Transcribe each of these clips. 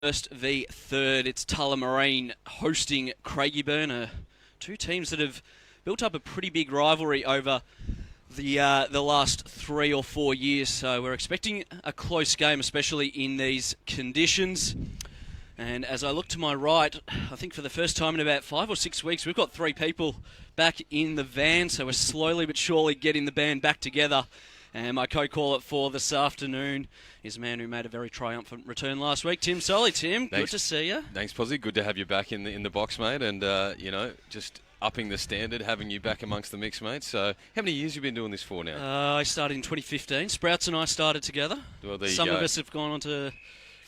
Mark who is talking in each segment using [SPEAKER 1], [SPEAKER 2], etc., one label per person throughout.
[SPEAKER 1] First v third, it's Tullamarine hosting Craigieburn, two teams that have built up a pretty big rivalry over the last 3 or 4 years. So we're expecting a close game, especially in these conditions. And as I look to my right, I think for the first time in about 5 or 6 weeks, we've got three people back in the van. So we're slowly but surely getting the band back together. And my co-caller for this afternoon is a man who made a very triumphant return last week, Tim Solly. Tim,
[SPEAKER 2] Thanks.
[SPEAKER 1] good to see you.
[SPEAKER 2] Thanks, Posy. Good to have you back in the box, mate. And just upping the standard, having you back amongst the mix, mate. So, how many years have you been doing this for now?
[SPEAKER 1] I started in 2015. Sprouts and I started together.
[SPEAKER 2] Well, there you
[SPEAKER 1] Some
[SPEAKER 2] go.
[SPEAKER 1] of us have gone on to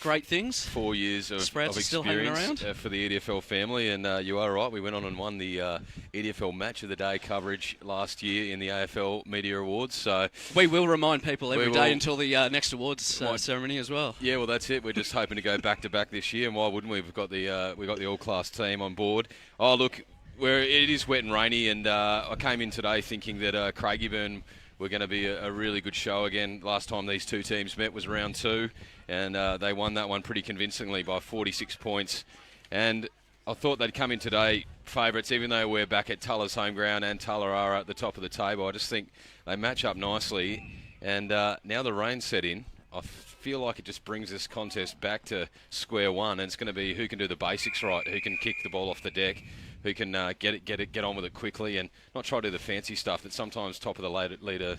[SPEAKER 1] great things.
[SPEAKER 2] 4 years of
[SPEAKER 1] Sprouts are still hanging
[SPEAKER 2] experience
[SPEAKER 1] around.
[SPEAKER 2] For the EDFL family, and you are right. We went on and won the EDFL Match of the Day coverage last year in the AFL Media Awards. So
[SPEAKER 1] We will remind people every
[SPEAKER 2] We
[SPEAKER 1] day
[SPEAKER 2] will.
[SPEAKER 1] until the next awards ceremony as well.
[SPEAKER 2] yeah, well, that's it. We're just hoping to go back to back this year, and why wouldn't we? We've got the all-class team on board. Oh, look, it is wet and rainy, and I came in today thinking that Craigieburn were going to be a really good show again. Last time these two teams met was round 2, and they won that one pretty convincingly by 46 points. And I thought they'd come in today favourites, even though we're back at Tulla's home ground and Tulla are at the top of the table. I just think they match up nicely. And now the rain set in, I feel like it just brings this contest back to square one. And it's going to be who can do the basics right, who can kick the ball off the deck, who can get on with it quickly, and not try to do the fancy stuff that sometimes top of the leader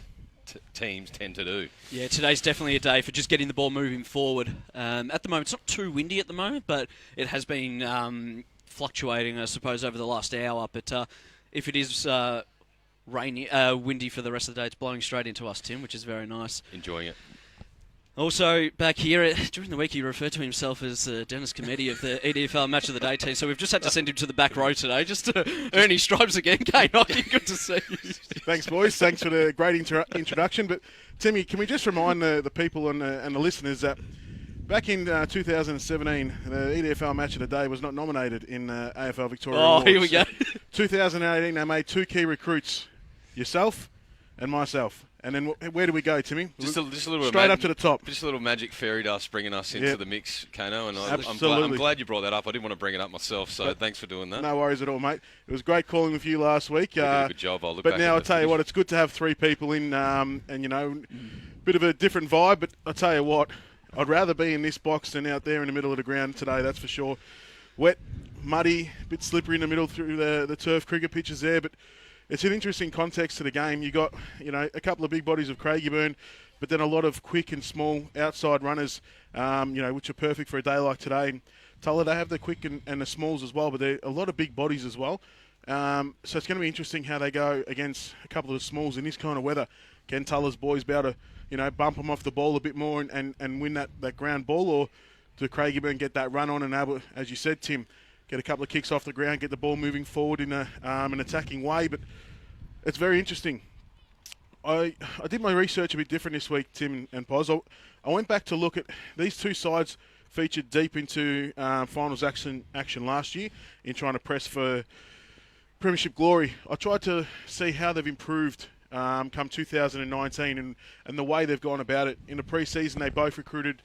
[SPEAKER 2] teams tend to do.
[SPEAKER 1] Yeah, today's definitely a day for just getting the ball moving forward. At the moment, it's not too windy at the moment, but it has been fluctuating, I suppose, over the last hour. But if it is rainy, windy for the rest of the day, it's blowing straight into us, Tim, which is very nice.
[SPEAKER 2] Enjoying it.
[SPEAKER 1] Also, back here, during the week, he referred to himself as Dennis Cometti of the EDFL Match of the Day team, so we've just had to send him to the back row today, just to earn his stripes again. Kane Hockey, good to see you.
[SPEAKER 3] Thanks, boys. Thanks for the great introduction. But, Timmy, can we just remind the people and the listeners that back in 2017, the EDFL Match of the Day was not nominated in AFL Victoria Awards.
[SPEAKER 1] Here we go.
[SPEAKER 3] 2018, they made two key recruits, yourself and myself. And then where do we go, Timmy?
[SPEAKER 2] Just a little
[SPEAKER 3] Straight up to the top.
[SPEAKER 2] Just a little magic fairy dust bringing us into the mix, Kano. And I'm
[SPEAKER 3] Absolutely.
[SPEAKER 2] glad you brought that up. I didn't want to bring it up myself, so thanks for doing that.
[SPEAKER 3] No worries at all, mate. It was great calling with you last week.
[SPEAKER 2] You did a good job. I'll look
[SPEAKER 3] But
[SPEAKER 2] back
[SPEAKER 3] now
[SPEAKER 2] at
[SPEAKER 3] I'll
[SPEAKER 2] the
[SPEAKER 3] tell you
[SPEAKER 2] footage.
[SPEAKER 3] what, it's good to have three people in, and bit of a different vibe. But I'll tell you what, I'd rather be in this box than out there in the middle of the ground today. That's for sure. Wet, muddy, a bit slippery in the middle through the turf cricket pitches there, but it's an interesting context to the game. You got, a couple of big bodies of Craigieburn, but then a lot of quick and small outside runners, which are perfect for a day like today. And Tulla, they have the quick and the smalls as well, but they're a lot of big bodies as well. So it's going to be interesting how they go against a couple of the smalls in this kind of weather. Can Tulla's boys be able to, bump them off the ball a bit more and win that ground ball, or do Craigieburn get that run on and able, as you said, Tim, get a couple of kicks off the ground, get the ball moving forward in an attacking way? But it's very interesting. I did my research a bit different this week, Tim and Poz. I went back to look at these two sides featured deep into finals action last year in trying to press for premiership glory. I tried to see how they've improved come 2019 and the way they've gone about it. In the pre-season, they both recruited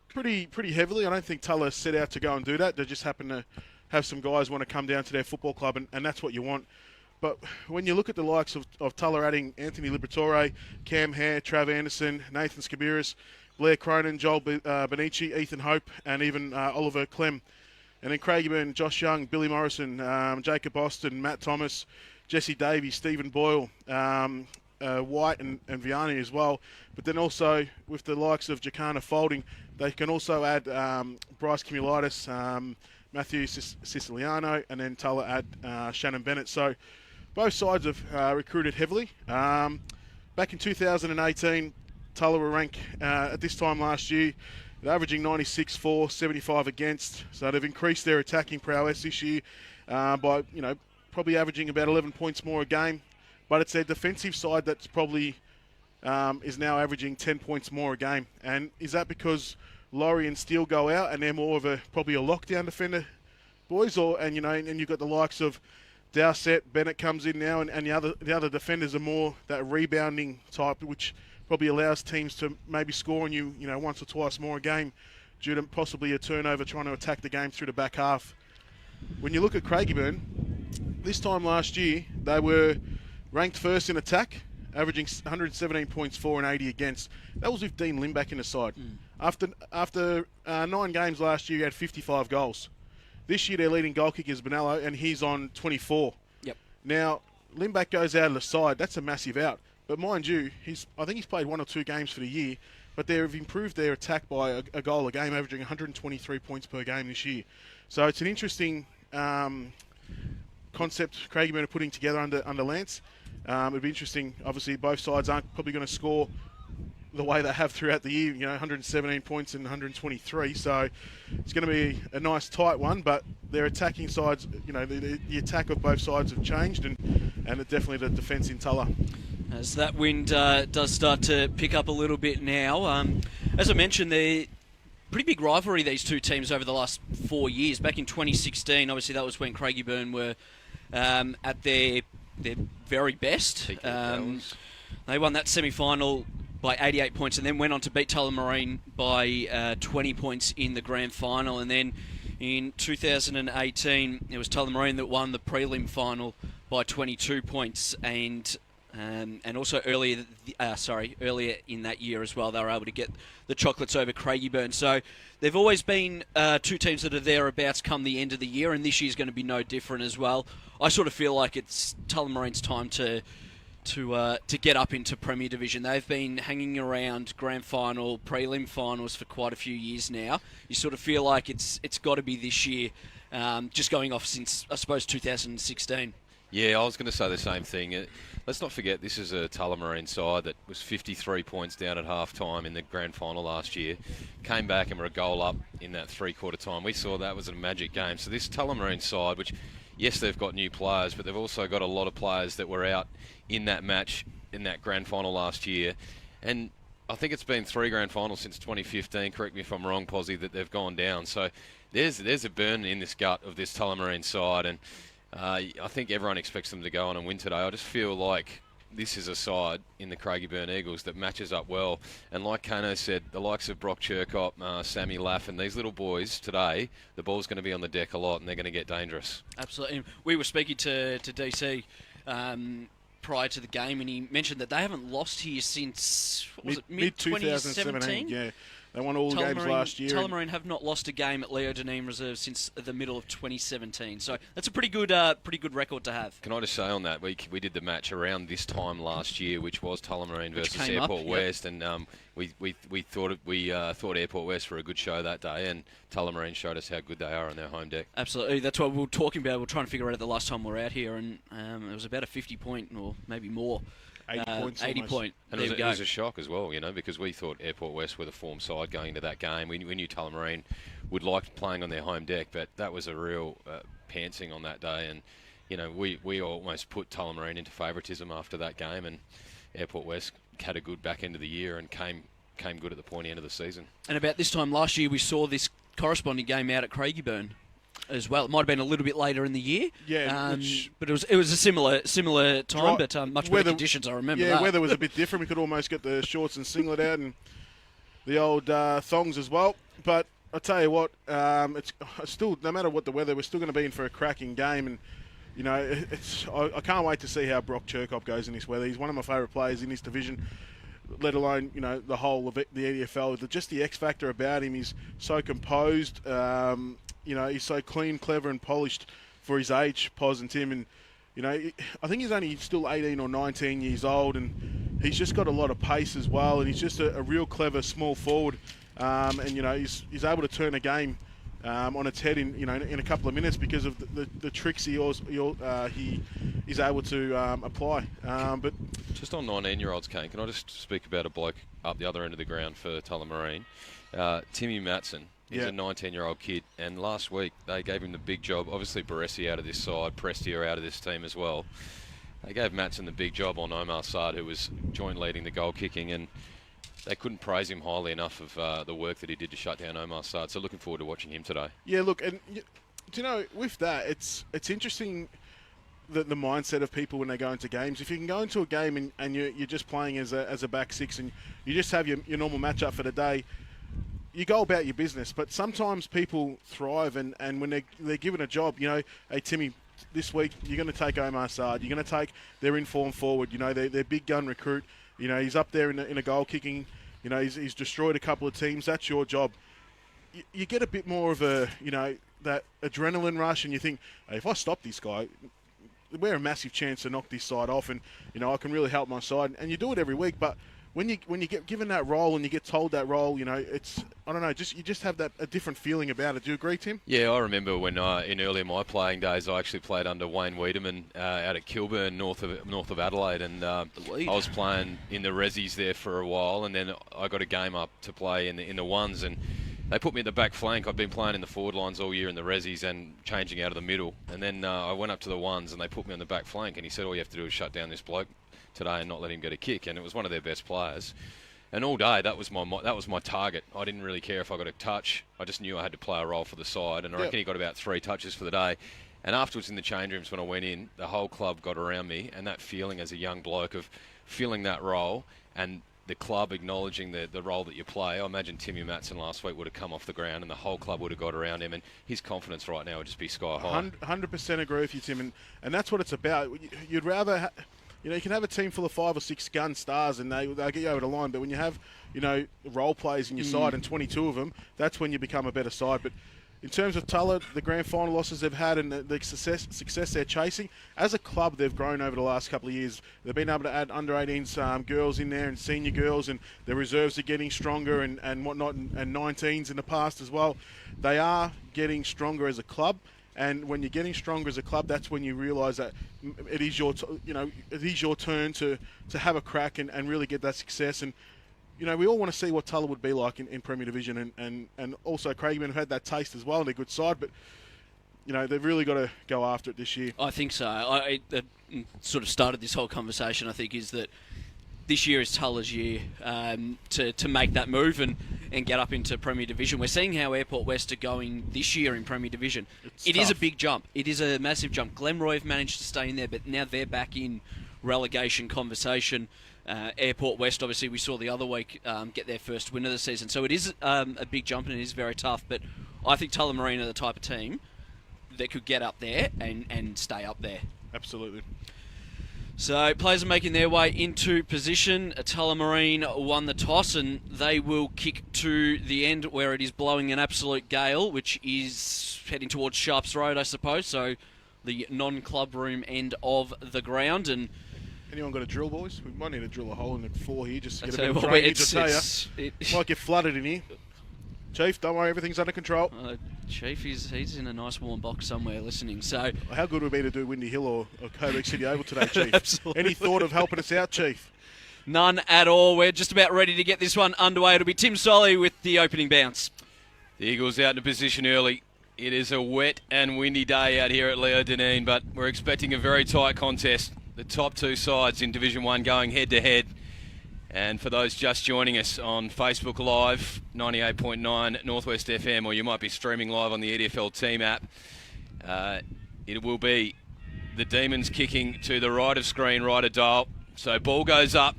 [SPEAKER 3] pretty heavily. I don't think Tulla set out to go and do that. They just happened to have some guys want to come down to their football club, and that's what you want. But when you look at the likes of Tulla adding Anthony Liberatore, Cam Hare, Trav Anderson, Nathan Skabiris, Blair Cronin, Joel Benici, Ethan Hope, and even Oliver Clem. And then Craigieburn, Josh Young, Billy Morrison, Jacob Austin, Matt Thomas, Jesse Davies, Stephen Boyle, White and Vianney as well. But then also with the likes of Jacana Folding, they can also add Bryce Cumulitis, Matthew Siciliano, and then Tulla add Shannon Bennett. So both sides have recruited heavily. Back in 2018, Tulla were ranked at this time last year, they're averaging 96 for, 75 against. So they've increased their attacking prowess this year by, probably averaging about 11 points more a game. But it's their defensive side that's probably is now averaging 10 points more a game. And is that because Laurie and Steele go out and they're more of probably a lockdown defender, boys? And you've got the likes of Dowsett, Bennett comes in now, and the other defenders are more that rebounding type, which probably allows teams to maybe score on you, once or twice more a game due to possibly a turnover trying to attack the game through the back half. When you look at Craigieburn, this time last year, they were ranked first in attack, averaging 117 points for and 80 against. That was with Dean Lim back in the side. After 9 games last year, he had 55 goals. This year, their leading goal kicker is Bonello, and he's on 24.
[SPEAKER 1] Yep.
[SPEAKER 3] Now, Limback goes out of the side. That's a massive out. But mind you, I think he's played 1 or 2 games for the year, but they've improved their attack by a goal a game, averaging 123 points per game this year. So it's an interesting concept Craigieburn are putting together under Lance. It'd be interesting. Obviously, both sides aren't probably going to score the way they have throughout the year, 117 points and 123. So it's going to be a nice tight one, but their attacking sides, the attack of both sides have changed, and it definitely the defence in Tulla.
[SPEAKER 1] As that wind does start to pick up a little bit now. As I mentioned, they're pretty big rivalry, these two teams, over the last 4 years. Back in 2016, obviously that was when Craigieburn were at their very best. They won that semi-final by 88 points and then went on to beat Tullamarine by 20 points in the grand final. And then in 2018, it was Tullamarine that won the prelim final by 22 points, and also earlier in that year as well, they were able to get the chocolates over Craigieburn. So they've always been two teams that are thereabouts come the end of the year, and this year's going to be no different as well. I sort of feel like it's Tullamarine's time to get up into Premier Division. They've been hanging around grand final, prelim finals for quite a few years now. You sort of feel like it's got to be this year, just going off since, I suppose, 2016.
[SPEAKER 2] Yeah, I was going to say the same thing. Let's not forget this is a Tullamarine side that was 53 points down at half-time in the grand final last year. Came back and were a goal up in that three-quarter time. We saw that was a magic game. So this Tullamarine side, which, yes, they've got new players, but they've also got a lot of players that were out in that match, in that grand final last year. And I think it's been 3 grand finals since 2015, correct me if I'm wrong, Posy, that they've gone down. So there's a burn in this gut of this Tullamarine side, and I think everyone expects them to go on and win today. I just feel like this is a side in the Craigieburn Eagles that matches up well. And like Kano said, the likes of Brock Chirkop, Sammy Laff, and these little boys today, the ball's going to be on the deck a lot and they're going to get dangerous.
[SPEAKER 1] Absolutely. We were speaking to DC prior to the game, and he mentioned that they haven't lost here since mid-2017.
[SPEAKER 3] Yeah. They won all the games last year.
[SPEAKER 1] Tullamarine have not lost a game at Leo Deneen Reserve since the middle of 2017. So that's a pretty good record to have.
[SPEAKER 2] Can I just say on that, we did the match around this time last year, which was Tullamarine versus Airport West, and we thought Airport West were a good show that day, and Tullamarine showed us how good they are on their home deck.
[SPEAKER 1] Absolutely, that's what we were talking about. We were trying to figure out the last time we were out here, and it was about a 50-point or maybe more.
[SPEAKER 3] 80 points.
[SPEAKER 1] 80 point.
[SPEAKER 2] And it was a shock as well, because we thought Airport West were the form side going into that game. We knew Tullamarine would like playing on their home deck, but that was a real pantsing on that day. And, we almost put Tullamarine into favouritism after that game, and Airport West had a good back end of the year and came good at the pointy end of the season. And
[SPEAKER 1] about this time last year, we saw this corresponding game out at Craigieburn as well. It might have been a little bit later in the year, but it was a similar time, but much better conditions. I remember that.
[SPEAKER 3] Yeah, weather was a bit different. We could almost get the shorts and singlet out and the old thongs as well. But I tell you what, it's still, no matter what the weather, we're still going to be in for a cracking game. And I can't wait to see how Brock Chirkop goes in this weather. He's one of my favourite players in this division, let alone the whole of the EDFL. Just the X factor about him. He's so composed. He's so clean, clever, and polished for his age, Pos and Tim. And, I think he's only still 18 or 19 years old, and he's just got a lot of pace as well. And he's just a real clever small forward. He's able to turn a game on its head in a couple of minutes because of the tricks he is able to apply. But
[SPEAKER 2] just on 19-year-olds, Kane, can I just speak about a bloke up the other end of the ground for Tullamarine? Timmy Matson. He's a 19-year-old kid, and last week they gave him the big job. Obviously, Baresi out of this side, Presti are out of this team as well. They gave Matson the big job on Omar Saad, who was joint leading the goal kicking, and they couldn't praise him highly enough of the work that he did to shut down Omar Saad. So looking forward to watching him today. Yeah,
[SPEAKER 3] look, and with that, it's interesting the mindset of people when they go into games. If you can go into a game and you're just playing as a back six and you just have your normal matchup for the day, you go about your business. But sometimes people thrive, and when they're given a job, you know, hey, Timmy, this week you're going to take Omar Saad. You're going to take their informed forward. You know, their big gun recruit. You know, he's up there in a goal kicking. You know, he's destroyed a couple of teams. That's your job. You get a bit more of a, you know, that adrenaline rush, and you think, hey, if I stop this guy, we're a massive chance to knock this side off, and you know I can really help my side. And you do it every week, but when you get given that role and you get told that role, you know, it's, I don't know, you just have a different feeling about it. Do you agree, Tim?
[SPEAKER 2] Yeah, I remember when in early my playing days, I actually played under Wayne Wiedemann out at Kilburn, north of Adelaide, and I was playing in the Rezzies there for a while, and then I got a game up to play in the ones, and they put me at the back flank. I'd been playing in the forward lines all year in the Rezzies and changing out of the middle. And then I went up to the ones and they put me on the back flank. And he said, all you have to do is shut down this bloke today and not let him get a kick. And it was one of their best players. And all day, that was my target. I didn't really care if I got a touch. I just knew I had to play a role for the side. And I reckon he got about 3 touches for the day. And afterwards in the change rooms when I went in, the whole club got around me. And that feeling as a young bloke of filling that role and the club acknowledging the role that you play. I imagine Timmy Matson last week would have come off the ground and the whole club would have got around him, and his confidence right now would just be sky high.
[SPEAKER 3] 100% agree with you, Tim, and that's what it's about. You'd rather, you know, you can have a team full of 5 or 6 gun stars and they'll get you over the line, but when you have, you know, role players in your side and 22 of them, that's when you become a better side. But in terms of Tulla, the grand final losses they've had and the success they're chasing, as a club they've grown over the last couple of years. They've been able to add under-18s girls in there and senior girls, and their reserves are getting stronger and whatnot, and 19s in the past as well. They are getting stronger as a club, and when you're getting stronger as a club, that's when you realise that it is your turn to have a crack and really get that success. And you know, we all want to see what Tulla would be like in Premier Division, and also Craigieburn have had that taste as well, and they're a good side, but you know, they've really got to go after it this year.
[SPEAKER 1] I think so. I sort of started this whole conversation, I think, is that this year is Tulla's year to make that move and get up into Premier Division. We're seeing how Airport West are going this year in Premier Division. It is a big jump. It is a massive jump. Glenroy have managed to stay in there, but now they're back in relegation conversation. Airport West, obviously, we saw the other week get their first win of the season. So it is a big jump and it is very tough. But I think Tullamarine are the type of team that could get up there and stay up there.
[SPEAKER 3] Absolutely.
[SPEAKER 1] So players are making their way into position. Tullamarine won the toss and they will kick to the end where it is blowing an absolute gale, which is heading towards Sharps Road, I suppose. So the non-club room end of the ground. And
[SPEAKER 3] anyone got a drill, boys? We might need to drill a hole in the floor here just to get a
[SPEAKER 1] tell
[SPEAKER 3] bit of
[SPEAKER 1] you what,
[SPEAKER 3] drainage. Might get flooded in here. Chief, don't worry, everything's under control.
[SPEAKER 1] Chief, he's in a nice warm box somewhere listening. So
[SPEAKER 3] how good would it be to do Windy Hill or Coburg City Oval today, Chief?
[SPEAKER 1] Absolutely.
[SPEAKER 3] Any thought of helping us out, Chief?
[SPEAKER 1] None at all. We're just about ready to get this one underway. It'll be Tim Solly with the opening bounce.
[SPEAKER 2] The Eagles out in position early. It is a wet and windy day out here at Leo Dineen, but we're expecting a very tight contest. The top 2 sides in Division 1 going head-to-head. And for those just joining us on Facebook Live, 98.9 Northwest FM, or you might be streaming live on the EDFL Team app, it will be the Demons kicking to the right of screen, right of dial. So ball goes up.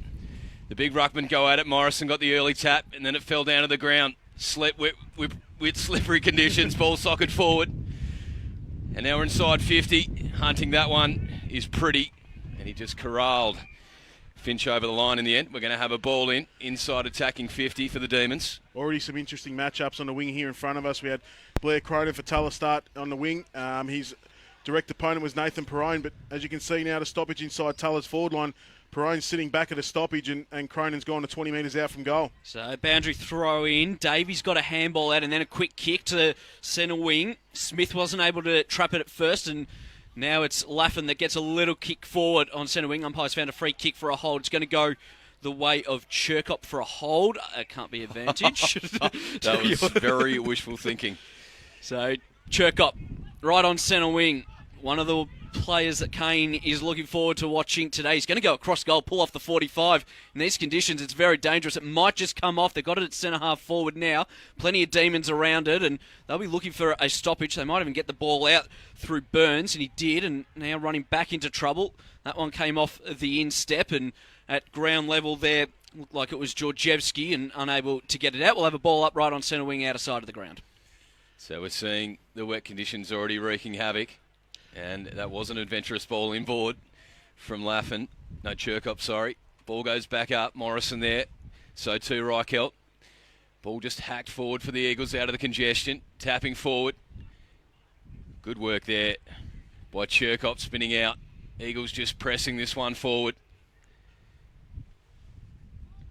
[SPEAKER 2] The big ruckman go at it. Morrison got the early tap, and then it fell down to the ground. Slept with slippery conditions. Ball socket forward. And now we're inside 50. Hunting that one is pretty. And he just corralled Finch over the line in the end. We're going to have a ball inside attacking 50 for the Demons.
[SPEAKER 3] Already some interesting matchups on the wing here in front of us. We had Blair Cronin for Tulla start on the wing. His direct opponent was Nathan Perrine, but as you can see now, the stoppage inside Tulla's forward line. Perrine's sitting back at a stoppage, and Cronin's gone to 20 metres out from goal.
[SPEAKER 1] So boundary throw in. Davies got a handball out and then a quick kick to centre wing. Smith wasn't able to trap it at first, and now it's Laffin that gets a little kick forward on centre wing. Umpire's found a free kick for a hold. It's going to go the way of Chirkop for a hold. It can't be advantage.
[SPEAKER 2] That was very wishful thinking. So
[SPEAKER 1] Chirkop right on centre wing. One of the players that Kane is looking forward to watching today. He's going to go across goal, pull off the 45. In these conditions, it's very dangerous. It might just come off. They've got it at centre-half forward now. Plenty of Demons around it, and they'll be looking for a stoppage. They might even get the ball out through Burns, and he did, and now running back into trouble. That one came off the instep, and at ground level there, Looked like it was Georgievski and unable to get it out. We'll have a ball up right on centre wing, outer side of the ground.
[SPEAKER 2] So we're seeing the wet conditions already wreaking havoc. And that was an adventurous ball inboard from Laffin. No, Chirkop, sorry. Ball goes back up. Morrison there. So too Reichelt. Ball just hacked forward for the Eagles out of the congestion. Tapping forward. Good work there by Chirkop spinning out. Eagles just pressing this one forward.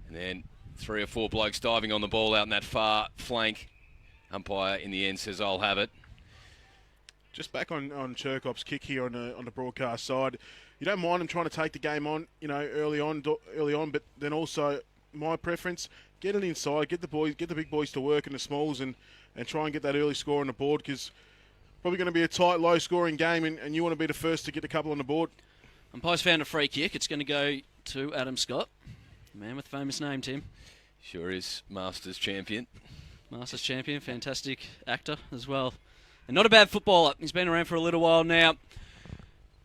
[SPEAKER 2] And then 3 or 4 blokes diving on the ball out in that far flank. Umpire in the end says, I'll have it.
[SPEAKER 3] Just back on Chirkop's kick here on the broadcast side. You don't mind him trying to take the game on, early on, but then also my preference, get it inside, get the big boys to work in the smalls and try and get that early score on the board, because probably going to be a tight, low-scoring game, and you want to be the first to get a couple on the board.
[SPEAKER 1] Umpire's found a free kick. It's going to go to Adam Scott, the man with the famous name, Tim.
[SPEAKER 2] Sure is Masters champion.
[SPEAKER 1] Masters champion, fantastic actor as well. And not a bad footballer. He's been around for a little while now.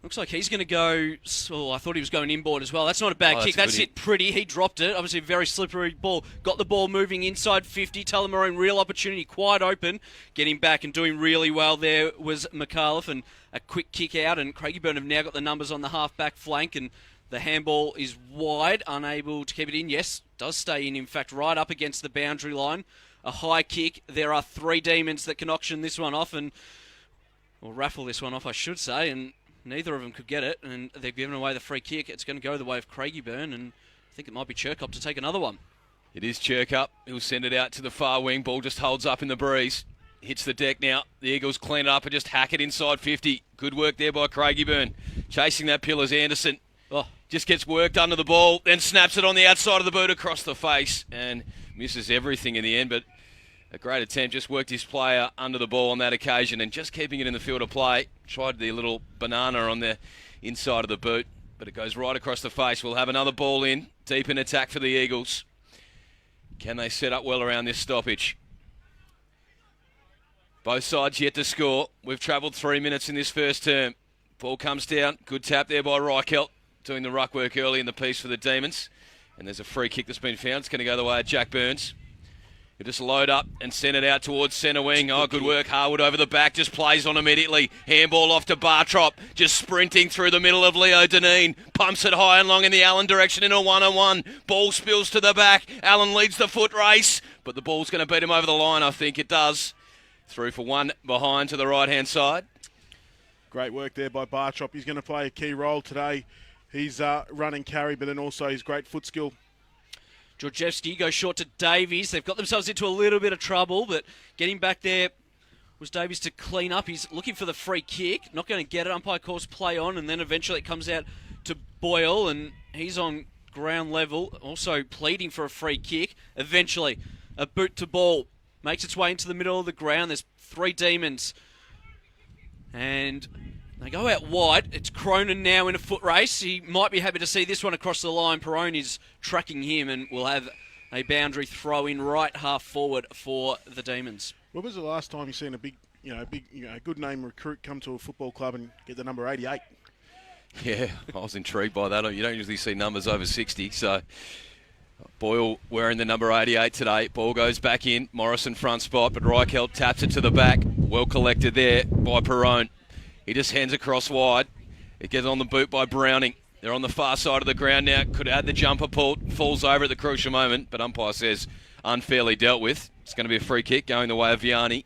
[SPEAKER 1] Looks like he's going to go... Oh, I thought he was going inboard as well. That's not a bad kick. That's hit pretty. He dropped it. Obviously a very slippery ball. Got the ball moving inside 50. Tullamarine, real opportunity, quite open. Getting back and doing really well there was McAuliffe. And a quick kick out. And Craigieburn have now got the numbers on the half-back flank. And the handball is wide, unable to keep it in. Yes, does stay in fact, right up against the boundary line. A high kick. There are 3 demons that can auction this one off or raffle this one off, I should say, and neither of them could get it, and they've given away the free kick. It's going to go the way of Craigieburn, and I think it might be Chirkop to take another one.
[SPEAKER 2] It is Chirkop. He'll send it out to the far wing. Ball just holds up in the breeze. Hits the deck now. The Eagles clean it up and just hack it inside 50. Good work there by Craigieburn. Chasing that Pillars Anderson. Just gets worked under the ball, then snaps it on the outside of the boot across the face and misses everything in the end, but a great attempt. Just worked his player under the ball on that occasion and just keeping it in the field of play. Tried the little banana on the inside of the boot, but it goes right across the face. We'll have another ball in, deep in attack for the Eagles. Can they set up well around this stoppage? Both sides yet to score. We've travelled 3 minutes in this first term. Ball comes down. Good tap there by Reichelt, doing the ruck work early in the piece for the Demons. And there's a free kick that's been found. It's going to go the way of Jack Burns. He'll just load up and send it out towards centre wing. Oh, good work. Harwood over the back, just plays on immediately. Handball off to Bartrop, just sprinting through the middle of Leo Deneen. Pumps it high and long in the Allen direction in a 1-on-1. Ball spills to the back. Allen leads the foot race, but the ball's going to beat him over the line, I think it does. Through for one behind to the right-hand side.
[SPEAKER 3] Great work there by Bartrop. He's going to play a key role today. He's running carry, but then also his great foot skill.
[SPEAKER 1] Georgievski goes short to Davies. They've got themselves into a little bit of trouble, but getting back there was Davies to clean up. He's looking for the free kick. Not going to get it. Umpire calls play on, and then eventually it comes out to Boyle, and he's on ground level, also pleading for a free kick. Eventually, a boot to ball. Makes its way into the middle of the ground. There's 3 Demons. And they go out wide. It's Cronin now in a foot race. He might be happy to see this one across the line. Perrone is tracking him, and we'll have a boundary throw in right half forward for the Demons.
[SPEAKER 3] When was the last time you seen a good name recruit come to a football club and get the number 88?
[SPEAKER 2] Yeah, I was intrigued by that. You don't usually see numbers over 60, so Boyle wearing the number 88 today. Ball goes back in. Morrison front spot, but Reichelt taps it to the back. Well collected there by Perrone. He just hands across wide. It gets on the boot by Browning. They're on the far side of the ground now. Could have had the jumper pulled. Falls over at the crucial moment, but umpire says unfairly dealt with. It's going to be a free kick going the way of Vianney.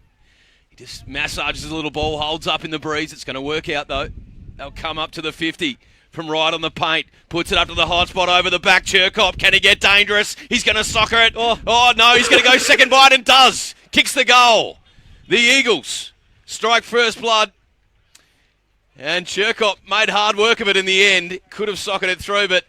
[SPEAKER 2] He just massages the little ball, holds up in the breeze. It's going to work out though. They'll come up to the 50 from right on the paint. Puts it up to the hot spot over the back. Chirkop, can he get dangerous? He's going to soccer it. Oh no, he's going to go second bite and does. Kicks the goal. The Eagles strike first blood. And Chirkop made hard work of it in the end. Could have socketed it through, but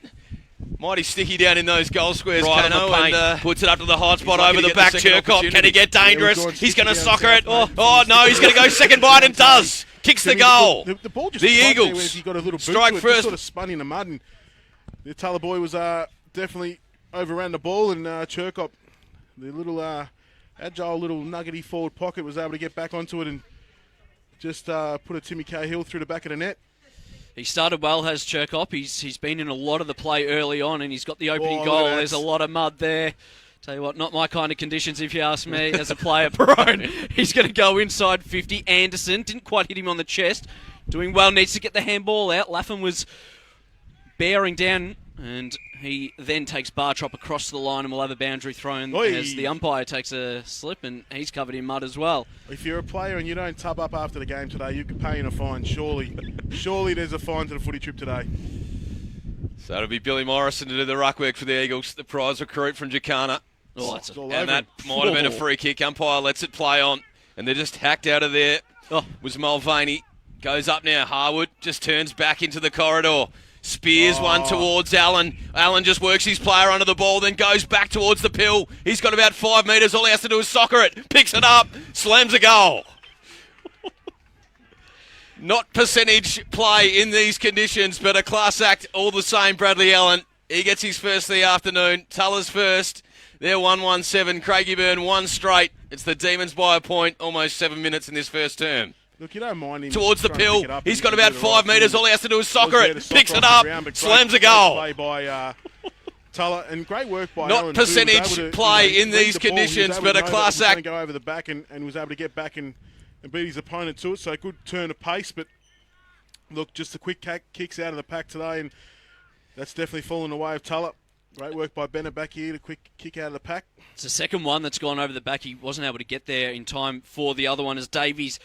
[SPEAKER 2] mighty sticky down in those goal squares. Right Kano, on the paint. And puts it up to the hot spot over the back. Chirkop, can he get dangerous? He's going to soccer it. Oh no, he's going to go second bite and does. Kicks the goal.
[SPEAKER 3] The ball just
[SPEAKER 2] the Eagles
[SPEAKER 3] he got a little boot
[SPEAKER 2] strike
[SPEAKER 3] to it,
[SPEAKER 2] first.
[SPEAKER 3] just sort of spun in the mud, and the Tulla boy was definitely overran the ball, and Chirkop, the little agile little nuggety forward pocket, was able to get back onto it and just put a Timmy Cahill through the back of the net.
[SPEAKER 1] He started well, has Cherkop. He's been in a lot of the play early on, and he's got the opening
[SPEAKER 3] Look
[SPEAKER 1] goal.
[SPEAKER 3] at that.
[SPEAKER 1] There's a lot of mud there. Tell you what, not my kind of conditions, if you ask me, as a player. Perone, he's going to go inside 50. Anderson didn't quite hit him on the chest. Doing well, needs to get the handball out. Laffin was bearing down, and he then takes Bartrop across the line and will have a boundary thrown as the umpire takes a slip, and he's covered in mud as well.
[SPEAKER 3] If you're a player and you don't tub up after the game today, you could pay in a fine, surely. Surely there's a fine to the footy trip today.
[SPEAKER 2] So it'll be Billy Morrison to do the ruck work for the Eagles, the prize recruit from Jacana.
[SPEAKER 1] Oh,
[SPEAKER 3] It's all
[SPEAKER 2] And
[SPEAKER 3] over
[SPEAKER 2] that
[SPEAKER 3] him.
[SPEAKER 2] might have been a free kick. Umpire lets it play on, and they're just hacked out of there.
[SPEAKER 1] Oh.
[SPEAKER 2] Was Mulvaney. Goes up now. Harwood just turns back into the corridor. Spears one towards Allen. Allen just works his player under the ball, then goes back towards the pill. He's got about 5 metres. All he has to do is soccer it. Picks it up. Slams a goal. Not percentage play in these conditions, but a class act all the same. Bradley Allen. He gets his first of the afternoon. Tuller's first. They're 1-1-7. Craigieburn 1 straight. It's the Demons by a point. Almost 7 minutes in this first term.
[SPEAKER 3] Look, you don't mind him
[SPEAKER 2] Towards the
[SPEAKER 3] trying to
[SPEAKER 2] pill.
[SPEAKER 3] pick it up
[SPEAKER 2] He's
[SPEAKER 3] and
[SPEAKER 2] got
[SPEAKER 3] do
[SPEAKER 2] about
[SPEAKER 3] the
[SPEAKER 2] 5
[SPEAKER 3] right
[SPEAKER 2] metres.
[SPEAKER 3] thing.
[SPEAKER 2] All he has to do is soccer
[SPEAKER 3] Was there to
[SPEAKER 2] it.
[SPEAKER 3] soccer
[SPEAKER 2] Picks
[SPEAKER 3] off
[SPEAKER 2] it
[SPEAKER 3] the
[SPEAKER 2] up.
[SPEAKER 3] ground, but
[SPEAKER 2] Slams a
[SPEAKER 3] great
[SPEAKER 2] goal.
[SPEAKER 3] play by Tuller, and great work by
[SPEAKER 2] Not
[SPEAKER 3] Allen, too. He was
[SPEAKER 2] percentage
[SPEAKER 3] able to,
[SPEAKER 2] play in
[SPEAKER 3] read
[SPEAKER 2] these
[SPEAKER 3] the ball. He was
[SPEAKER 2] conditions,
[SPEAKER 3] able
[SPEAKER 2] but
[SPEAKER 3] to
[SPEAKER 2] a
[SPEAKER 3] know that
[SPEAKER 2] class
[SPEAKER 3] he was gonna
[SPEAKER 2] act.
[SPEAKER 3] go over the back and was able to get back and beat his opponent to it. So a good turn of pace, but look, just the quick kicks out of the pack today, and that's definitely fallen the way of Tuller. Great work by Bennett back here to quick kick out of the pack.
[SPEAKER 1] It's the second one that's gone over the back. He wasn't able to get there in time for the other one as Davies.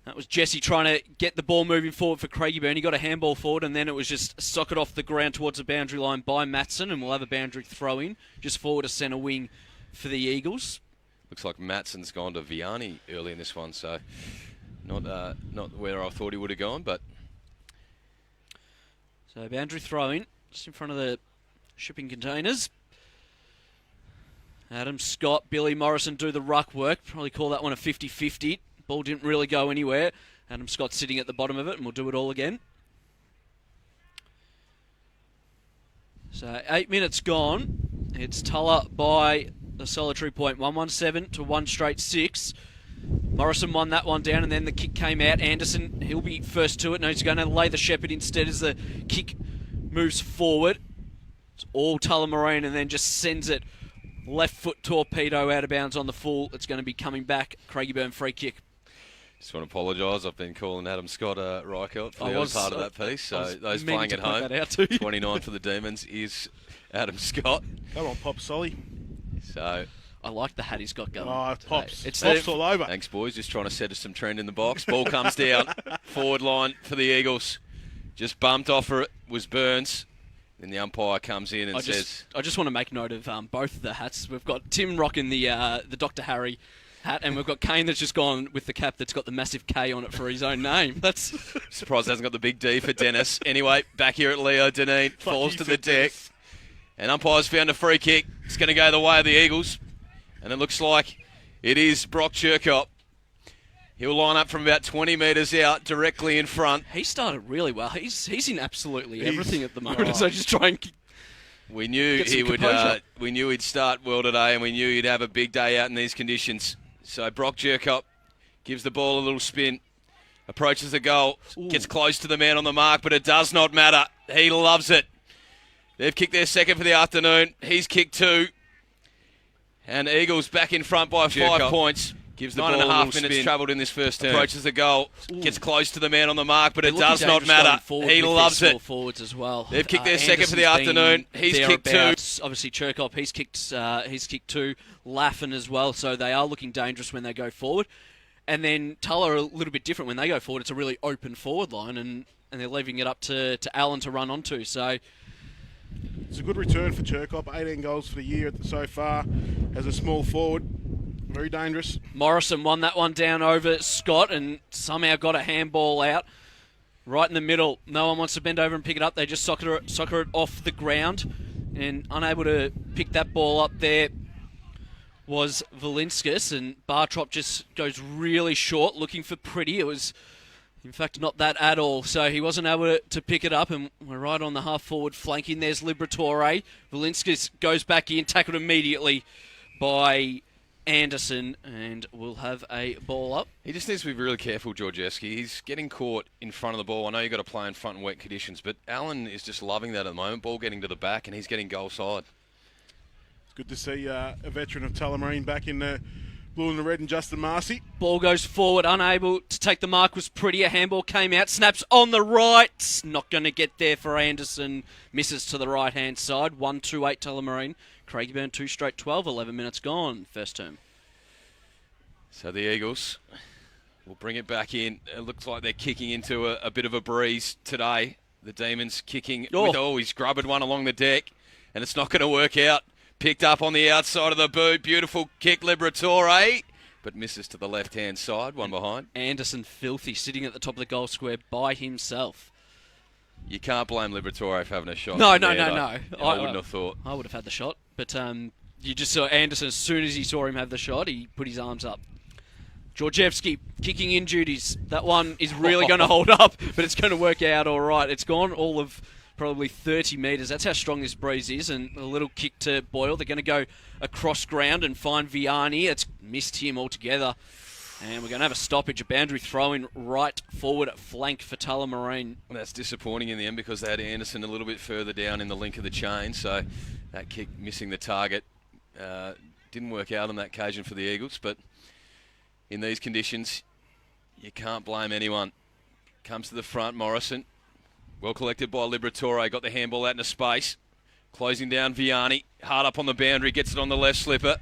[SPEAKER 1] That was Jesse trying to get the ball moving forward for Craigieburn. He got a handball forward, and then it was just socket off the ground towards the boundary line by Matson, and we'll have a boundary throw in just forward to centre wing for the Eagles.
[SPEAKER 2] Looks like Matson's gone to Vianney early in this one, so not where I thought he would have gone, but
[SPEAKER 1] So boundary throw in just in front of the shipping containers. Adam Scott, Billy Morrison do the ruck work. Probably call that one a 50-50. Ball didn't really go anywhere. Adam Scott sitting at the bottom of it, and we'll do it all again. So 8 minutes gone. It's Tuller by the solitary point, 1-1-7 to 1 straight 6. Morrison won that one down, and then the kick came out. Anderson, he'll be first to it. No, he's going to lay the shepherd instead as the kick moves forward. It's all Tullamarine, and then just sends it left foot torpedo out of bounds on the full. It's going to be coming back. Craigieburn free kick.
[SPEAKER 2] just want to apologise. I've been calling Adam Scott Reichelt for the other part of that piece. So those playing at home, 29 for the Demons is Adam Scott.
[SPEAKER 3] Come on, Pop Solly.
[SPEAKER 2] So
[SPEAKER 1] I like the hat he's got going.
[SPEAKER 3] Oh,
[SPEAKER 1] today.
[SPEAKER 3] Pops.
[SPEAKER 1] It's
[SPEAKER 3] Pops all over.
[SPEAKER 2] thanks, boys. Just trying to set us some trend in the box. Ball comes down. Forward line for the Eagles. Just bumped off for it was Burns. Then the umpire comes in and says...
[SPEAKER 1] I just want to make note of both of the hats. We've got Tim rocking the Dr. Harry hat, and we've got Kane that's just gone with the cap that's got the massive K on it for his own name. That's
[SPEAKER 2] Surprised it hasn't got the big D for Dennis. Anyway, back here at Leo Deneen. Falls to the deck. And umpire's found a free kick. It's going to go the way of the Eagles. And it looks like it is Brock Cherkop. He'll line up from about 20 metres out, directly in front.
[SPEAKER 1] he started really well. He's in absolutely everything at the moment. So just try and
[SPEAKER 2] We knew
[SPEAKER 1] get some
[SPEAKER 2] he would.
[SPEAKER 1] composure.
[SPEAKER 2] We knew he'd start well today, and we knew he'd have a big day out in these conditions. So Brock Cherkop gives the ball a little spin, approaches the goal, gets close to the man on the mark, but it does not matter. He loves it. They've kicked their second for the afternoon. He's kicked 2. And Eagles back in front by 5 points. Gives the 9.5 minutes travelled in this first term. Approaches the goal, gets close to the man on the mark, but it does not matter. He loves it.
[SPEAKER 1] Forwards as well.
[SPEAKER 2] They've kicked their second for the
[SPEAKER 1] Anderson's
[SPEAKER 2] afternoon.
[SPEAKER 1] been
[SPEAKER 2] He's kicked 2.
[SPEAKER 1] thereabouts. Obviously, Cherkop, he's kicked 2. Laffin as well, so they are looking dangerous when they go forward. And then Tuller are a little bit different when they go forward. It's a really open forward line, and they're leaving it up to Allen to run onto. So
[SPEAKER 3] It's a good return for Cherkop. 18 goals for the year so far as a small forward. Very dangerous.
[SPEAKER 1] Morrison won that one down over Scott and somehow got a handball out right in the middle. No one wants to bend over and pick it up. They just soccer it off the ground, and unable to pick that ball up there was Valinskas, and Bartrop just goes really short looking for Pretty. It was, in fact, not that at all. So he wasn't able to pick it up, and we're right on the half-forward flanking. There's Liberatore. Valinskas goes back in, tackled immediately by Anderson, and we'll have a ball up.
[SPEAKER 2] He just needs to be really careful, Georgievski. He's getting caught in front of the ball. I know you've got to play in front in wet conditions, but Allen is just loving that at the moment. Ball getting to the back, and he's getting goal side.
[SPEAKER 3] It's good to see a veteran of Tullamarine back in the blue and the red, and Justin Marcy.
[SPEAKER 1] Ball goes forward, unable to take the mark was pretty. A handball came out, snaps on the right. Not going to get there for Anderson. Misses to the right-hand side. 1-2-8 Tullamarine. Craigieburn 2 straight 12, 11 minutes gone, first term.
[SPEAKER 2] So the Eagles will bring it back in. It looks like they're kicking into a bit of a breeze today. The Demons kicking he's grubbed one along the deck, and it's not going to work out. Picked up on the outside of the boot. Beautiful kick, Liberatore, but misses to the left-hand side, one behind.
[SPEAKER 1] Anderson filthy, sitting at the top of the goal square by himself.
[SPEAKER 2] You can't blame Liberatore for having a shot.
[SPEAKER 1] No.
[SPEAKER 2] I wouldn't have thought.
[SPEAKER 1] I would have had the shot, but you just saw Anderson, as soon as he saw him have the shot, he put his arms up. Georgievski kicking in duties. That one is really going to hold up, but it's going to work out all right. It's gone all of probably 30 metres. That's how strong this breeze is, and a little kick to Boyle. They're going to go across ground and find Vianney. It's missed him altogether. And we're going to have a stoppage, a boundary throw-in right forward at flank for Tullamarine.
[SPEAKER 2] That's disappointing in the end because they had Anderson a little bit further down in the link of the chain, so that kick missing the target didn't work out on that occasion for the Eagles, but in these conditions, you can't blame anyone. Comes to the front, Morrison. Well collected by Liberatore, got the handball out into space. Closing down Vianney, hard up on the boundary, gets it on the left slipper.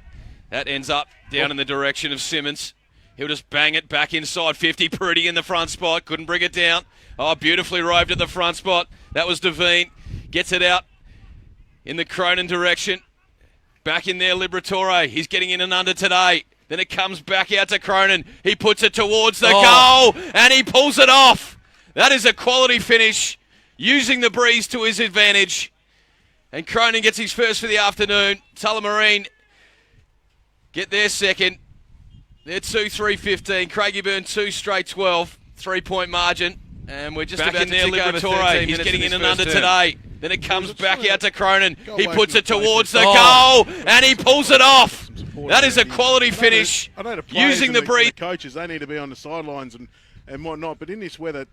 [SPEAKER 2] That ends up down in the direction of Simmons. He'll just bang it back inside 50. Pretty in the front spot. Couldn't bring it down. Oh, beautifully roved at the front spot. That was Devine. Gets it out in the Cronin direction. Back in there, Liberatore. He's getting in and under today. Then it comes back out to Cronin. He puts it towards the goal, and he pulls it off. That is a quality finish, using the breeze to his advantage. And Cronin gets his first for the afternoon. Tullamarine get their second. They're 2-3-15. Craigieburn 2 straight 12. 3-point margin. And we're just back in there, Liberatore. He's getting in and under today. Then it comes back out to Cronin. He puts it towards the goal, and he pulls it off. That is a quality finish,
[SPEAKER 3] I know the players
[SPEAKER 2] using
[SPEAKER 3] and
[SPEAKER 2] the breeze.
[SPEAKER 3] The coaches, they need to be on the sidelines and whatnot, but in this weather,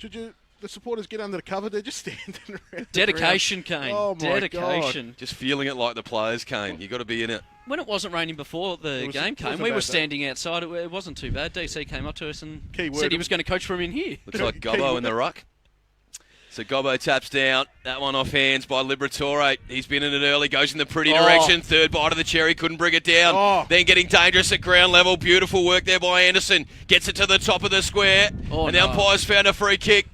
[SPEAKER 3] the supporters get under the cover? They're just standing around.
[SPEAKER 1] Dedication, Kane.
[SPEAKER 3] Oh, my
[SPEAKER 1] Dedication.
[SPEAKER 3] God.
[SPEAKER 2] Just feeling it like the players, Kane. You've got to be in it.
[SPEAKER 1] When it wasn't raining before the game came, we were standing outside. It wasn't too bad. DC came up to us and said he was going to coach from in here.
[SPEAKER 2] Looks like Gobbo in the ruck. So Gobbo taps down. That one off hands by Liberatore. He's been in it early. Goes in the pretty direction. Third bite of the cherry. Couldn't bring it down. Then getting dangerous at ground level. Beautiful work there by Anderson. Gets it to the top of the square. And the umpire's found a free kick.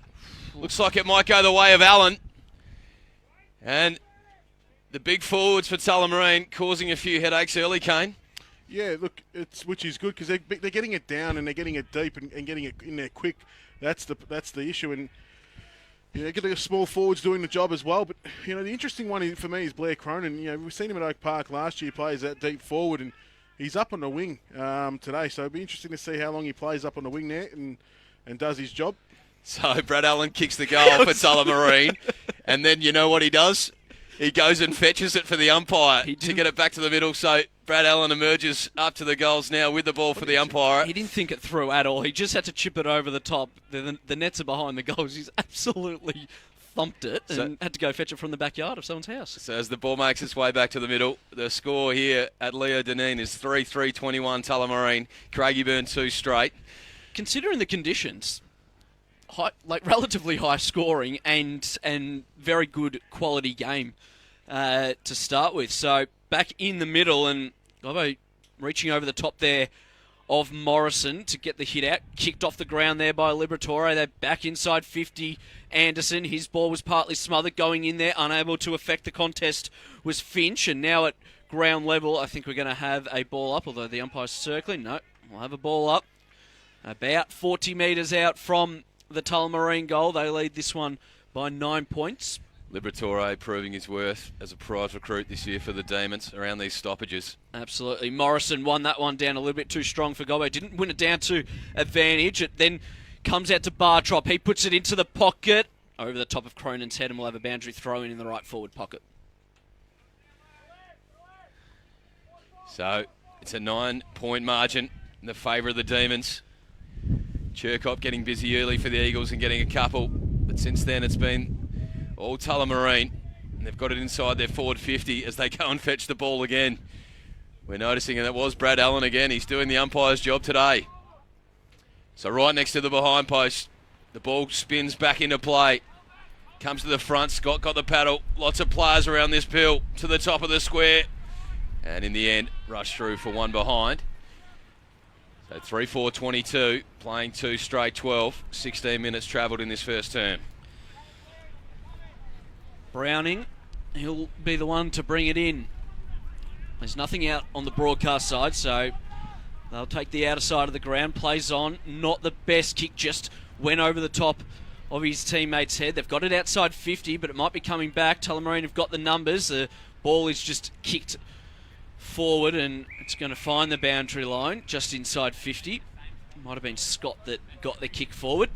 [SPEAKER 2] Looks like it might go the way of Allen. And the big forwards for Tullamarine causing a few headaches early, Kane.
[SPEAKER 3] Yeah, look, which is good because they're getting it down and they're getting it deep and getting it in there quick. That's the issue. And get the small forwards doing the job as well. But the interesting one for me is Blair Cronin. We've seen him at Oak Park last year. Plays that deep forward and he's up on the wing today. So it'll be interesting to see how long he plays up on the wing there and does his job.
[SPEAKER 2] So Brad Allen kicks the goal for Tullamarine, and then you know what he does? He goes and fetches it for the umpire to get it back to the middle. So Brad Allen emerges up to the goals now with the ball for the umpire.
[SPEAKER 1] He didn't think it through at all. He just had to chip it over the top. The nets are behind the goals. He's absolutely thumped it and had to go fetch it from the backyard of someone's house.
[SPEAKER 2] So as the ball makes its way back to the middle, the score here at Leo Deneen is 3-3-21 Tullamarine. Craigieburn 2 straight.
[SPEAKER 1] Considering the conditions, relatively high scoring and very good quality game to start with. So back in the middle and Gobbo reaching over the top there of Morrison to get the hit out. Kicked off the ground there by Liberatore. They're back inside 50. Anderson, his ball was partly smothered going in there. Unable to affect the contest was Finch. And now at ground level, I think we're going to have a ball up, although the umpire's circling. No, we'll have a ball up. About 40 metres out from the Tullamarine goal. They lead this one by 9 points.
[SPEAKER 2] Liberatore proving his worth as a prize recruit this year for the Demons around these stoppages.
[SPEAKER 1] Absolutely. Morrison won that one down a little bit too strong for Gobbo. Didn't win it down to advantage. It then comes out to Bartrop. He puts it into the pocket over the top of Cronin's head and we'll have a boundary throw in the right forward pocket.
[SPEAKER 2] So It's a 9-point margin in the favour of the Demons. Chirkop getting busy early for the Eagles and getting a couple, but since then it's been all Tullamarine, and they've got it inside their forward 50 as they go and fetch the ball again. We're noticing, and it was Brad Allen again. He's doing the umpire's job today. So right next to the behind post, the ball spins back into play. Comes to the front, Scott got the paddle. Lots of players around this pill to the top of the square. And in the end, rushed through for one behind. So 3-4-22, playing 2 straight 12, 16 minutes travelled in this first term.
[SPEAKER 1] Browning, he'll be the one to bring it in. There's nothing out on the broadcast side, so they'll take the outer side of the ground. Plays on, not the best kick, just went over the top of his teammate's head. They've got it outside 50, but it might be coming back. Tullamarine have got the numbers. The ball is just kicked forward, and it's going to find the boundary line just inside 50. Might have been Scott that got the kick forward.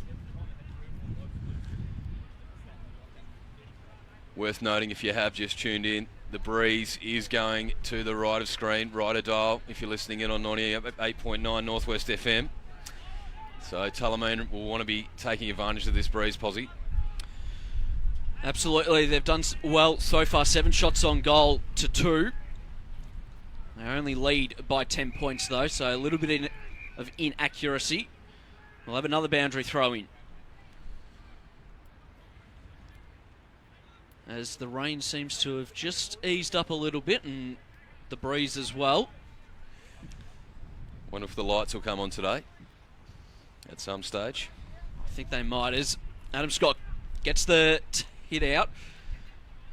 [SPEAKER 2] Worth noting, if you have just tuned in, the breeze is going to the right of screen, right of dial, if you're listening in on 98.9 Northwest FM. So Tullamarine will want to be taking advantage of this breeze, Posse.
[SPEAKER 1] Absolutely, they've done well so far. 7 shots on goal to 2. They only lead by 10 points though, so a little bit of inaccuracy. We'll have another boundary throw in, as the rain seems to have just eased up a little bit, and the breeze as well.
[SPEAKER 2] Wonder if the lights will come on today at some stage.
[SPEAKER 1] I think they might, as Adam Scott gets the hit out,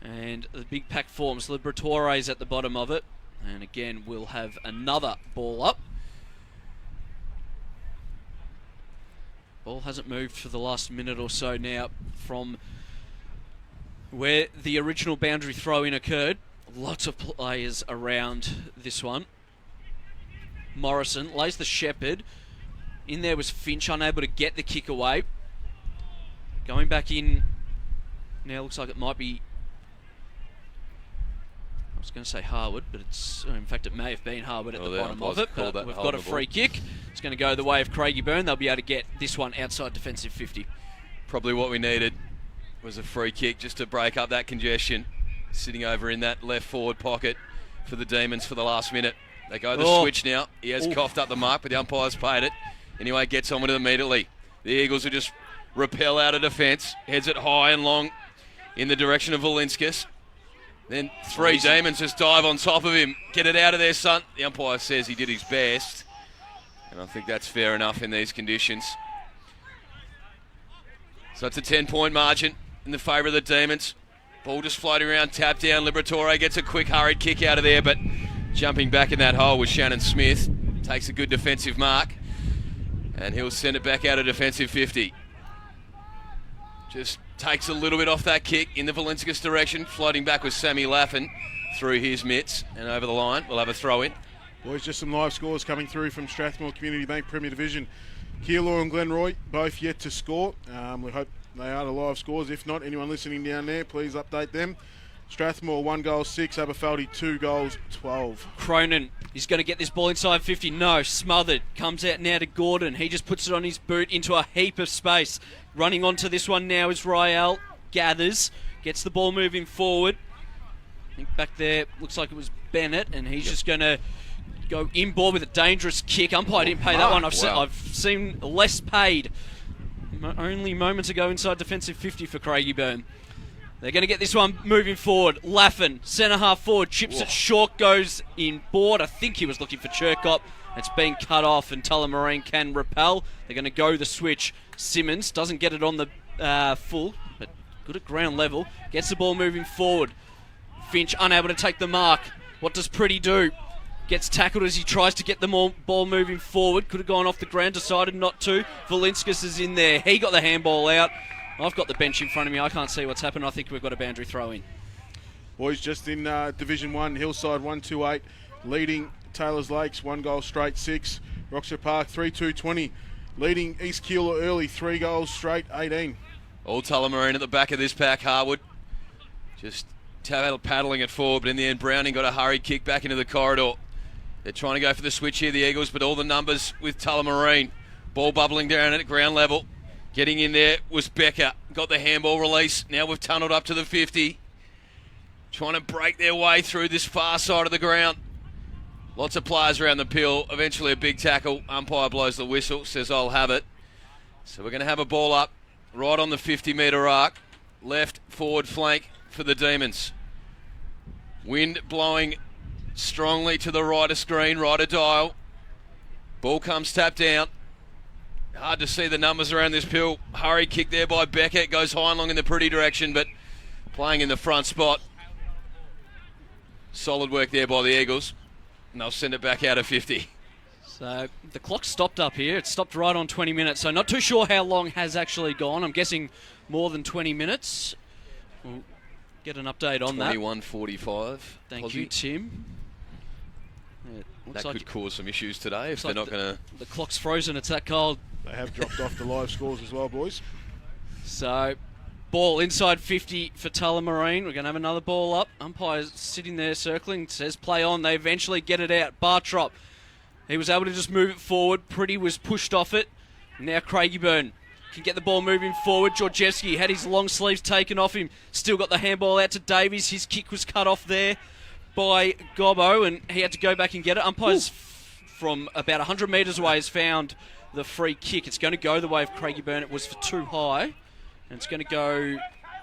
[SPEAKER 1] and the big pack forms. Liberatore's at the bottom of it, and again we'll have another ball up. Ball hasn't moved for the last minute or so now from where the original boundary throw-in occurred. Lots of players around this one. Morrison lays the shepherd. In there was Finch, unable to get the kick away. Going back in now, looks like it might be, I was going to say Harwood, but it's, in fact it may have been Harwood at the bottom of it. But we've got a free kick. It's going to go the way of Craigieburn. They'll be able to get this one outside defensive 50.
[SPEAKER 2] Probably what we needed was a free kick just to break up that congestion. Sitting over in that left forward pocket for the Demons for the last minute. They go the switch now. He has coughed up the mark, but the umpire's paid it. Anyway, gets on with it immediately. The Eagles will just repel out of defence. Heads it high and long in the direction of Valinskas. Then 3 Demons just dive on top of him. Get it out of there, son. The umpire says he did his best. And I think that's fair enough in these conditions. So it's a 10-point margin in the favour of the Demons. Ball just floating around, tap down. Liberatore gets a quick hurried kick out of there, but jumping back in that hole was Shannon Smith. Takes a good defensive mark, and he'll send it back out of defensive 50. Just takes a little bit off that kick in the Valinskas direction. Floating back with Sammy Laffin through his mitts and over the line. We'll have a throw in.
[SPEAKER 3] Boys, just some live scores coming through from Strathmore Community Bank Premier Division. Keilor and Glenroy both yet to score. We hope they are the live scores. If not, anyone listening down there, please update them. Strathmore 1 goal 6, Aberfeldy 2 goals 12.
[SPEAKER 1] Cronin, he's going to get this ball inside 50. No, smothered. Comes out now to Gordon. He just puts it on his boot into a heap of space. Running onto this one now is Ryal. Gathers, gets the ball moving forward. I think back there looks like it was Bennett, and he's just going to go inboard with a dangerous kick. Umpire didn't pay that one. I've seen less paid only moments ago inside defensive 50 for Craigieburn. They're going to get this one moving forward. Laffin, centre half forward, chips it short, goes in board. I think he was looking for Chirkop. It's been cut off, and Tullamarine can repel. They're going to go the switch. Simmons doesn't get it on the full, but good at ground level. Gets the ball moving forward. Finch unable to take the mark. What does Pretty do? Gets tackled as he tries to get the ball moving forward. Could have gone off the ground, decided not to. Valinskas is in there. He got the handball out. I've got the bench in front of me. I can't see what's happened. I think we've got a boundary throw in.
[SPEAKER 3] Boys, just in Division 1, Hillside 1-2-8, leading Taylor's Lakes 1 goal straight 6. Roxburgh Park 3-2-20, leading East Keilor early 3 goals straight 18.
[SPEAKER 2] All Tullamarine at the back of this pack. Harwood just paddling it forward, but in the end Browning got a hurried kick back into the corridor. They're trying to go for the switch here, the Eagles, but all the numbers with Tullamarine. Ball bubbling down at ground level. Getting in there was Becker. Got the handball release. Now we've tunnelled up to the 50. Trying to break their way through this far side of the ground. Lots of players around the pill. Eventually a big tackle. Umpire blows the whistle, says I'll have it. So we're going to have a ball up right on the 50-metre arc. Left forward flank for the Demons. Wind blowing strongly to the right of screen, right of dial. Ball comes tapped down. Hard to see the numbers around this pill. Hurry kick there by Becker. It goes high and long in the pretty direction, but playing in the front spot. Solid work there by the Eagles. And they'll send it back out of 50.
[SPEAKER 1] So the clock stopped up here. It stopped right on 20 minutes. So not too sure how long has actually gone. I'm guessing more than 20 minutes. We'll get an update on that.
[SPEAKER 2] 21:45.
[SPEAKER 1] Thank you, Tim.
[SPEAKER 2] That could cause some issues today if they're not going to...
[SPEAKER 1] The clock's frozen. It's that cold.
[SPEAKER 3] They have dropped off the live scores as well, boys.
[SPEAKER 1] So, ball inside 50 for Tullamarine. We're going to have another ball up. Umpire's sitting there circling. Says play on. They eventually get it out. Bartrop. He was able to just move it forward. Pretty was pushed off it. Now Craigieburn can get the ball moving forward. Georgievski had his long sleeves taken off him. Still got the handball out to Davies. His kick was cut off there by Gobbo, and he had to go back and get it. Umpires from about 100 metres away has found the free kick. It's going to go the way of Craigieburn. It was for too high, and it's going to go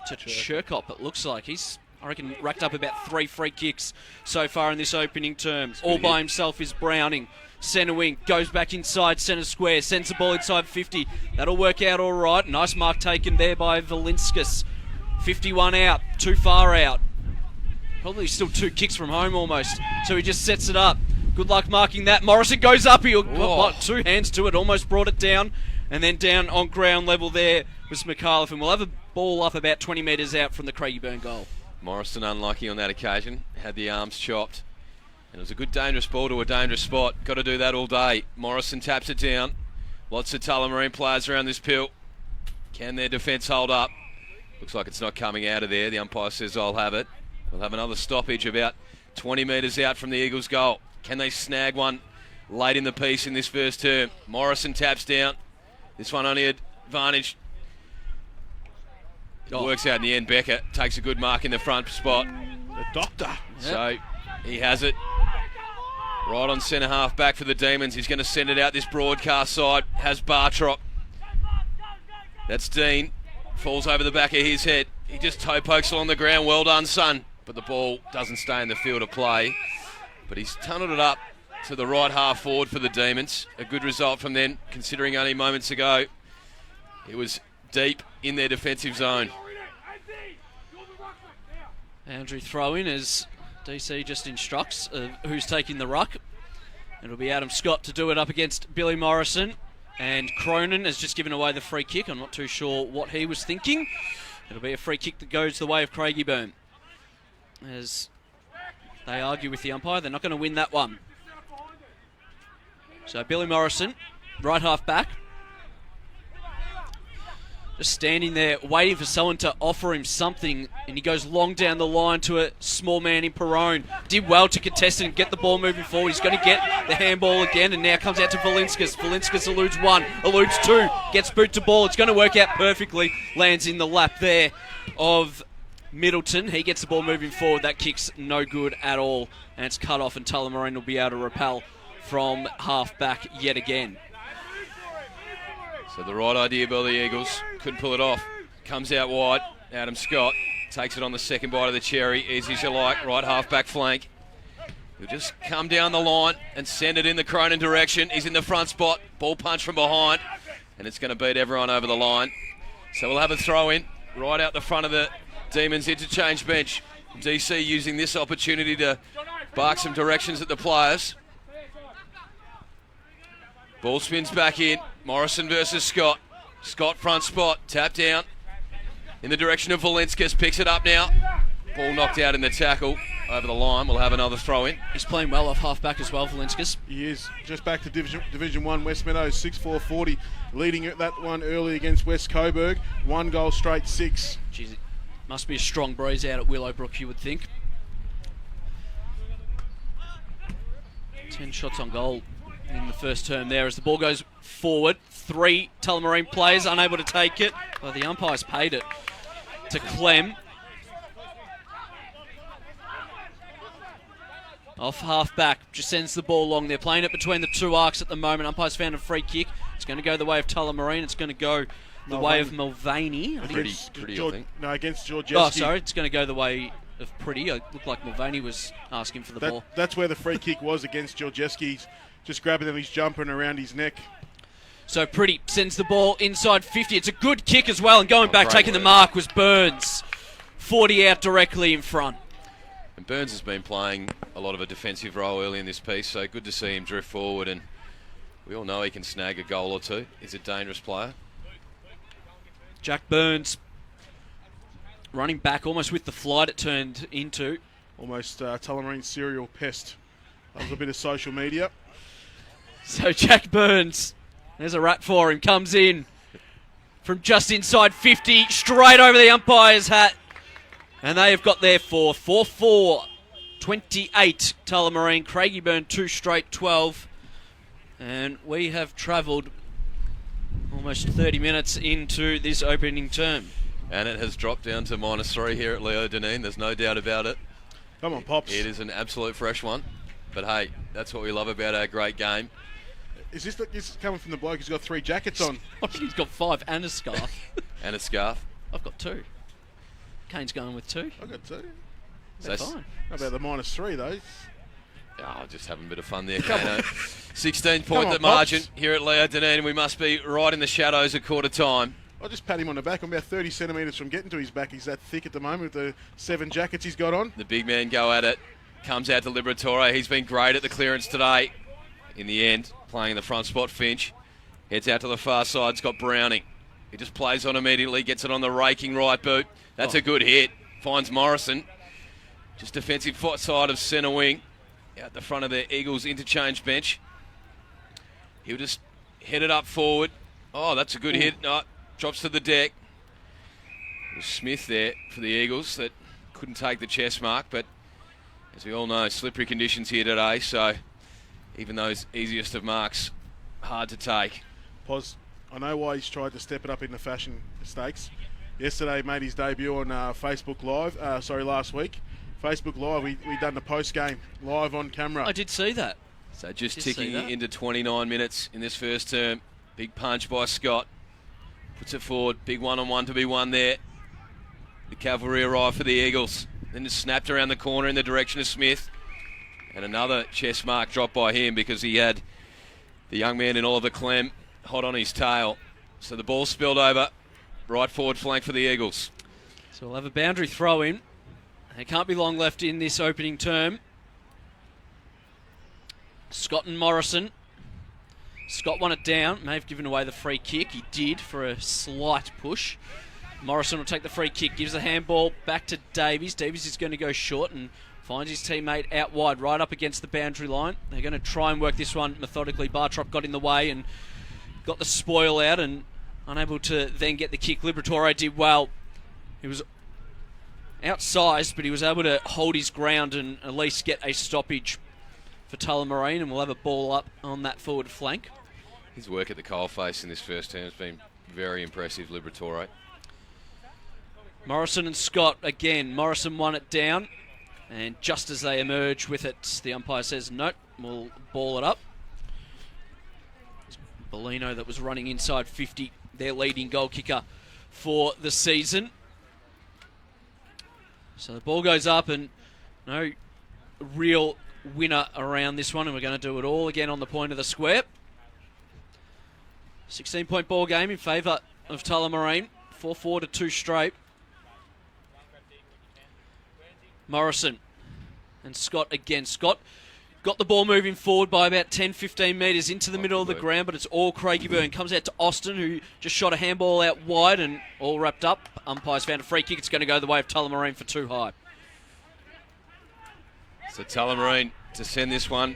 [SPEAKER 1] to Cherkop, it looks like. He's, I reckon, racked up about 3 free kicks so far in this opening term. All by himself is Browning. Centre wing, goes back inside centre square, sends the ball inside 50. That'll work out all right. Nice mark taken there by Valinskas. 51 out, too far out. Probably still 2 kicks from home almost. So he just sets it up. Good luck marking that. Morrison goes up. He got 2 hands to it. Almost brought it down. And then down on ground level there was McAuliffe. And we'll have a ball up about 20 metres out from the Craigieburn goal.
[SPEAKER 2] Morrison unlucky on that occasion. Had the arms chopped. And it was a good dangerous ball to a dangerous spot. Got to do that all day. Morrison taps it down. Lots of Tullamarine players around this pill. Can their defence hold up? Looks like it's not coming out of there. The umpire says I'll have it. We'll have another stoppage about 20 metres out from the Eagles' goal. Can they snag one late in the piece in this first term? Morrison taps down. This one only advantage. It works out in the end. Becker takes a good mark in the front spot.
[SPEAKER 3] The doctor.
[SPEAKER 2] So he has it. Right on centre half back for the Demons. He's going to send it out this broadcast side. Has Bartrop. That's Dean. Falls over the back of his head. He just toe pokes along the ground. Well done, son. But the ball doesn't stay in the field of play. But he's tunnelled it up to the right half forward for the Demons. A good result from them, considering only moments ago it was deep in their defensive zone.
[SPEAKER 1] Andrew throw in as DC just instructs who's taking the ruck. It'll be Adam Scott to do it up against Billy Morrison. And Cronin has just given away the free kick. I'm not too sure what he was thinking. It'll be a free kick that goes the way of Craigieburn. As they argue with the umpire, they're not going to win that one. So Billy Morrison, right half back. Just standing there waiting for someone to offer him something, and he goes long down the line to a small man in Perrone. Did well to contest and get the ball moving forward. He's going to get the handball again, and now comes out to Valinskas. Valinskas eludes 1, eludes 2, gets boot to ball. It's going to work out perfectly. Lands in the lap there of Middleton. He gets the ball moving forward. That kick's no good at all, and it's cut off, and Tullamarine will be able to repel from half back yet again.
[SPEAKER 2] So the right idea by the Eagles, couldn't pull it off. Comes out wide, Adam Scott takes it on the second bite of the cherry, easy as you like, right half back flank. He'll just come down the line and send it in the Cronin direction. He's in the front spot, ball punch from behind, and it's going to beat everyone over the line. So we'll have a throw in right out the front of the Demons interchange bench. DC using this opportunity to bark some directions at the players. Ball spins back in. Morrison versus Scott. Scott front spot. Tap down. In the direction of Valinskas. Picks it up now. Ball knocked out in the tackle. Over the line. We'll have another throw in.
[SPEAKER 1] He's playing well off half back as well, Valinskas.
[SPEAKER 3] He is. Just back to Division 1 West Meadows. 6-4-40. Leading that one early against West Coburg. 1 goal straight 6.
[SPEAKER 1] Jeez, it must be a strong breeze out at Willowbrook, you would think. 10 shots on goal in the first term there as the ball goes forward. 3 Tullamarine players unable to take it. Well, the umpires paid it to Clem. Off half-back, just sends the ball along. They're playing it between the two arcs at the moment. Umpire's found a free kick. It's going to go the way of Tullamarine. It's going to go the way of Mulvaney.
[SPEAKER 2] Pretty, I think.
[SPEAKER 3] No, against Georgeski.
[SPEAKER 1] Oh, sorry. It's going to go the way of Pretty. It looked like Mulvaney was asking for the ball.
[SPEAKER 3] That's where the free kick was against Georgeski. Just grabbing him, his jumper and around his neck.
[SPEAKER 1] So Pretty sends the ball inside 50. It's a good kick as well. And going back, taking the mark was Burns. 40 out directly in front.
[SPEAKER 2] And Burns has been playing a lot of a defensive role early in this piece, so good to see him drift forward, and we all know he can snag a goal or two. He's a dangerous player.
[SPEAKER 1] Jack Burns running back almost with the flight it turned into.
[SPEAKER 3] Almost Tullamarine serial pest. That was a bit of social media.
[SPEAKER 1] So Jack Burns, there's a rat for him, comes in from just inside 50, straight over the umpire's hat. And they have got their 4-4, 28 Tullamarine, Craigieburn 2 straight 12. And we have travelled almost 30 minutes into this opening term.
[SPEAKER 2] And it has dropped down to -3 here at Leo Deneen, there's no doubt about it.
[SPEAKER 3] Come on, Pops.
[SPEAKER 2] It is an absolute fresh one. But hey, that's what we love about our great game.
[SPEAKER 3] Is this coming from the bloke who's got 3 jackets on?
[SPEAKER 1] I think he's got 5 and a scarf.
[SPEAKER 2] And a scarf.
[SPEAKER 1] I've got 2. Kane's going with 2.
[SPEAKER 3] I've got 2.
[SPEAKER 1] That's fine.
[SPEAKER 3] How about the -3 though?
[SPEAKER 2] Oh, just having a bit of fun there, Kano. 16
[SPEAKER 3] Come
[SPEAKER 2] point
[SPEAKER 3] on,
[SPEAKER 2] the margin
[SPEAKER 3] Pops.
[SPEAKER 2] here at Leo Deneen. We must be right in the shadows at quarter time.
[SPEAKER 3] I'll just pat him on the back. I'm about 30 centimetres from getting to his back. He's that thick at the moment with the 7 jackets he's got on.
[SPEAKER 2] The big man go at it. Comes out to Liberatore. He's been great at the clearance today. In the end, playing in the front spot, Finch. Heads out to the far side. It's got Browning. He just plays on immediately. Gets it on the raking right boot. That's a good hit. Finds Morrison. Just defensive side of centre wing. Out the front of the Eagles interchange bench. He'll just head it up forward. Oh, that's a good hit. No, drops to the deck. It was Smith there for the Eagles that couldn't take the chest mark, but as we all know, slippery conditions here today, so even those easiest of marks, hard to take.
[SPEAKER 3] Pos, I know why he's tried to step it up in the fashion stakes. Yesterday made his debut on Facebook Live, last week. Facebook Live, we done the post-game live on camera.
[SPEAKER 1] I did see that.
[SPEAKER 2] So just ticking into 29 minutes in this first term. Big punch by Scott. Puts it forward. Big one-on-one to be won there. The cavalry arrive for the Eagles. Then just snapped around the corner in the direction of Smith. And another chest mark dropped by him because he had the young man in Oliver Clem hot on his tail. So the ball spilled over. Right forward flank for the Eagles.
[SPEAKER 1] So we'll have a boundary throw in. There can't be long left in this opening term. Scott and Morrison. Scott won it down. May have given away the free kick. He did for a slight push. Morrison will take the free kick. Gives the handball back to Davies. Davies is going to go short and finds his teammate out wide, right up against the boundary line. They're going to try and work this one methodically. Bartrop got in the way and got the spoil out and unable to then get the kick. Liberatore did well. He was outsized, but he was able to hold his ground and at least get a stoppage for Tullamarine, and we'll have a ball up on that forward flank.
[SPEAKER 2] His work at the coalface in this first term has been very impressive, Liberatore.
[SPEAKER 1] Morrison and Scott again. Morrison won it down, and just as they emerge with it, the umpire says, nope, we'll ball it up. Bellino that was running inside 50, their leading goal kicker for the season. So the ball goes up and no real winner around this one, and we're going to do it all again on the point of the square. 16-point ball game in favour of Tullamarine. 4-4 to 2 straight. Morrison and Scott again. Scott got the ball moving forward by about 10-15 metres into the middle of the ground, but it's all Craigieburn. Comes out to Austin, who just shot a handball out wide and all wrapped up. Umpire's found a free kick. It's going to go the way of Tullamarine for 2 high.
[SPEAKER 2] So Tullamarine to send this one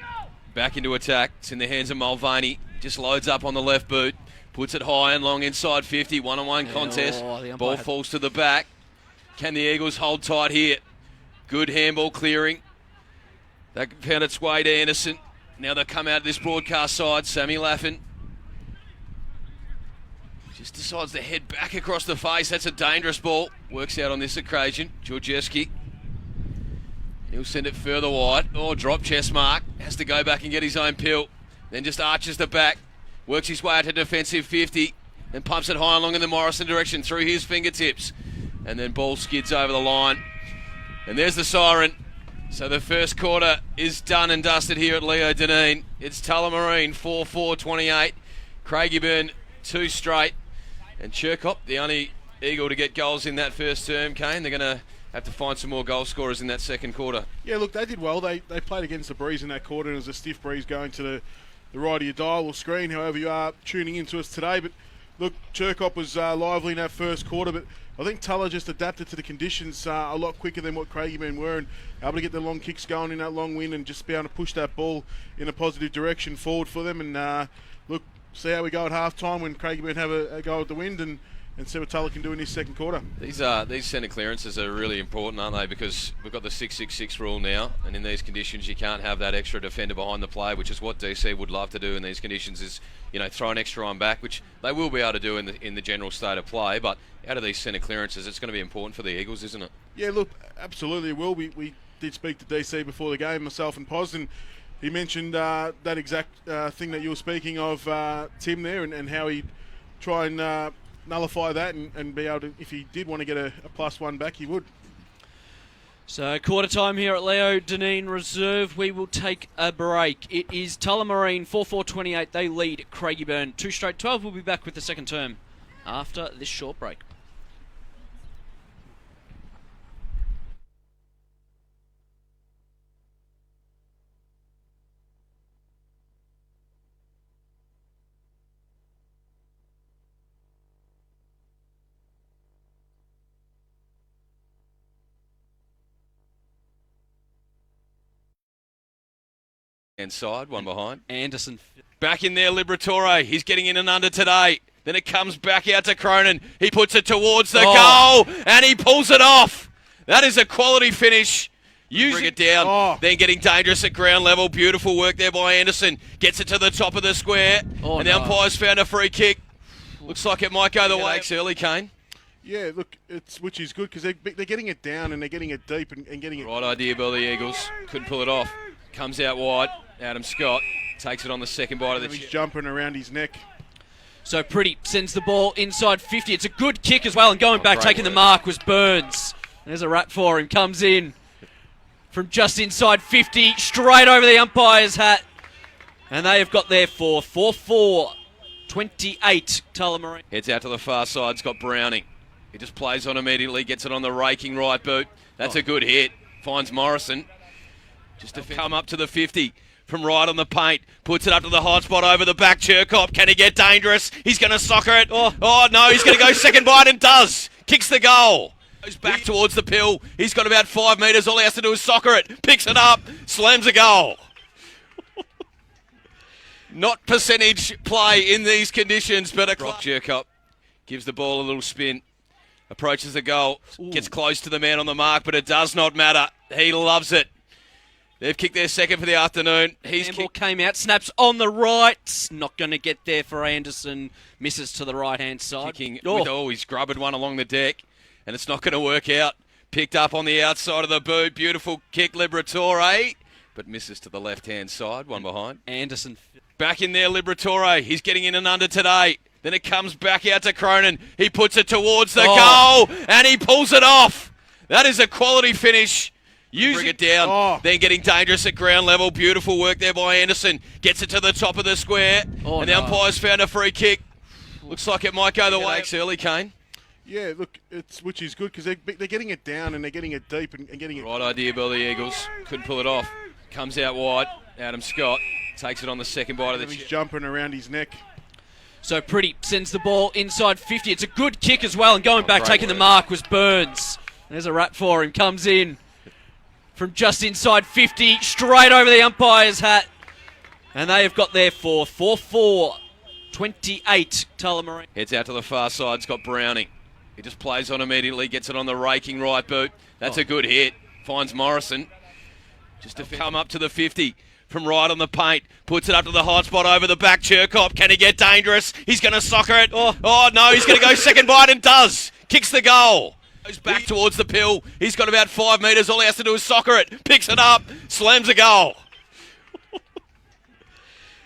[SPEAKER 2] back into attack. It's in the hands of Mulvaney. Just loads up on the left boot. Puts it high and long inside 50. One-on-one contest. Ball falls to the back. Can the Eagles hold tight here? Good handball clearing. That found its way to Anderson. Now they come out of this broadcast side. Sammy Laffin just decides to head back across the face. That's a dangerous ball. Works out on this occasion. Georgieski. He'll send it further wide. Oh, drop chest mark. Has to go back and get his own pill. Then just arches the back. Works his way out to defensive 50. Then pumps it high along in the Morrison direction through his fingertips. And then ball skids over the line. And there's the siren. So the first quarter is done and dusted here at Leo Dunedin. It's Tullamarine 4-4-28. Craigieburn 2 straight. And Cherkop, the only Eagle to get goals in that first term, Kane. They're going to have to find some more goal scorers in that second quarter.
[SPEAKER 3] Yeah, look, they did well. They played against the breeze in that quarter, and it was a stiff breeze going to the right of your dial or screen, however you are tuning into us today. But look, Cherkop was lively in that first quarter, but I think Tulla just adapted to the conditions a lot quicker than what Craigieburn were, and able to get the long kicks going in that long win and just be able to push that ball in a positive direction forward for them. And look, see how we go at half-time when Craigieburn have a go at the wind, and see what Tulla can do in this second quarter.
[SPEAKER 2] These centre clearances are really important, aren't they? Because we've got the 6-6-6 rule now, and in these conditions you can't have that extra defender behind the play, which is what DC would love to do in these conditions, is, you know, throw an extra on back, which they will be able to do in the general state of play. But out of these centre clearances, it's going to be important for the Eagles, isn't it? Yeah,
[SPEAKER 3] look, absolutely it will. We did speak to DC before the game, myself and Pos, and he mentioned that exact thing that you were speaking of, Tim, there, and how he'd try and nullify that and be able to, if he did want to get a +1 back, he would.
[SPEAKER 1] So quarter time here at Leo Dunedin Reserve. We will take a break. It is Tullamarine 4-4-28. They lead Craigieburn 2 straight 12. We'll be back with the second term after this short break.
[SPEAKER 2] Inside, one behind.
[SPEAKER 1] Anderson.
[SPEAKER 2] Back in there, Liberatore. He's getting in and under today. Then it comes back out to Cronin. He puts it towards the goal, and he pulls it off. That is a quality finish. Bring it down, then getting dangerous at ground level. Beautiful work there by Anderson. Gets it to the top of the square, and the umpire's found a free kick. Looks like it might go the way. Early, Kane.
[SPEAKER 3] Yeah, look, which is good because they're getting it down and they're getting it deep and getting it.
[SPEAKER 2] Right idea by the Eagles. Couldn't pull it off. Comes out wide. Adam Scott takes it on the second bite of the
[SPEAKER 3] He's jumping around his neck.
[SPEAKER 1] So Pretty sends the ball inside 50. It's a good kick as well, and going back, taking the mark was Burns. There's a wrap for him. Comes in from just inside 50, straight over the umpire's hat. And they have got their 4-4-28 Tullamarine.
[SPEAKER 2] Heads out to the far side. It's got Browning. He just plays on immediately, gets it on the raking right boot. That's a good hit. Finds Morrison. Just to come up to the 50 from right on the paint. Puts it up to the hot spot over the back. Cherkop, can he get dangerous? He's going to soccer it. Oh no, he's going to go second bite and does. Kicks the goal. Goes back towards the pill. He's got about 5 metres. All he has to do is soccer it. Picks it up. Slams a goal. Not percentage play in these conditions, but a Cherkop gives the ball a little spin. Approaches the goal. Gets close to the man on the mark, but it does not matter. He loves it. They've kicked their second for the afternoon.
[SPEAKER 1] Handball came out, snaps on the right. Not going to get there for Anderson. Misses to the right-hand side.
[SPEAKER 2] Kicking he's grubbed one along the deck, and it's not going to work out. Picked up on the outside of the boot. Beautiful kick, Liberatore, but misses to the left-hand side, one behind.
[SPEAKER 1] Anderson.
[SPEAKER 2] Back in there, Liberatore. He's getting in and under today. Then it comes back out to Cronin. He puts it towards the goal, and he pulls it off. That is a quality finish. Bring it down, then getting dangerous at ground level. Beautiful work there by Anderson. Gets it to the top of the square, and the umpire's found a free kick. Looks like it might go the way. Early, Kane.
[SPEAKER 3] Yeah, look, which is good because they're getting it down and they're getting it deep and getting it.
[SPEAKER 2] Right idea by the Eagles. Couldn't pull it off. Comes out wide. Adam Scott takes it on the second bite of the
[SPEAKER 3] He's jumping around his neck.
[SPEAKER 1] So Pretty sends the ball inside 50. It's a good kick as well, and going back, taking the mark was Burns. There's a wrap for him. Comes in from just inside 50, straight over the umpire's hat. And they have got their 4-4-28 Tullamarine.
[SPEAKER 2] Heads out to the far side. It's got Browning. He just plays on immediately, gets it on the raking right boot. That's a good hit. Finds Morrison. Just to come up to the 50 from right on the paint. Puts it up to the hot spot over the back. Cherkop, can he get dangerous? He's going to soccer it. Oh, no, he's going to go second bite and does. Kicks the goal. Goes back towards the pill. He's got about 5 metres. All he has to do is soccer it. Picks it up. Slams a goal.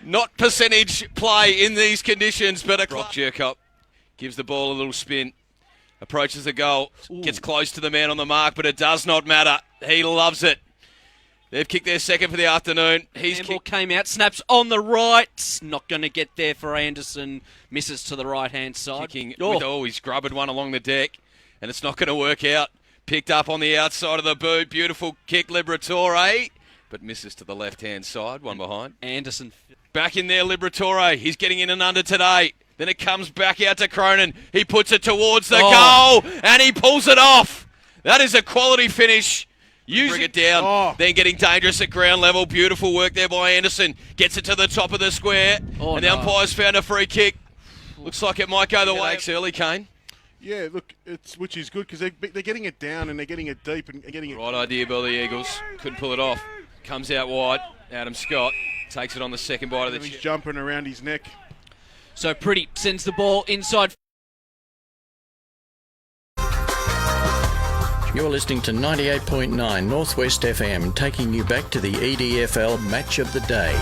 [SPEAKER 2] Not percentage play in these conditions, but a Rock Cherkop gives the ball a little spin. Approaches the goal. Gets close to the man on the mark, but it does not matter. He loves it. They've kicked their second for the afternoon.
[SPEAKER 1] Campbell came out, snaps on the right. Not going to get there for Anderson. Misses to the right-hand side.
[SPEAKER 2] He's grubbed one along the deck, and it's not going to work out. Picked up on the outside of the boot. Beautiful kick, Liberatore, but misses to the left-hand side. One behind.
[SPEAKER 1] Anderson.
[SPEAKER 2] Back in there, Liberatore. He's getting in and under today. Then it comes back out to Cronin. He puts it towards the goal, and he pulls it off. That is a quality finish. Bring it down, then getting dangerous at ground level. Beautiful work there by Anderson. Gets it to the top of the square, and the umpire's found a free kick. Looks like it might go the way. Early, Kane.
[SPEAKER 3] Yeah, look, which is good because they're getting it down and they're getting it deep and getting it.
[SPEAKER 2] Right idea by the Eagles. Couldn't pull it off. Comes out wide. Adam Scott takes it on the second bite of the
[SPEAKER 3] He's jumping around his neck.
[SPEAKER 1] So Pretty sends the ball inside.
[SPEAKER 4] You're listening to 98.9 Northwest FM, taking you back to the EDFL Match of the Day.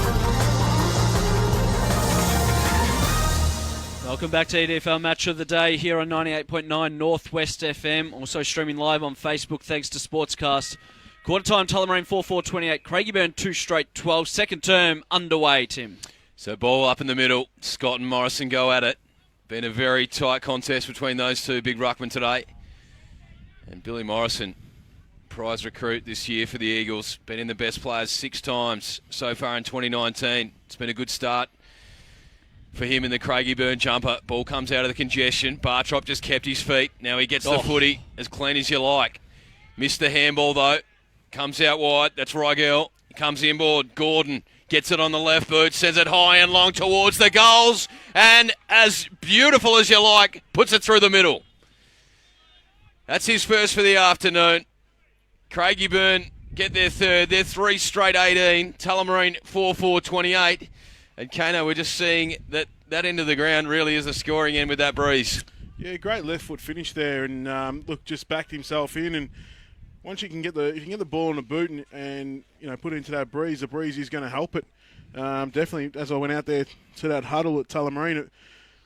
[SPEAKER 1] Welcome back to EDFL Match of the Day here on 98.9 Northwest FM. Also streaming live on Facebook thanks to Sportscast. Quarter time, Tullamarine 4-4-28. Craigieburn 2 straight 12. Second term underway, Tim.
[SPEAKER 2] So ball up in the middle. Scott and Morrison go at it. Been a very tight contest between those two big ruckmen today. And Billy Morrison, prize recruit this year for the Eagles. Been in the best players 6 times so far in 2019. It's been a good start for him in the Craigieburn jumper. Ball comes out of the congestion. Bartrop just kept his feet. Now he gets the footy as clean as you like. Missed the handball though. Comes out wide. That's Rigel. Comes inboard. Gordon gets it on the left boot. Sends it high and long towards the goals. And as beautiful as you like, puts it through the middle. That's his first for the afternoon. Craigieburn get their third. They're 3 straight 18. Tullamarine 4-4-28. And Kano, we're just seeing that end of the ground really is the scoring end with that breeze.
[SPEAKER 3] Yeah, great left foot finish there, and look, just backed himself in. And once you can get the ball in the boot and put it into that breeze, the breeze is going to help it. Definitely, as I went out there to that huddle at Tullamarine, it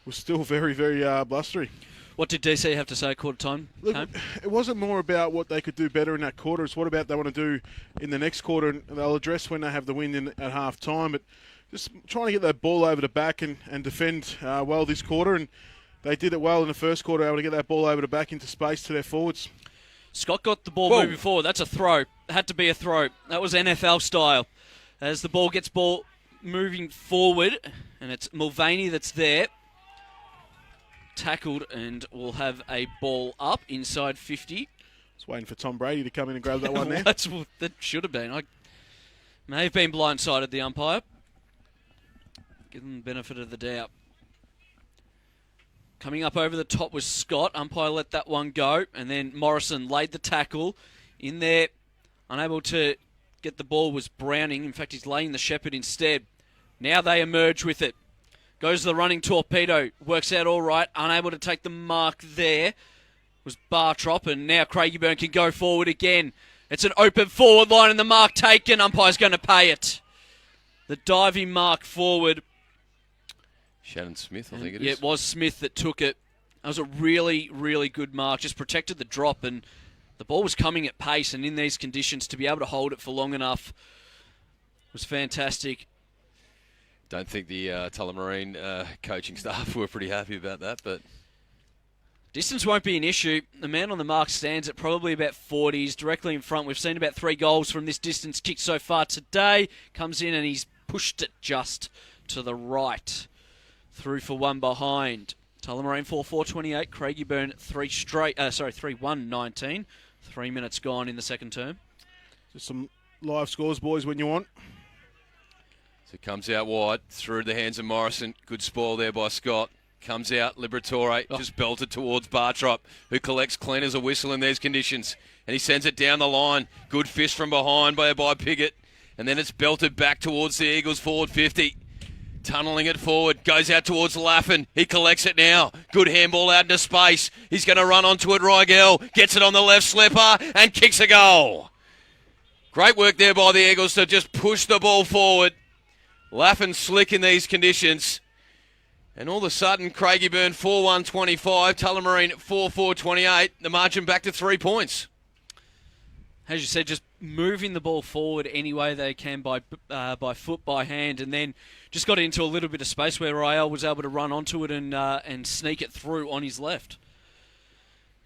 [SPEAKER 3] was still very, very blustery.
[SPEAKER 1] What did DC have to say at quarter time?
[SPEAKER 3] Look, it wasn't more about what they could do better in that quarter. It's what about they want to do in the next quarter, and they'll address when they have the win at half time. But just trying to get that ball over the back and defend well this quarter, and they did it well in the first quarter, able to get that ball over the back into space to their forwards.
[SPEAKER 1] Scott got the ball moving forward. That's a throw. It had to be a throw. That was NFL style. As the ball gets moving forward, and it's Mulvaney that's there. Tackled, and we'll have a ball up inside 50.
[SPEAKER 3] Just waiting for Tom Brady to come in and grab that one there.
[SPEAKER 1] That should have been. I may have been blindsided, the umpire. Give them the benefit of the doubt. Coming up over the top was Scott. Umpire let that one go, and then Morrison laid the tackle. In there, unable to get the ball was Browning. In fact, he's laying the Shepherd instead. Now they emerge with it. Goes the running torpedo. Works out all right. Unable to take the mark there was Bartrop. And now Craigieburn can go forward again. It's an open forward line and the mark taken. Umpire's going to pay it. The diving mark forward.
[SPEAKER 2] Shannon Smith, I think it is.
[SPEAKER 1] Yeah, it was Smith that took it. That was a really, really good mark. Just protected the drop, and the ball was coming at pace. And in these conditions, to be able to hold it for long enough was fantastic.
[SPEAKER 2] Don't think the Tullamarine coaching staff were pretty happy about that, but
[SPEAKER 1] distance won't be an issue. The man on the mark stands at probably about 40s, directly in front. We've seen about 3 goals from this distance kick so far today. Comes in and he's pushed it just to the right. Through for one behind. Tullamarine 4-4-28. Craigieburn 3-1-19. 3 minutes gone in the second term.
[SPEAKER 3] Just some live scores, boys, when you want.
[SPEAKER 2] So it comes out wide, through the hands of Morrison. Good spoil there by Scott. Comes out, Liberatore, just belted towards Bartrop, who collects clean as a whistle in these conditions. And he sends it down the line. Good fist from behind by Piggott. And then it's belted back towards the Eagles forward 50. Tunnelling it forward. Goes out towards Laffin. He collects it now. Good handball out into space. He's going to run onto it. Rigel gets it on the left slipper and kicks a goal. Great work there by the Eagles to just push the ball forward. Laffin slick in these conditions. And all of a sudden, Craigieburn 4-1-25, Tullamarine 4-4-28. The margin back to 3 points.
[SPEAKER 1] As you said, just moving the ball forward any way they can by foot, by hand, and then just got into a little bit of space where Rael was able to run onto it and sneak it through on his left.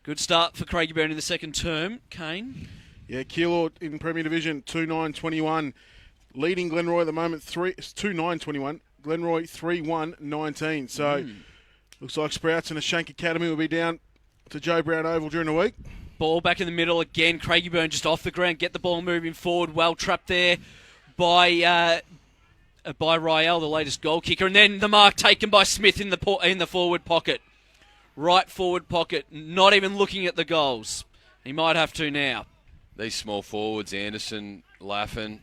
[SPEAKER 1] Good start for Craigieburn in the second term. Kane?
[SPEAKER 3] Yeah, Keilor in Premier Division 2-9-21. Leading Glenroy at the moment 2-9-21. Glenroy 3-1-19. So looks like Sprouts and the Shank Academy will be down to Joe Brown Oval during the week.
[SPEAKER 1] Ball back in the middle again. Craigieburn just off the ground. Get the ball moving forward. Well trapped there by Rael, the latest goal kicker. And then the mark taken by Smith in the forward pocket. Right forward pocket. Not even looking at the goals. He might have to now.
[SPEAKER 2] These small forwards, Anderson, Laffin,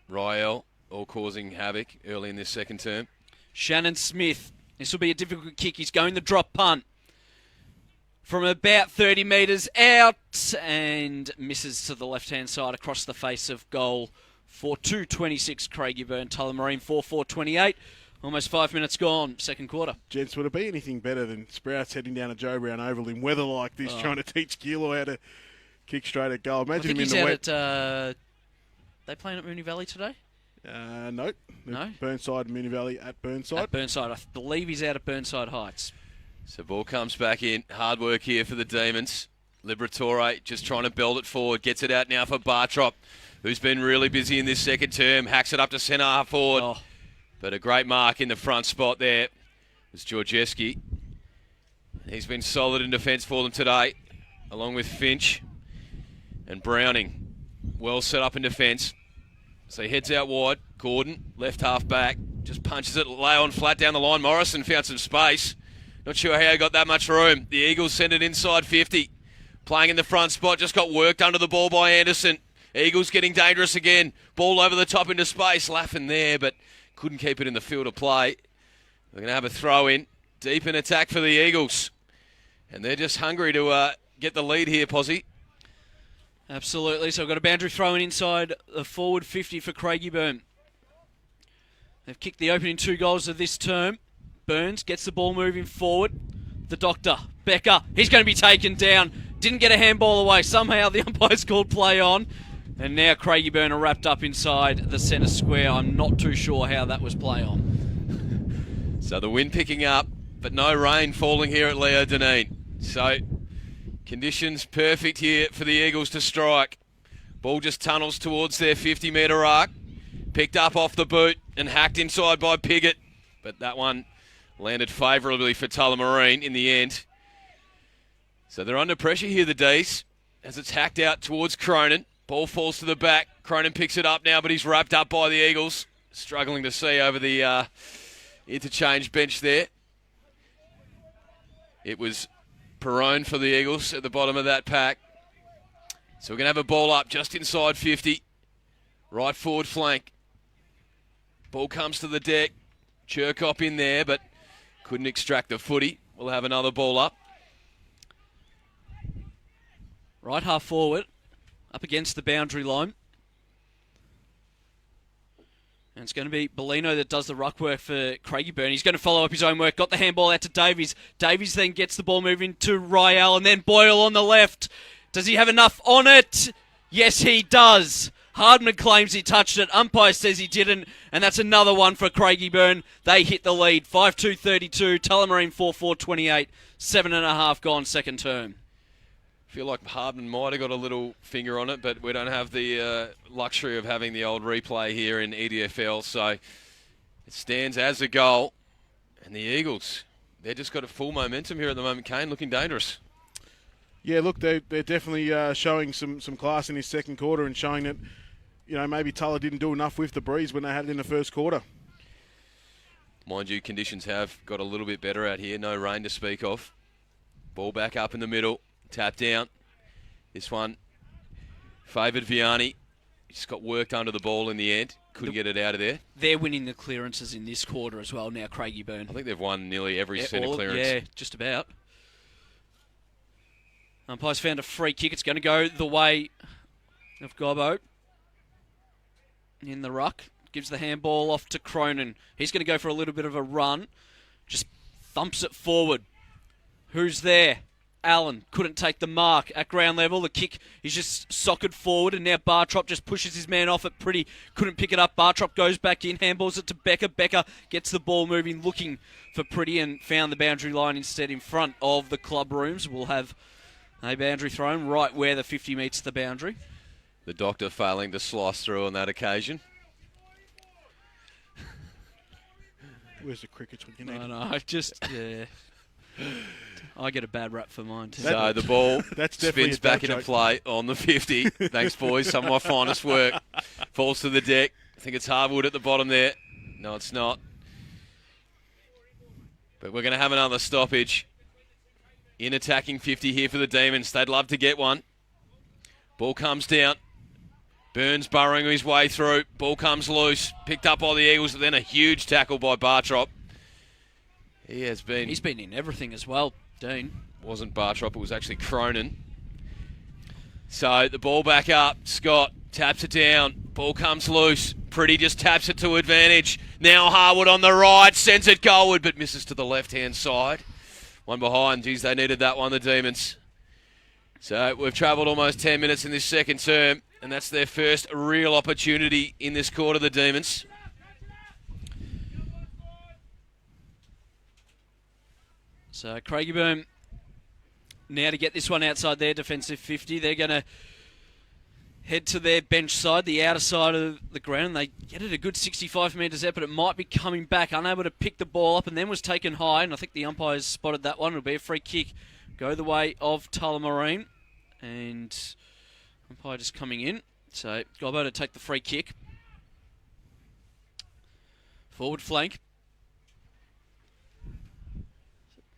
[SPEAKER 2] Rael, all causing havoc early in this second term.
[SPEAKER 1] Shannon Smith. This will be a difficult kick. He's going the drop punt. From about 30 metres out and misses to the left-hand side across the face of goal for 2:26 Craigieburn. Tullamarine 4-4-28. Almost 5 minutes gone, second quarter.
[SPEAKER 3] Gents, would it be anything better than Sprouts heading down to Joe Brown Oval in weather like this, trying to teach Keilor how to kick straight at goal? Imagine him in the wet.
[SPEAKER 1] At, they playing at Moonee Valley today?
[SPEAKER 3] No.
[SPEAKER 1] No?
[SPEAKER 3] Burnside and Moonee Valley at Burnside.
[SPEAKER 1] At Burnside. I believe he's out at Burnside Heights.
[SPEAKER 2] So ball comes back in. Hard work here for the Demons. Liberatore just trying to belt it forward. Gets it out now for Bartrop, who's been really busy in this second term. Hacks it up to centre half forward.
[SPEAKER 1] Oh.
[SPEAKER 2] But a great mark in the front spot there was Georgieski. He's been solid in defence for them today, along with Finch and Browning. Well set up in defence. So he heads out wide. Gordon, left half back, just punches it, lay on flat down the line. Morrison found some space. Not sure how he got that much room. The Eagles send it inside 50. Playing in the front spot, just got worked under the ball by Anderson. Eagles getting dangerous again. Ball over the top into space. Laffin there, but couldn't keep it in the field of play. They're going to have a throw in. Deep in attack for the Eagles. And they're just hungry to get the lead here, Posse.
[SPEAKER 1] Absolutely. So we've got a boundary throw in inside the forward 50 for Craigieburn. They've kicked the opening 2 goals of this term. Burns gets the ball moving forward. The doctor, Becker, he's going to be taken down. Didn't get a handball away. Somehow the umpire's called play on. And now Craigieburn are wrapped up inside the centre square. I'm not too sure how that was play on.
[SPEAKER 2] So the wind picking up, but no rain falling here at Leo Deneen. So conditions perfect here for the Eagles to strike. Ball just tunnels towards their 50-metre arc. Picked up off the boot and hacked inside by Piggott. But that one landed favourably for Tullamarine in the end. So they're under pressure here, the D's, as it's hacked out towards Cronin. Ball falls to the back. Cronin picks it up now, but he's wrapped up by the Eagles. Struggling to see over the interchange bench there. It was Perrone for the Eagles at the bottom of that pack. So we're going to have a ball up just inside 50. Right forward flank. Ball comes to the deck. Chirkop in there, but couldn't extract the footy. We'll have another ball up.
[SPEAKER 1] Right half forward, up against the boundary line. And it's going to be Bellino that does the ruck work for Craigieburn. He's going to follow up his own work. Got the handball out to Davies. Davies then gets the ball moving to Rael, and then Boyle on the left. Does he have enough on it? Yes, he does. Hardman claims he touched it. Umpire says he didn't. And that's another one for Craigieburn. They hit the lead. 5-2-32. Tullamarine 4-4-28. 7.5 gone second term.
[SPEAKER 2] Feel like Hardman might have got a little finger on it, but we don't have the luxury of having the old replay here in EDFL. So it stands as a goal. And the Eagles, they've just got a full momentum here at the moment. Kane looking dangerous.
[SPEAKER 3] Yeah, look, they're definitely showing some class in his second quarter and showing that, you know, maybe Tulla didn't do enough with the breeze when they had it in the first quarter.
[SPEAKER 2] Mind you, conditions have got a little bit better out here. No rain to speak of. Ball back up in the middle. Tap down. This one favoured Vianney. just got worked under the ball in the end. Couldn't get it out of there.
[SPEAKER 1] They're winning the clearances in this quarter as well now, Craigieburn.
[SPEAKER 2] I think they've won nearly every centre clearance.
[SPEAKER 1] Yeah, just about. Umpire's found a free kick. It's going to go the way of Gobbo. In the ruck. Gives the handball off to Cronin. He's going to go for a little bit of a run. Just thumps it forward. Who's there? Allen couldn't take the mark at ground level. The kick is just socked forward, and now Bartrop just pushes his man off it. Pretty couldn't pick it up. Bartrop goes back in, handballs it to Becker. Becker gets the ball moving, looking for Pretty, and found the boundary line instead in front of the club rooms. We'll have a boundary thrown right where the 50 meets the boundary.
[SPEAKER 2] The doctor failing to slice through on that occasion.
[SPEAKER 3] Where's the crickets when you need them?
[SPEAKER 1] No, yeah. I get a bad rap for mine too.
[SPEAKER 2] So the ball
[SPEAKER 3] That's definitely
[SPEAKER 2] spins back into play on the 50. Thanks, boys. Some of my finest work. Falls to the deck. I think it's hardwood at the bottom there. No, it's not. But we're going to have another stoppage. In attacking 50 here for the Demons. They'd love to get one. Ball comes down. Burns burrowing his way through. Ball comes loose. Picked up by the Eagles. Then a huge tackle by Bartrop. He's been
[SPEAKER 1] in everything as well, Dean.
[SPEAKER 2] Wasn't Bartrop, it was actually Cronin. So the ball back up. Scott taps it down. Ball comes loose. Pretty just taps it to advantage. Now Harwood on the right. Sends it goalward, but misses to the left-hand side. One behind. Geez, they needed that one, the Demons. So we've travelled almost 10 minutes in this second term, and that's their first real opportunity in this quarter, the Demons.
[SPEAKER 1] So Craigieburn now to get this one outside their defensive 50. They're going to head to their bench side, the outer side of the ground. They get it a good 65 metres out, but it might be coming back. Unable to pick the ball up, and then was taken high, and I think the umpires spotted that one. It'll be a free kick. Go the way of Tullamarine, and umpire just coming in. So Gobbo to take the free kick. Forward flank.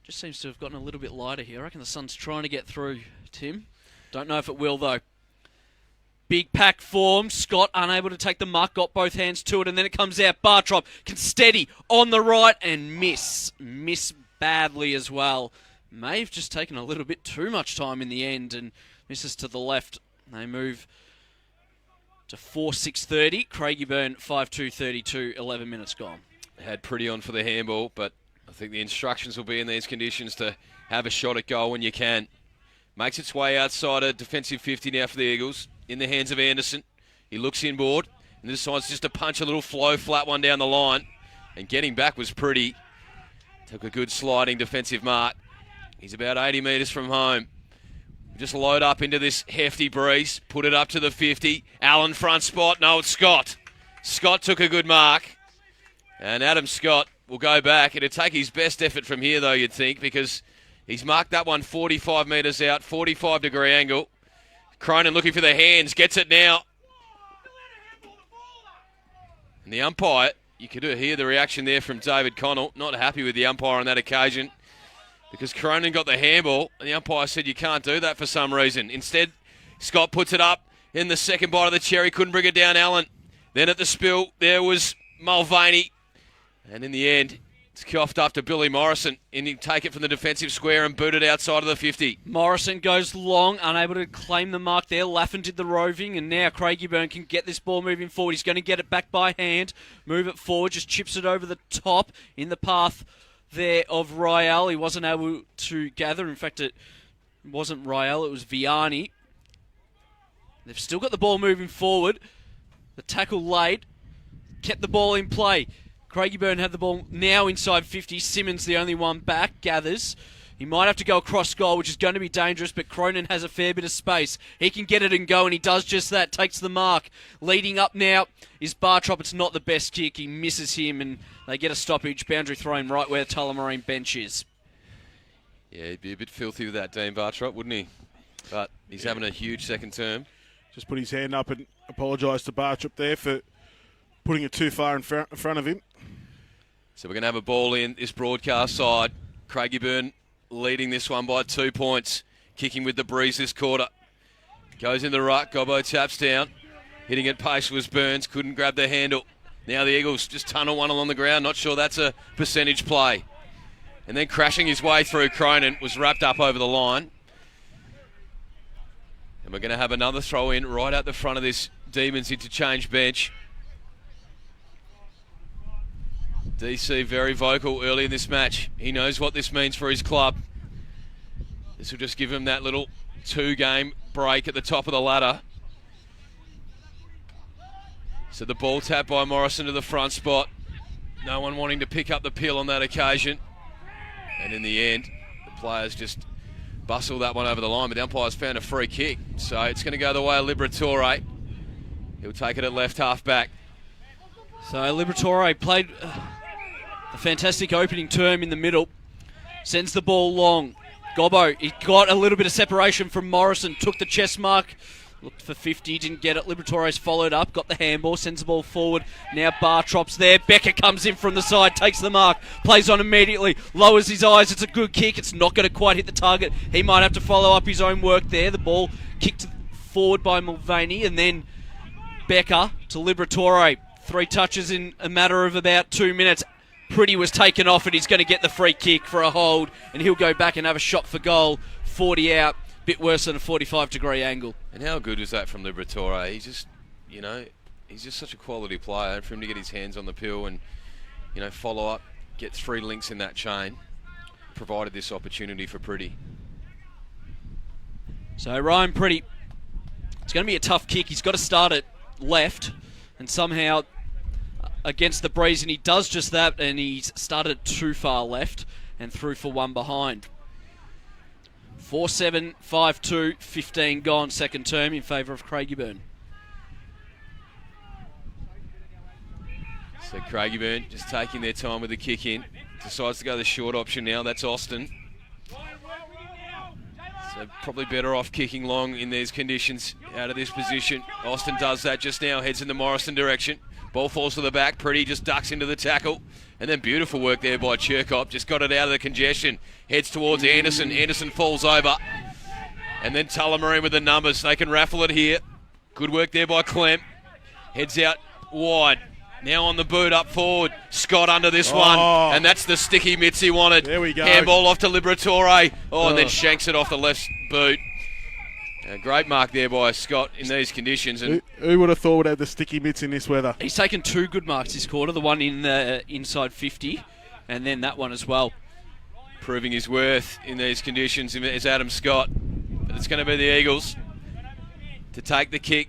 [SPEAKER 1] Just seems to have gotten a little bit lighter here. I reckon the sun's trying to get through, Tim. Don't know if it will, though. Big pack form. Scott unable to take the mark. Got both hands to it, and then it comes out. Bartrop can steady on the right and miss. Miss badly as well. May have just taken a little bit too much time in the end and misses to the left. They move to 4-6-30. Craigieburn 5-2-32. 11 minutes gone.
[SPEAKER 2] Had Pretty on for the handball, but I think the instructions will be in these conditions to have a shot at goal when you can. Makes its way outside a defensive 50 now for the Eagles. In the hands of Anderson. He looks inboard and decides just to punch a little flow flat one down the line. And getting back was Pretty. Took a good sliding defensive mark. He's about 80 metres from home. Just load up into this hefty breeze. Put it up to the 50. Allen front spot. No, it's Scott. Scott took a good mark. And Adam Scott will go back. It'll take his best effort from here, though, you'd think, because he's marked that one 45 metres out, 45-degree angle. Cronin looking for the hands, gets it now. And the umpire, you could hear the reaction there from David Connell. Not happy with the umpire on that occasion because Cronin got the handball and the umpire said you can't do that for some reason. Instead, Scott puts it up in the second bite of the cherry, couldn't bring it down Allen. Then at the spill, there was Mulvaney. And in the end, it's coughed up to Billy Morrison. And he take it from the defensive square and boot it outside of the 50.
[SPEAKER 1] Morrison goes long, unable to claim the mark there. Laffin did the roving, and now Craigieburn can get this ball moving forward. He's going to get it back by hand, move it forward, just chips it over the top in the path there of Ryall. He wasn't able to gather. In fact, it wasn't Ryall, it was Vianney. They've still got the ball moving forward. The tackle late, kept the ball in play. Craigieburn had the ball now inside 50. Simmons, the only one back, gathers. He might have to go across goal, which is going to be dangerous, but Cronin has a fair bit of space. He can get it and go, and he does just that. Takes the mark. Leading up now is Bartrop. It's not the best kick. He misses him, and they get a stoppage. Boundary thrown right where the Tullamarine bench is.
[SPEAKER 2] Yeah, he'd be a bit filthy with that, Dean Bartrop, wouldn't he? But he's having a huge second term.
[SPEAKER 3] Just put his hand up and apologise to Bartrop there for putting it too far in front of him.
[SPEAKER 2] So we're going to have a ball in this broadcast side. Craigieburn leading this one by 2 points. Kicking with the breeze this quarter. Goes in the ruck. Gobbo taps down. Hitting at pace was Burns, couldn't grab the handle. Now the Eagles just tunnel one along the ground. Not sure that's a percentage play. And then crashing his way through, Cronin was wrapped up over the line. And we're going to have another throw in right at the front of this Demons interchange bench. DC very vocal early in this match. He knows what this means for his club. This will just give him that little 2-game break at the top of the ladder. So the ball tapped by Morrison to the front spot. No one wanting to pick up the peel on that occasion. And in the end, the players just bustle that one over the line, but the umpire's found a free kick. So it's going to go the way of Liberatore. He'll take it at left half back.
[SPEAKER 1] So Liberatore played a fantastic opening term in the middle. Sends the ball long. Gobbo, he got a little bit of separation from Morrison, took the chest mark, looked for 50, didn't get it. Liberatore's followed up, got the handball, sends the ball forward. Now Bartrop's there. Becker comes in from the side, takes the mark, plays on immediately, lowers his eyes. It's a good kick. It's not going to quite hit the target. He might have to follow up his own work there. The ball kicked forward by Mulvaney, and then Becker to Liberatore. 3 touches in a matter of about 2 minutes. Pretty was taken off, and he's going to get the free kick for a hold, and he'll go back and have a shot for goal. 40 out, bit worse than a 45-degree angle.
[SPEAKER 2] And how good was that from Liberatore? He's just, he's just such a quality player. And for him to get his hands on the pill and, follow up, get 3 links in that chain, provided this opportunity for Pretty.
[SPEAKER 1] So Ryan Pretty, it's going to be a tough kick. He's got to start it left, and somehow against the breeze, and he does just that, and he's started too far left and through for one behind. 4-7, 5-2, 15 gone, second term in favour of Craigieburn.
[SPEAKER 2] So Craigieburn just taking their time with the kick in. Decides to go the short option now. That's Austin. So probably better off kicking long in these conditions out of this position. Austin does that just now, heads in the Morrison direction. Ball falls to the back. Pretty just ducks into the tackle. And then beautiful work there by Cherkop. Just got it out of the congestion. Heads towards Anderson. Anderson falls over. And then Tullamarine with the numbers. They can raffle it here. Good work there by Clem. Heads out wide. Now on the boot up forward. Scott under this one. And that's the sticky mitts he wanted.
[SPEAKER 3] There we go.
[SPEAKER 2] Handball off to Liberatore. And then shanks it off the left boot. A great mark there by Scott in these conditions. And
[SPEAKER 3] who would have thought would have the sticky mitts in this weather?
[SPEAKER 1] He's taken 2 good marks this quarter, the one in the inside 50 and then that one as well.
[SPEAKER 2] Proving his worth in these conditions is Adam Scott. But it's going to be the Eagles to take the kick.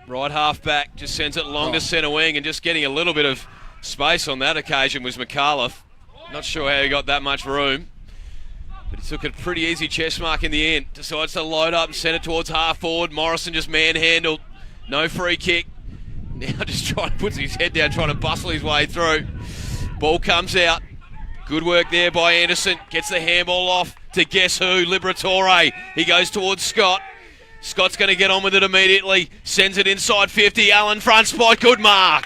[SPEAKER 2] Right half back, just sends it long to centre wing, and just getting a little bit of space on that occasion was McAuliffe. Not sure how he got that much room. But he took a pretty easy chest mark in the end. Decides to load up and send it towards half forward. Morrison just manhandled. No free kick. Now just puts his head down, trying to bustle his way through. Ball comes out. Good work there by Anderson. Gets the handball off to guess who? Liberatore. He goes towards Scott. Scott's going to get on with it immediately. Sends it inside 50. Allen front spot. Good mark.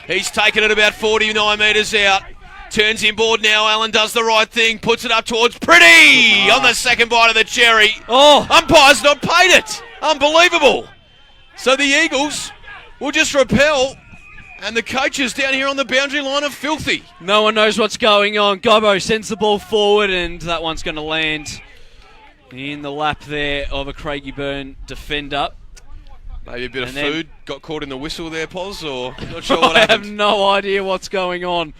[SPEAKER 2] He's taken it about 49 metres out. Turns inboard now. Allen does the right thing. Puts it up towards Pretty on the second bite of the cherry. Umpire's not paid it. Unbelievable. So the Eagles will just repel, and the coaches down here on the boundary line are filthy.
[SPEAKER 1] No one knows what's going on. Gobbo sends the ball forward, and that one's going to land in the lap there of a Craigieburn defender.
[SPEAKER 2] Maybe a bit of food got caught in the whistle there, Poz, or not sure what happened.
[SPEAKER 1] I have no idea what's going on.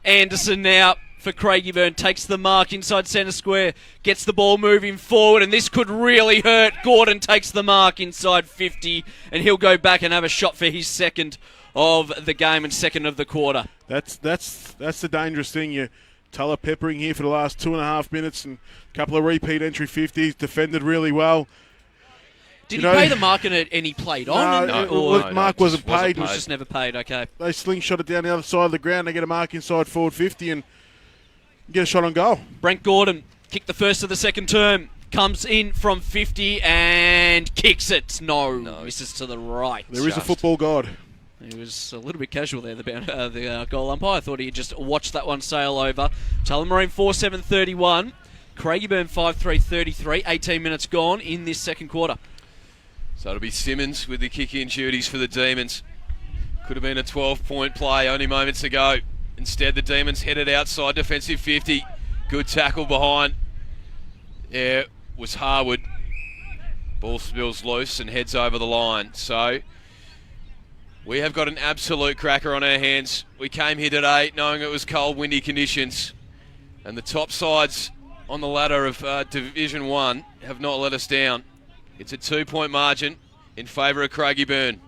[SPEAKER 1] Anderson now for Craigieburn takes the mark inside centre square, gets the ball moving forward, and this could really hurt. Gordon takes the mark inside 50, and he'll go back and have a shot for his second of the game and second of the quarter.
[SPEAKER 3] That's the dangerous thing. You Tulla peppering here for the last 2.5 minutes and a couple of repeat entry 50s, defended really well.
[SPEAKER 1] Did he pay the mark and he played on?
[SPEAKER 3] Mark wasn't paid.
[SPEAKER 1] He was just never paid, okay.
[SPEAKER 3] They slingshot it down the other side of the ground. They get a mark inside forward 50 and get a shot on goal.
[SPEAKER 1] Brent Gordon kicked the first of the second term. Comes in from 50 and kicks it. No, misses to the right.
[SPEAKER 3] There is a football god.
[SPEAKER 1] He was a little bit casual there, the goal umpire. I thought he had just watched that one sail over. Tullamarine 4-7-31. Craigieburn 5-3-33. 18 minutes gone in this second quarter.
[SPEAKER 2] So it'll be Simmons with the kick-in duties for the Demons. Could have been a 12-point play only moments ago. Instead, the Demons headed outside defensive 50. Good tackle behind. There was Harwood. Ball spills loose and heads over the line. So we have got an absolute cracker on our hands. We came here today knowing it was cold, windy conditions. And the top sides on the ladder of Division 1 have not let us down. It's a 2-point margin in favour of Craigieburn.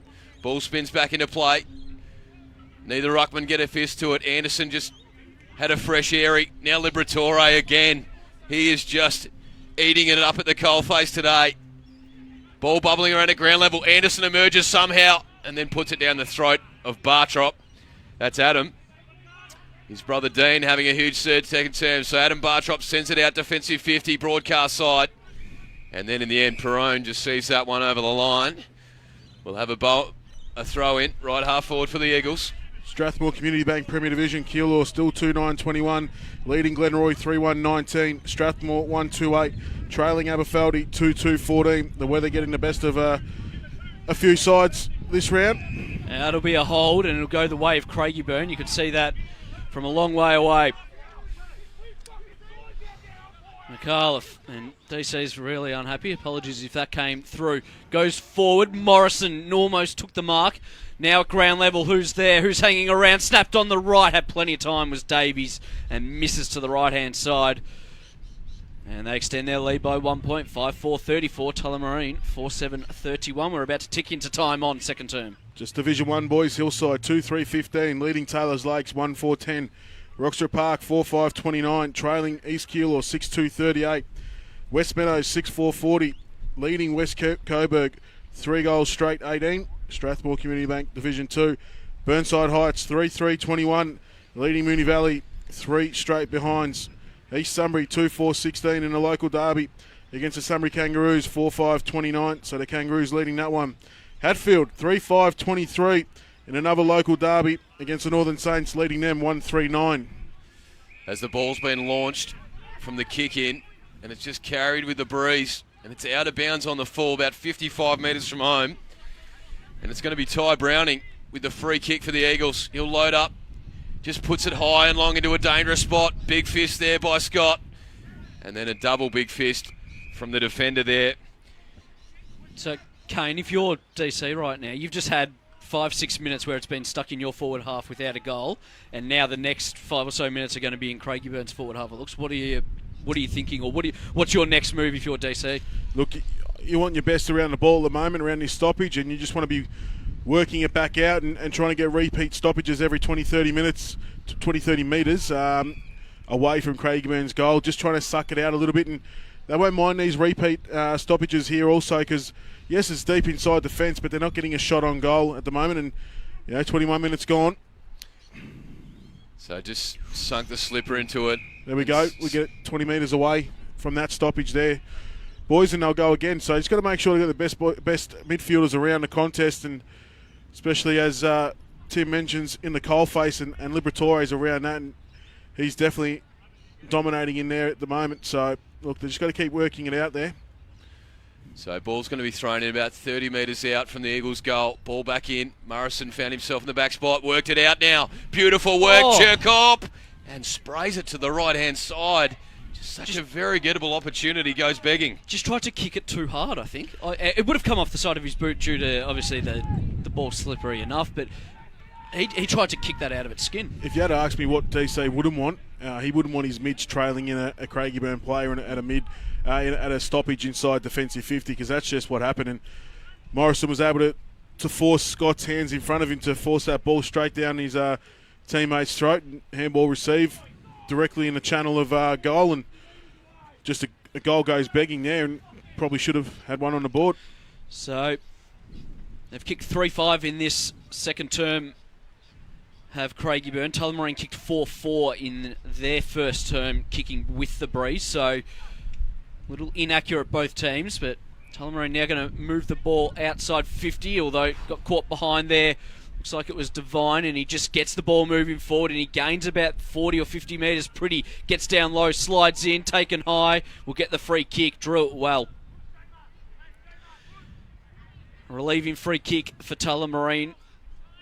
[SPEAKER 2] Ball spins back into play. Neither ruckman get a fist to it. Anderson just had a fresh airy. Now Liberatore again. He is just eating it up at the coalface today. Ball bubbling around at ground level. Anderson emerges somehow and then puts it down the throat of Bartrop. That's Adam. His brother Dean having a huge second term. So Adam Bartrop sends it out defensive 50, broadcast side. And then in the end, Perrone just sees that one over the line. We'll have a throw in, right half forward for the Eagles.
[SPEAKER 3] Strathmore Community Bank Premier Division, Keilor still 2-9-21, leading Glenroy 3-1-19, Strathmore 1-2-8, trailing Aberfeldy 2-2-14. The weather getting the best of a few sides this round.
[SPEAKER 1] Now it'll be a hold and it'll go the way of Craigieburn. You could see that from a long way away. McAuliffe and DC's really unhappy. Apologies if that came through. Goes forward. Morrison almost took the mark. Now at ground level, who's there? Who's hanging around? Snapped on the right. Had plenty of time was Davies and misses to the right-hand side. And they extend their lead by 1 point. 5-4-34. Tullamarine 4-7-31. We're about to tick into time on second term.
[SPEAKER 3] Just Division 1 boys. Hillside 2-3-15, leading Taylor's Lakes 1-4-10. Roxburgh Park 4-5-29, trailing East Keilor 6-2-38. West Meadows 6-4-40, leading West Coburg 3 goals straight 18. Strathmore Community Bank Division 2. Burnside Heights 3-3-21, leading Moonee Valley 3 straight behinds. East Sunbury 2-4-16 in a local derby against the Sunbury Kangaroos 4-5-29, so the Kangaroos leading that one. Hatfield 3-5-23 in another local derby against the Northern Saints, leading them 1-3-9.
[SPEAKER 2] As the ball's been launched from the kick in, and it's just carried with the breeze, and it's out of bounds on the full, about 55 metres from home. And it's going to be Ty Browning with the free kick for the Eagles. He'll load up, just puts it high and long into a dangerous spot. Big fist there by Scott. And then a double big fist from the defender there.
[SPEAKER 1] So, Kane, if you're DC right now, you've just had 5-6 minutes where it's been stuck in your forward half without a goal, and now the next 5 or so minutes are going to be in Craigieburn's forward half. It looks. What are you thinking, or what's your next move if you're DC?
[SPEAKER 3] Look, you want your best around the ball at the moment, around this stoppage, and you just want to be working it back out and trying to get repeat stoppages every 20-30 minutes, 20-30 metres away from Craigieburn's goal. Just trying to suck it out a little bit, and they won't mind these repeat stoppages here also, because yes, it's deep inside the fence, but they're not getting a shot on goal at the moment, and 21 minutes gone.
[SPEAKER 2] So just sunk the slipper into it.
[SPEAKER 3] There we go. We get it 20 metres away from that stoppage there, boys, and they'll go again. So just got to make sure they got the best midfielders around the contest, and especially as Tim mentions in the coalface, and Liberatore is around that, and he's definitely dominating in there at the moment. So look, they just got to keep working it out there.
[SPEAKER 2] So ball's going to be thrown in about 30 metres out from the Eagles' goal. Ball back in. Morrison found himself in the back spot. Worked it out now. Beautiful work. Cherkop. And sprays it to the right-hand side. Just a very gettable opportunity. Goes begging.
[SPEAKER 1] Just tried to kick it too hard, I think. It would have come off the side of his boot due to, obviously, the ball slippery enough, but he tried to kick that out of its skin.
[SPEAKER 3] If you had to ask me what DC wouldn't want, he wouldn't want his mids trailing in a Craigieburn player at a mid, at a stoppage inside defensive 50, because that's just what happened. And Morrison was able to force Scott's hands in front of him to force that ball straight down his teammate's throat. And handball received directly in the channel of goal, and just a goal goes begging there, and probably should have had one on the board.
[SPEAKER 1] So they've kicked 3-5 in this second term. Have Craigieburn. Tullamarine kicked 4-4 in their first term, kicking with the breeze. So a little inaccurate both teams, but Tullamarine now going to move the ball outside 50, although it got caught behind there. Looks like it was Devine, and he just gets the ball moving forward, and he gains about 40 or 50 metres. Pretty gets down low, slides in, taken high. Will get the free kick, drew it well. Relieving free kick for Tullamarine.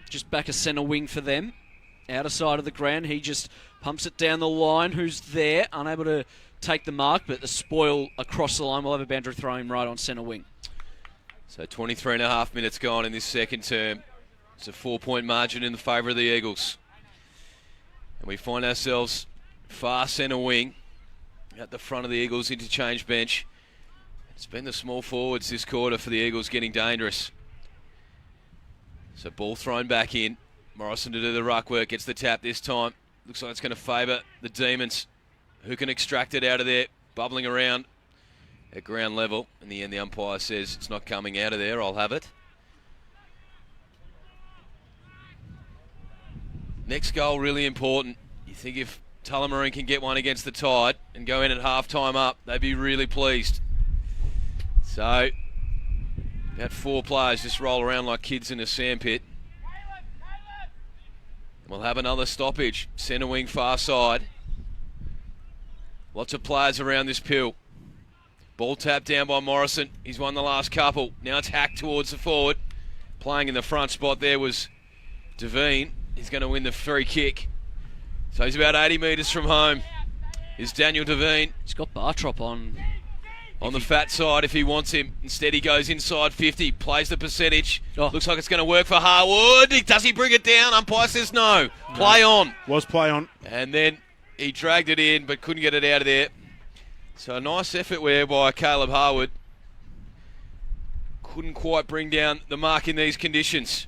[SPEAKER 1] Just back a centre wing for them. Outer side of the ground. He just pumps it down the line. Who's there? Unable to take the mark, but the spoil across the line. We'll have a boundary throw-in right on centre wing.
[SPEAKER 2] So 23 and a half minutes gone in this second term. It's a 4-point margin in the favour of the Eagles. And we find ourselves far centre wing at the front of the Eagles interchange bench. It's been the small forwards this quarter for the Eagles getting dangerous. So ball thrown back in. Morrison to do the ruck work, gets the tap this time. Looks like it's going to favour the Demons, who can extract it out of there, bubbling around at ground level. In the end, the umpire says it's not coming out of there, I'll have it. Next goal, really important. You think if Tullamarine can get one against the Tide and go in at half-time up, they'd be really pleased. So, about 4 players just roll around like kids in a sandpit. We'll have another stoppage. Centre wing, far side. Lots of players around this pill. Ball tapped down by Morrison. He's won the last couple. Now it's hacked towards the forward. Playing in the front spot there was Devine. He's going to win the free kick. So he's about 80 metres from home. Is Daniel Devine.
[SPEAKER 1] He's got Bartrop on
[SPEAKER 2] the fat side if he wants him. Instead he goes inside 50, plays the percentage.
[SPEAKER 1] Oh.
[SPEAKER 2] Looks like it's going to work for Harwood. Does he bring it down? Umpire says no. Play on.
[SPEAKER 3] Was play on.
[SPEAKER 2] And then he dragged it in but couldn't get it out of there. So a nice effort there by Caleb Harwood. Couldn't quite bring down the mark in these conditions.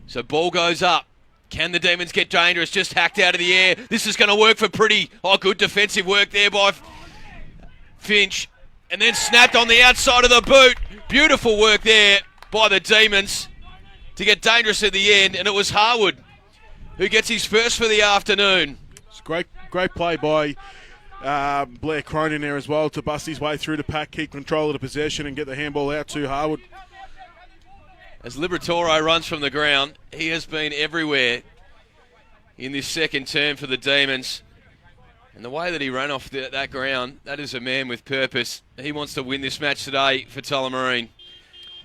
[SPEAKER 2] So ball goes up. Can the Demons get dangerous? Just hacked out of the air. This is going to work for Pretty. Oh, good defensive work there by Finch. And then snapped on the outside of the boot. Beautiful work there by the Demons to get dangerous at the end. And it was Harwood who gets his first for the afternoon.
[SPEAKER 3] It's great play by Blair Cronin there as well to bust his way through the pack, keep control of the possession and get the handball out to Harwood.
[SPEAKER 2] As Liberatore runs from the ground, he has been everywhere in this second term for the Demons. And the way that he ran off that ground, that is a man with purpose. He wants to win this match today for Tullamarine.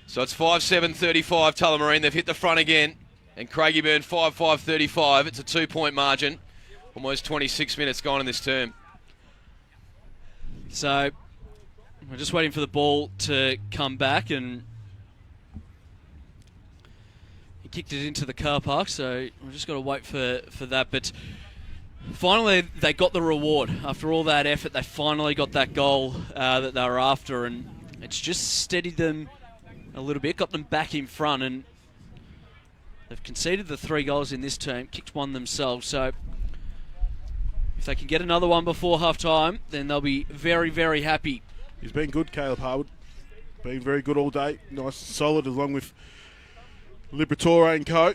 [SPEAKER 2] So it's 5-7-35 Tullamarine. They've hit the front again. And Craigieburn 5-5-35. It's a 2-point margin. Almost 26 minutes gone in this term.
[SPEAKER 1] So we're just waiting for the ball to come back, and he kicked it into the car park, so we've just got to wait for that. But finally they got the reward. After all that effort, they finally got that goal that they were after, and it's just steadied them a little bit, got them back in front, and they've conceded the 3 goals in this term, kicked one themselves. So if they can get another one before half-time, then they'll be very, very happy.
[SPEAKER 3] He's been good, Caleb Harwood. Been very good all day. Nice and solid, along with Liberatore and co.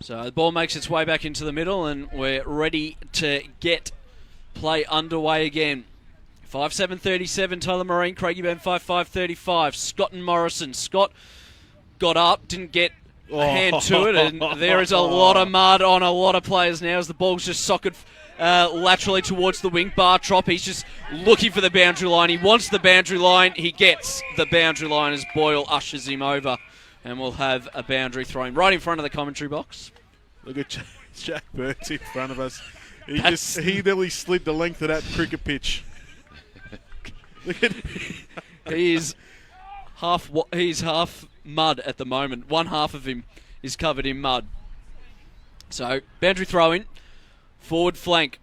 [SPEAKER 1] So the ball makes its way back into the middle, and we're ready to get play underway again. 5-7-37 Tullamarine, Craigieburn 5-5-35. Scott and Morrison. Scott got up, didn't get a hand to it, and there is a lot of mud on a lot of players now as the ball's just socked laterally towards the wing. Bartrop, he's just looking for the boundary line. He wants the boundary line. He gets the boundary line as Boyle ushers him over, and we'll have a boundary thrown right in front of the commentary box.
[SPEAKER 3] Look at Jack Burns in front of us. He nearly slid the length of that cricket pitch. Look at
[SPEAKER 1] He's half mud at the moment. One half of him is covered in mud. So, boundary throw-in. Forward flank.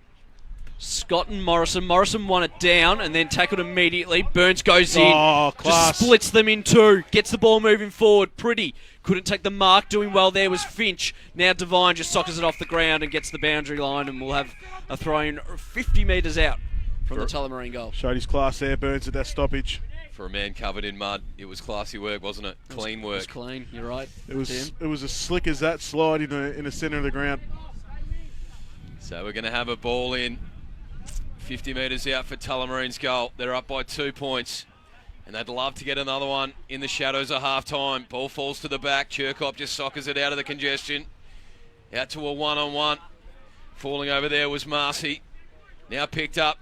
[SPEAKER 1] Scott and Morrison. Morrison won it down and then tackled immediately. Burns goes in.
[SPEAKER 3] Oh, class.
[SPEAKER 1] Just splits them in 2. Gets the ball moving forward. Pretty. Couldn't take the mark. Doing well there was Finch. Now Devine just sockers it off the ground and gets the boundary line, and we'll have a throw-in 50 metres out from the Tullamarine goal.
[SPEAKER 3] Showed his class there, Burns, at that stoppage.
[SPEAKER 2] For a man covered in mud, it was classy work, wasn't it? Clean work.
[SPEAKER 1] It was clean, you're right.
[SPEAKER 3] It was as slick as that slide in the centre of the ground.
[SPEAKER 2] So we're going to have a ball in 50 metres out for Tullamarine's goal. They're up by 2 points, and they'd love to get another one in the shadows of half-time. Ball falls to the back. Chirkop just sockers it out of the congestion. Out to a one-on-one. Falling over there was Marcy. Now picked up.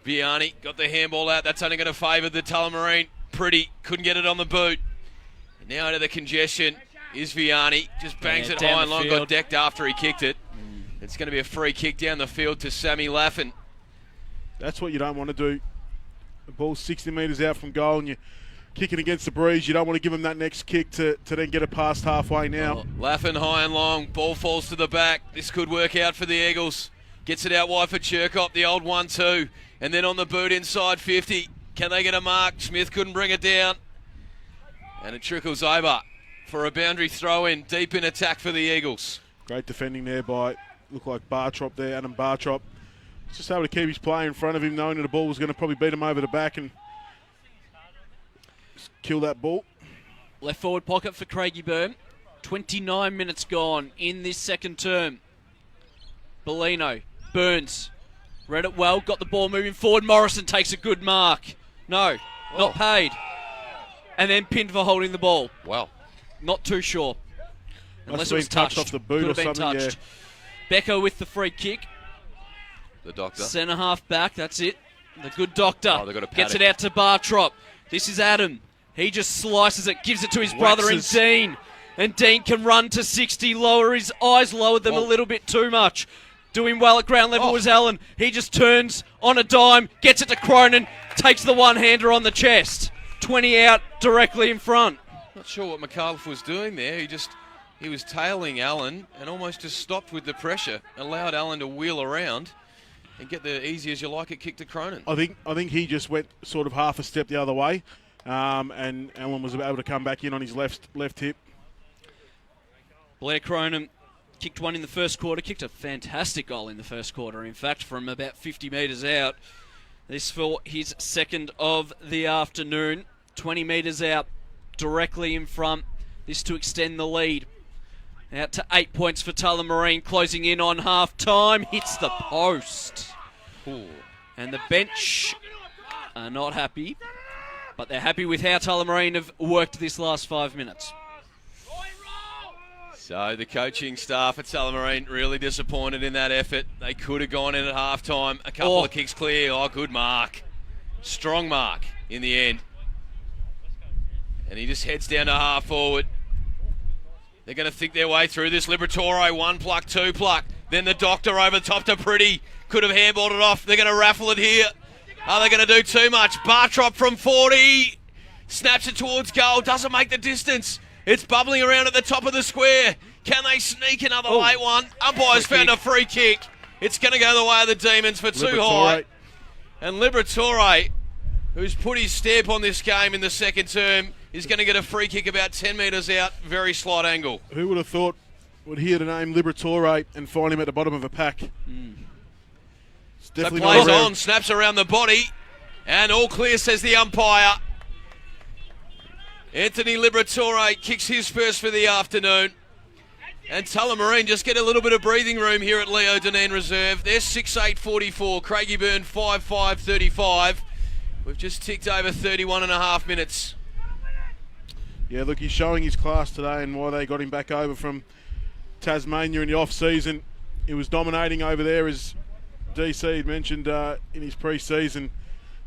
[SPEAKER 2] Vianney got the handball out. That's only going to favour the Tullamarine Pretty. Couldn't get it on the boot. And now into the congestion is Vianney. Just bangs it
[SPEAKER 1] down
[SPEAKER 2] high
[SPEAKER 1] the
[SPEAKER 2] and long.
[SPEAKER 1] field.
[SPEAKER 2] Got decked after he kicked it. It's going to be a free kick down the field to Sammy Laffin.
[SPEAKER 3] That's what you don't want to do. The ball's 60 metres out from goal and you're kicking against the breeze. You don't want to give him that next kick to then get it past halfway now.
[SPEAKER 2] Laffin high and long. Ball falls to the back. This could work out for the Eagles. Gets it out wide for Chirkop, the old 1-2. And then on the boot inside 50. Can they get a mark? Smith couldn't bring it down. And it trickles over for a boundary throw-in. Deep in attack for the Eagles.
[SPEAKER 3] Great defending there by, looked like Bartrop there, Adam Bartrop. Just able to keep his player in front of him, knowing that the ball was going to probably beat him over the back and kill that ball.
[SPEAKER 1] Left forward pocket for Craigieburn. 29 minutes gone in this second term. Bellino, Burns, read it well, got the ball moving forward. Morrison takes a good mark. No, not paid. And then pinned for holding the ball.
[SPEAKER 2] Wow.
[SPEAKER 1] Not too sure. Unless
[SPEAKER 3] Must
[SPEAKER 1] it
[SPEAKER 3] have
[SPEAKER 1] was
[SPEAKER 3] been touched
[SPEAKER 1] touched.
[SPEAKER 3] off the boot
[SPEAKER 1] Could
[SPEAKER 3] or
[SPEAKER 1] have been
[SPEAKER 3] something,
[SPEAKER 1] touched. Becker with the free kick.
[SPEAKER 2] The doctor.
[SPEAKER 1] Centre half back, that's it. The good doctor
[SPEAKER 2] Oh, they've got a
[SPEAKER 1] gets it
[SPEAKER 2] paddock.
[SPEAKER 1] out to Bartrop. This is Adam. He just slices it, gives it to his brother and
[SPEAKER 3] Waxes.
[SPEAKER 1] Dean. And Dean can run to 60, lower his eyes, lowered them a little bit too much. Doing well at ground level was Allen. He just turns on a dime, gets it to Cronin, takes the one-hander on the chest. 20 out directly in front.
[SPEAKER 2] Not sure what McAuliffe was doing there. He was tailing Allen and almost just stopped with the pressure. Allowed Allen to wheel around and get the easy as you like it kick to Cronin.
[SPEAKER 3] I think he just went sort of half a step the other way, and Allen was able to come back in on his left hip.
[SPEAKER 1] Blair Cronin kicked one in the first quarter, kicked a fantastic goal in the first quarter, in fact, from about 50 metres out. This for his second of the afternoon. 20 metres out, directly in front. This to extend the lead. Out to 8 points for Tullamarine, closing in on half-time. Hits the post.
[SPEAKER 2] Ooh.
[SPEAKER 1] And the bench are not happy, but they're happy with how Tullamarine have worked this last 5 minutes.
[SPEAKER 2] So the coaching staff at Tullamarine really disappointed in that effort. They could have gone in at half-time. A couple of kicks clear. Oh, good mark. Strong mark in the end. And he just heads down to half-forward. They're going to think their way through this. Liberatore, 1 pluck, 2 pluck. Then the doctor over the top to Pretty. Could have handballed it off. They're going to raffle it here. Are they going to do too much? Bartrop from 40. Snaps it towards goal. Doesn't make the distance. It's bubbling around at the top of the square. Can they sneak another late one? Umpires found a free kick. It's going to go the way of the Demons for too high. And Liberatore, who's put his stamp on this game in the second term, is going to get a free kick about 10 metres out, very slight angle.
[SPEAKER 3] Who would have thought would hear the name Liberatore and find him at the bottom of a pack? It's
[SPEAKER 2] So
[SPEAKER 3] definitely
[SPEAKER 2] plays
[SPEAKER 3] not around.
[SPEAKER 2] on, snaps around the body, and all clear, says the umpire. Anthony Liberatore kicks his first for the afternoon. And Tullamarine just get a little bit of breathing room here at Leo Dunedin Reserve. They're 6-8-44, Craigieburn 5-5-35. We've just ticked over 31 and a half minutes.
[SPEAKER 3] Yeah, look, he's showing his class today and why they got him back over from Tasmania in the off-season. He was dominating over there, as DC had mentioned in his pre-season.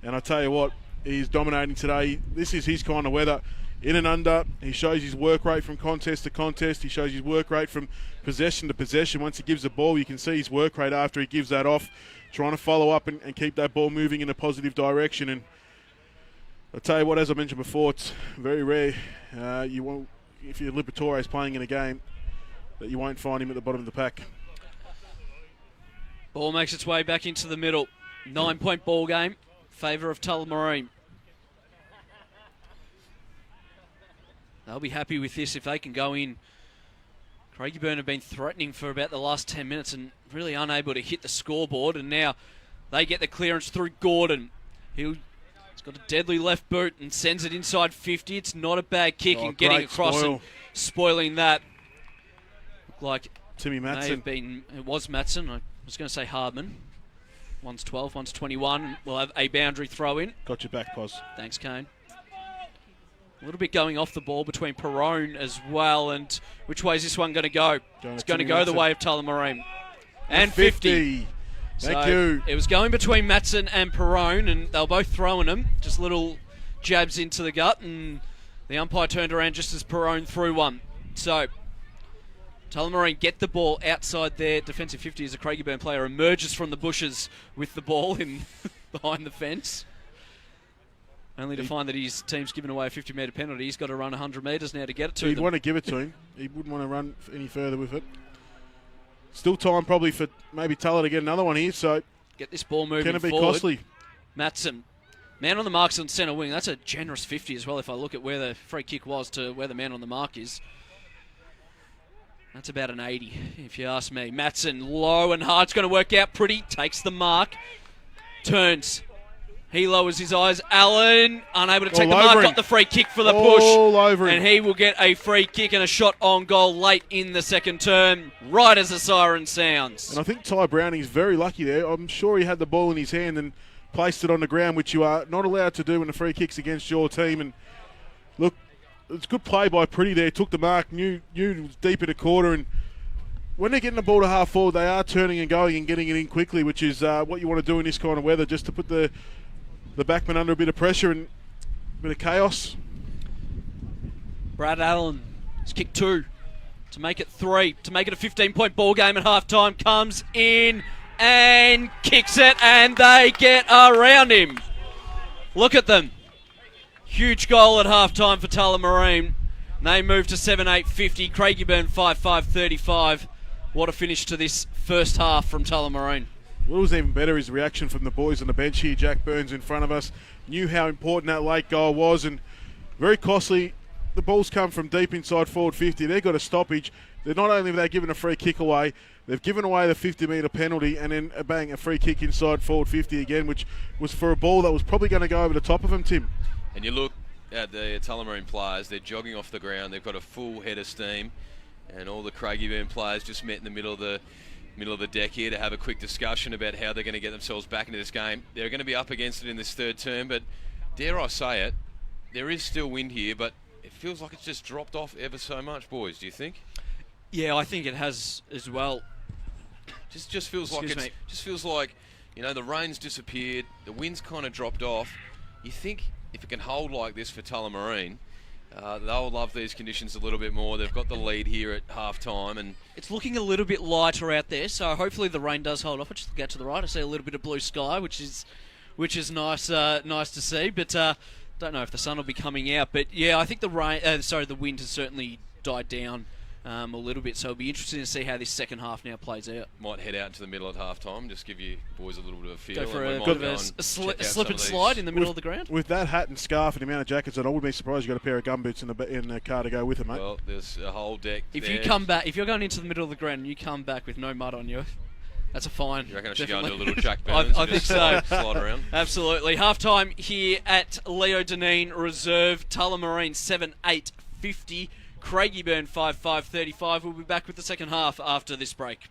[SPEAKER 3] And I tell you what, he's dominating today. This is his kind of weather. In and under, he shows his work rate from contest to contest. He shows his work rate from possession to possession. Once he gives the ball, you can see his work rate after he gives that off, trying to follow up and keep that ball moving in a positive direction. And I tell you what, as I mentioned before, it's very rare you won't, if your Liberatore is playing in a game, that you won't find him at the bottom of the pack.
[SPEAKER 1] Ball makes its way back into the middle. 9-point ball game, favour of Tullamarine. They'll be happy with this if they can go in. Craigieburn have been threatening for about the last 10 minutes and really unable to hit the scoreboard, and now they get the clearance through Gordon. He's got a deadly left boot and sends it inside 50. It's not a bad kick, and getting
[SPEAKER 3] great
[SPEAKER 1] across
[SPEAKER 3] spoil.
[SPEAKER 1] and spoiling that. Looked like
[SPEAKER 3] Timmy
[SPEAKER 1] may have
[SPEAKER 3] Matson.
[SPEAKER 1] been, it was Matson. I was going to say Hardman. One's 12, one's 21. We'll have a boundary throw in.
[SPEAKER 3] Got your back, Pos.
[SPEAKER 1] Thanks, Kane. A little bit going off the ball between Perrone as well. And which way is this one going to go? It's going to go the way of Tullamarine. And 50.
[SPEAKER 3] Thank
[SPEAKER 1] So
[SPEAKER 3] you.
[SPEAKER 1] It was going between Matson and Perrone, and they were both throwing them. Just little jabs into the gut, and the umpire turned around just as Perrone threw one. So Tullamarine get the ball outside their defensive 50 as a Craigieburn player emerges from the bushes with the ball in behind the fence. Only to find that his team's given away a 50-metre penalty. He's got to run 100 metres now to get it to them.
[SPEAKER 3] He'd want to give it to him. He wouldn't want to run any further with it. Still time probably for maybe Tulla to get another one here, so
[SPEAKER 1] get this ball moving forward.
[SPEAKER 3] Can it be costly?
[SPEAKER 1] Matson, man on the mark's on centre wing. That's a generous 50 as well if I look at where the free kick was to where the man on the mark is. That's about an 80, if you ask me. Matson, low and hard. It's going to work out pretty. Takes the mark. Turns. He lowers his eyes. Allen, unable to take the mark. Got the free kick for the push.
[SPEAKER 3] All over him.
[SPEAKER 1] And he will get a free kick and a shot on goal late in the second term, right as the siren sounds.
[SPEAKER 3] And I think Ty Browning's very lucky there. I'm sure he had the ball in his hand and placed it on the ground, which you are not allowed to do when the free kick's against your team. And look, it's good play by Pretty there. Took the mark, knew it was deep in the quarter, and when they're getting the ball to half forward, they are turning and going and getting it in quickly, which is what you want to do in this kind of weather, just to put the backman under a bit of pressure and a bit of chaos.
[SPEAKER 1] Brad Allen has kicked 2 to make it 3, to make it a 15-point ball game at halftime. Comes in and kicks it, and they get around him. Look at them. Huge goal at halftime for Tullamarine. They move to 7-8-50. Craigieburn 5-5-35. What a finish to this first half from Tullamarine.
[SPEAKER 3] What was even better is reaction from the boys on the bench here. Jack Burns in front of us knew how important that late goal was, and very costly. The ball's come from deep inside forward 50. They've got a stoppage. They're not only have they given a free kick away, they've given away the 50-metre penalty, and then a free kick inside forward 50 again, which was for a ball that was probably going to go over the top of him, Tim.
[SPEAKER 2] And you look at the Tullamarine players, they're jogging off the ground. They've got a full head of steam, and all the Craigieburn players just met in the middle of the deck here to have a quick discussion about how they're going to get themselves back into this game. They're going to be up against it in this third term, but dare I say it, there is still wind here, but it feels like it's just dropped off ever so much, boys. Do you think?
[SPEAKER 1] Yeah, I think it has as well.
[SPEAKER 2] Just feels like the rain's disappeared, the wind's kind of dropped off. You think if it can hold like this for Tullamarine, they'll love these conditions a little bit more. They've got the lead here at half time, and
[SPEAKER 1] it's looking a little bit lighter out there, so hopefully the rain does hold off. I just look out to the right, I see a little bit of blue sky, which is nice nice to see, but don't know if the sun will be coming out. But yeah, I think the wind has certainly died down a little bit, so it'll be interesting to see how this second half now plays out.
[SPEAKER 2] Might head out into the middle at half time, just give you boys a little bit of a feel.
[SPEAKER 1] Go for a bit of a slip and slide in the middle of the ground.
[SPEAKER 3] With that hat and scarf and the amount of jackets on, I wouldn't be surprised you got a pair of gumboots in the car to go with it, mate.
[SPEAKER 2] Well, there's a whole deck.
[SPEAKER 1] If you come back, if you're going into the middle of the ground and you come back with no mud on you, that's a fine.
[SPEAKER 2] You reckon I should go into a little Jack Burns
[SPEAKER 1] I think so.
[SPEAKER 2] Slide around?
[SPEAKER 1] Absolutely. Half-time here at Leo Deneen Reserve. Tullamarine 7-8-50. Craigieburn 5-5-35. We'll be back with the second half after this break.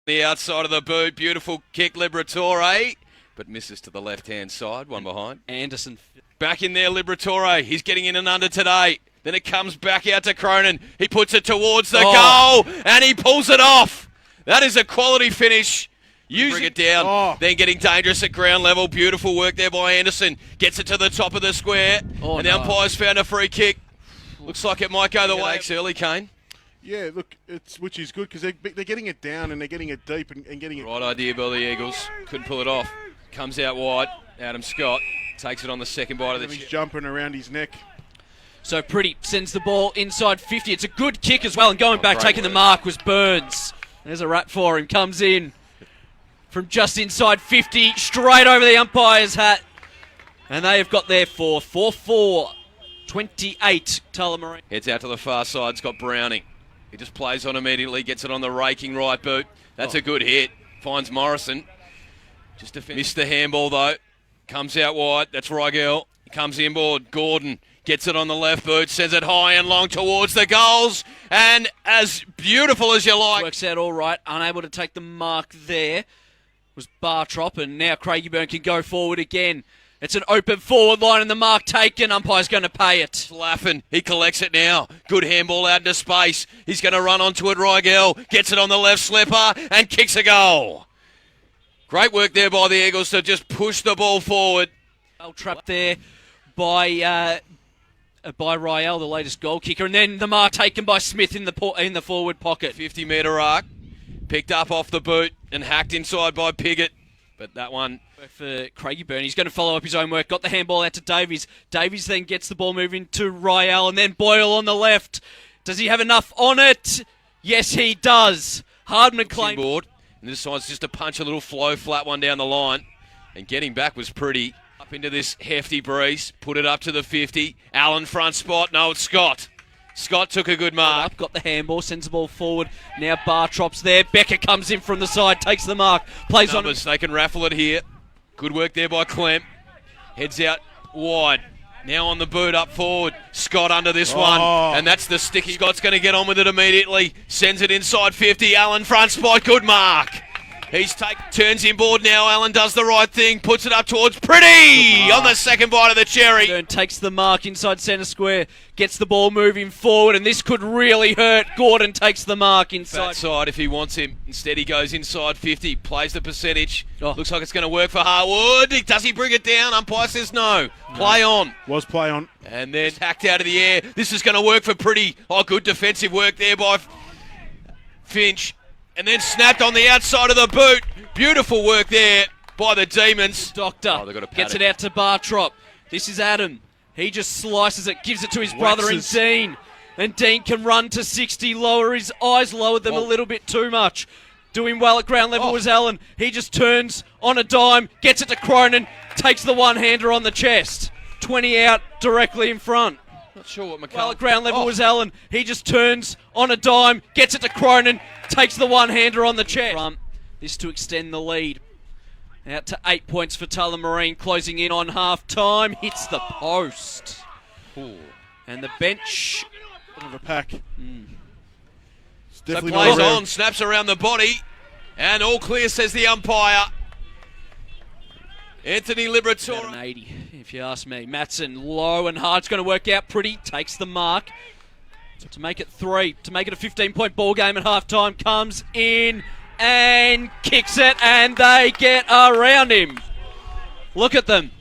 [SPEAKER 2] The outside of the boot. Beautiful kick, Liberatore. But misses to the left-hand side. One behind.
[SPEAKER 1] Anderson.
[SPEAKER 2] Back in there, Liberatore. He's getting in and under today. Then it comes back out to Cronin. He puts it towards the goal, and he pulls it off. That is a quality finish. Bring it down, then getting dangerous at ground level. Beautiful work there by Anderson. Gets it to the top of the square, and the umpire's found a free kick. Looks like it might go the way. Early, Kane.
[SPEAKER 3] Yeah, look, which is good because they're getting it down and they're getting it deep and getting it.
[SPEAKER 2] Right idea by the Eagles. Couldn't pull it off. Comes out wide. Adam Scott takes it on the second bite of the
[SPEAKER 3] He's jumping around his neck.
[SPEAKER 1] So Pretty sends the ball inside 50. It's a good kick as well, and going back, taking the mark was Burns. There's a wrap for him. Comes in from just inside 50, straight over the umpire's hat. And they have got their 4-4-28 Tullamarine.
[SPEAKER 2] Heads out to the far side. It's got Browning. He just plays on immediately, gets it on the raking right boot. That's a good hit. Finds Morrison. Just to missed the handball though. Comes out wide. That's Rigel. He comes inboard. Gordon gets it on the left boot, sends it high and long towards the goals, and as beautiful as you like.
[SPEAKER 1] Works out all right, unable to take the mark there was Bartrop, and now Craigieburn can go forward again. It's an open forward line and the mark taken. Umpire's going to pay it.
[SPEAKER 2] Laffin, he collects it now. Good handball out into space. He's going to run onto it. Rigel gets it on the left slipper and kicks a goal. Great work there by the Eagles to just push the ball forward.
[SPEAKER 1] Well trapped there by Ryell, the latest goal kicker, and then the mark taken by Smith in the forward pocket.
[SPEAKER 2] 50-metre arc, picked up off the boot and hacked inside by Piggott. But that one
[SPEAKER 1] for Craigieburn, he's going to follow up his own work. Got the handball out to Davies. Davies then gets the ball moving to Ryell, and then Boyle on the left. Does he have enough on it? Yes, he does. Hardman claimed
[SPEAKER 2] board, and this side's just a punch a little flow flat one down the line, and getting back was pretty. Up into this hefty breeze, put it up to the 50. Allen front spot. No, it's Scott. Scott took a good mark.
[SPEAKER 1] Got the handball, sends the ball forward. Now Bartrop's there. Becker comes in from the side, takes the mark, plays
[SPEAKER 2] Numbers, they can raffle it here. Good work there by Clem. Heads out wide. Now on the boot up forward. Scott under this one. And that's the sticky. Scott's going to get on with it immediately. Sends it inside 50. Allen front spot. Good mark. Turns inboard now. Allen does the right thing. Puts it up towards Pretty on the second bite of the cherry.
[SPEAKER 1] On. Takes the mark inside centre square. Gets the ball moving forward, and this could really hurt. Gordon takes the mark inside.
[SPEAKER 2] Fat side if he wants him. Instead he goes inside 50. Plays the percentage. Looks like it's going to work for Harwood. Does he bring it down? Umpire says no. Play on.
[SPEAKER 3] Was play on.
[SPEAKER 2] And then hacked out of the air. This is going to work for Pretty. Good defensive work there by Finch. And then snapped on the outside of the boot. Beautiful work there by the Demons.
[SPEAKER 1] Doctor gets it out to Bartrop. This is Adam. He just slices it, gives it to his brother and Dean. And Dean can run to 60, lower his eyes, lowered them a little bit too much. Doing well at ground level was Allen. He just turns on a dime, gets it to Cronin, takes the one-hander on the chest. 20 out directly in front.
[SPEAKER 2] Not sure what McCall.
[SPEAKER 1] Well, at ground level was Allen. He just turns on a dime, gets it to Cronin, takes the one-hander on the chest. This to extend the lead. Out to 8 points for Tullamarine, closing in on half-time. Hits the post. And the bench.
[SPEAKER 3] Bit of a pack.
[SPEAKER 2] So plays on, snaps around the body, and all clear, says the umpire. Anthony Liberatore.
[SPEAKER 1] About an 80, if you ask me. Matson, low and hard. It's going to work out pretty. Takes the mark. To make it 3, to make it a 15-point ball game at halftime. Comes in and kicks it, and they get around him. Look at them.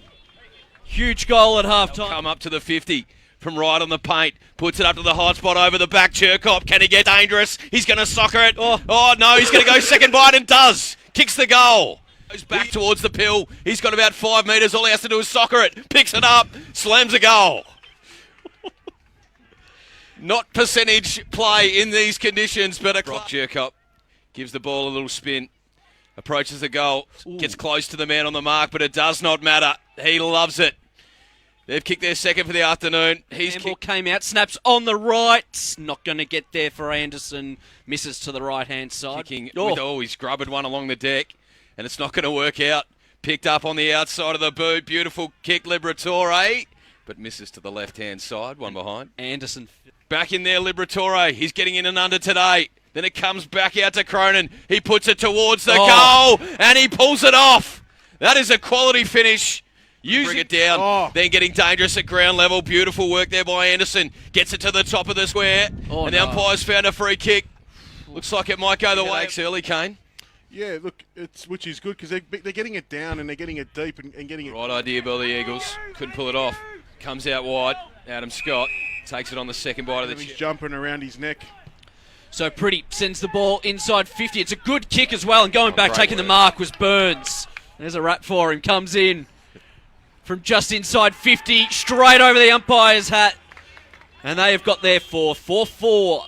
[SPEAKER 1] Huge goal at halftime.
[SPEAKER 2] Come up to the 50 from right on the paint. Puts it up to the hot spot over the back. Cherkop, can he get dangerous? He's going to soccer it. Oh no, he's going to go second bite and does. Kicks the goal. Goes back towards the pill. He's got about 5 metres. All he has to do is soccer it. Picks it up. Slams a goal. Not percentage play in these conditions, but a Brock Cherkop gives the ball a little spin. Approaches the goal. Gets close to the man on the mark, but it does not matter. He loves it. They've kicked their second for the afternoon.
[SPEAKER 1] Handball came out, snaps on the right. Not going to get there for Anderson. Misses to the right-hand side.
[SPEAKER 2] He's grubbed one along the deck, and it's not going to work out. Picked up on the outside of the boot. Beautiful kick, Liberatore, but misses to the left-hand side. One behind.
[SPEAKER 1] Anderson.
[SPEAKER 2] Back in there, Liberatore. He's getting in and under today. Then it comes back out to Cronin. He puts it towards the goal, and he pulls it off. That is a quality finish. Bring it down, then getting dangerous at ground level. Beautiful work there by Anderson. Gets it to the top of the square, and the umpire's found a free kick. Looks like it might go the way. Early, Kane.
[SPEAKER 3] Yeah, look, which is good because they're getting it down and they're getting it deep and getting it.
[SPEAKER 2] Right idea by the Eagles. Couldn't pull it off. Comes out wide. Adam Scott takes it on the second bite of the
[SPEAKER 3] He's jumping around his neck.
[SPEAKER 1] So Pretty sends the ball inside 50. It's a good kick as well, and going back, taking the mark was Burns. There's a wrap for him. Comes in from just inside 50, straight over the umpire's hat. And they have got their fourth. 4-4,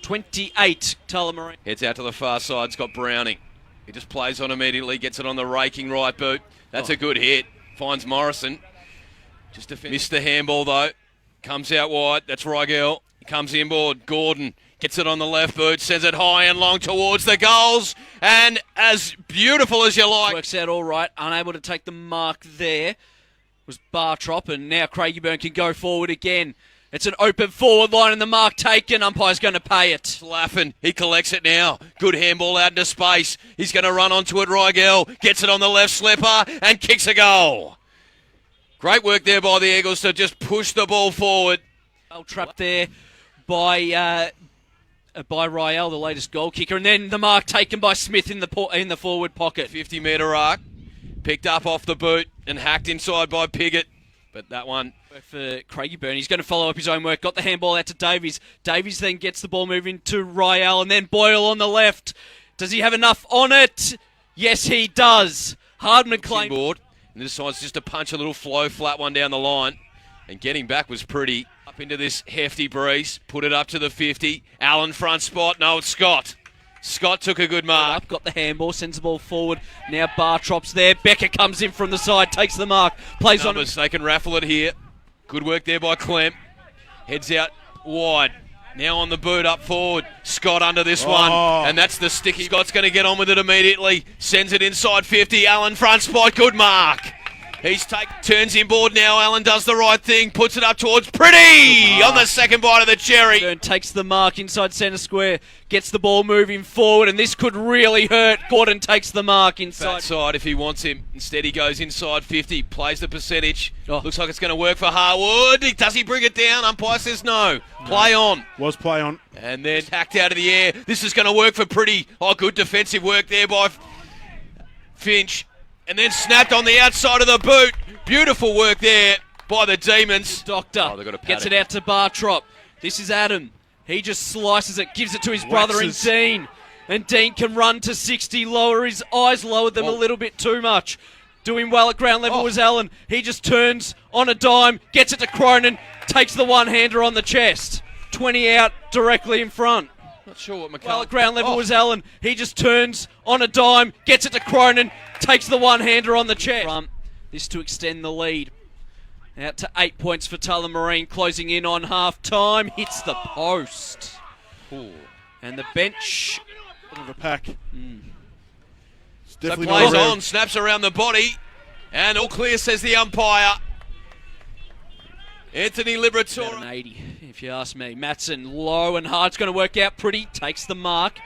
[SPEAKER 1] 28, Tullamarine.
[SPEAKER 2] Heads out to the far side. It's got Browning. He just plays on immediately, gets it on the raking right boot. That's a good hit. Finds Morrison. Just missed the handball, though. Comes out wide. That's Rigel. He comes inboard. Gordon gets it on the left boot, sends it high and long towards the goals. And as beautiful as you like.
[SPEAKER 1] Works out all right. Unable to take the mark there was Bartrop, and now Craigieburn can go forward again. It's an open forward line and the mark taken. Umpire's going to pay it.
[SPEAKER 2] Laffin, he collects it now. Good handball out into space. He's going to run onto it. Rigel gets it on the left slipper and kicks a goal. Great work there by the Eagles to just push the ball forward.
[SPEAKER 1] Well trapped there by Ryell, the latest goal kicker, and then the mark taken by Smith in the forward pocket.
[SPEAKER 2] 50-metre arc. Picked up off the boot and hacked inside by Piggott. But that one...
[SPEAKER 1] For Craigieburn, he's going to follow up his own work. Got the handball out to Davies. Davies then gets the ball moving to Ryall and then Boyle on the left. Does he have enough on it? Yes, he does. Hardman claims...
[SPEAKER 2] board and decides just to punch a little flow flat one down the line. And getting back was pretty. Up into this hefty breeze. Put it up to the 50. Allen front spot. No, it's Scott. Scott took a good mark.
[SPEAKER 1] Got the handball, sends the ball forward. Now Bartrop's there. Becker comes in from the side, takes the mark, plays
[SPEAKER 2] Numbers, on. They can raffle it here. Good work there by Clem. Heads out wide. Now on the boot up forward. Scott under this one. And that's the sticky. Scott's going to get on with it immediately. Sends it inside 50. Allen front spot. Good mark. Turns inboard now. Allen does the right thing. Puts it up towards Pretty on the second bite of the cherry.
[SPEAKER 1] Burn takes the mark inside centre square. Gets the ball moving forward, and this could really hurt. Gordon takes the mark inside.
[SPEAKER 2] Fat side if he wants him. Instead he goes inside 50. Plays the percentage. Looks like it's going to work for Harwood. Does he bring it down? Umpire says no. Play on.
[SPEAKER 3] Was play on.
[SPEAKER 2] And then hacked out of the air. This is going to work for Pretty. Good defensive work there by Finch. And then snapped on the outside of the boot. Beautiful work there by the Demons.
[SPEAKER 1] Doctor gets it out to Bartrop. This is Adam. He just slices it, gives it to his brother and Dean. And Dean can run to 60, lower his eyes, lowered them a little bit too much. Doing well at ground level was Allen. He just turns on a dime, gets it to Cronin, takes the one-hander on the chest. 20 out directly in front.
[SPEAKER 2] Not sure what McCall...
[SPEAKER 1] Well, at ground level was Allen. He just turns on a dime, gets it to Cronin, takes the one-hander on the chest. This to extend the lead. Out to 8 points for Tullamarine, closing in on half-time. Hits the post.
[SPEAKER 2] Ooh.
[SPEAKER 1] And the bench...
[SPEAKER 3] Bit of a pack.
[SPEAKER 2] So plays on, snaps around the body. And all clear, says the umpire. Anthony Liberatore.
[SPEAKER 1] An 80, if you ask me. Matson, low and hard. It's going to work out pretty. Takes the mark.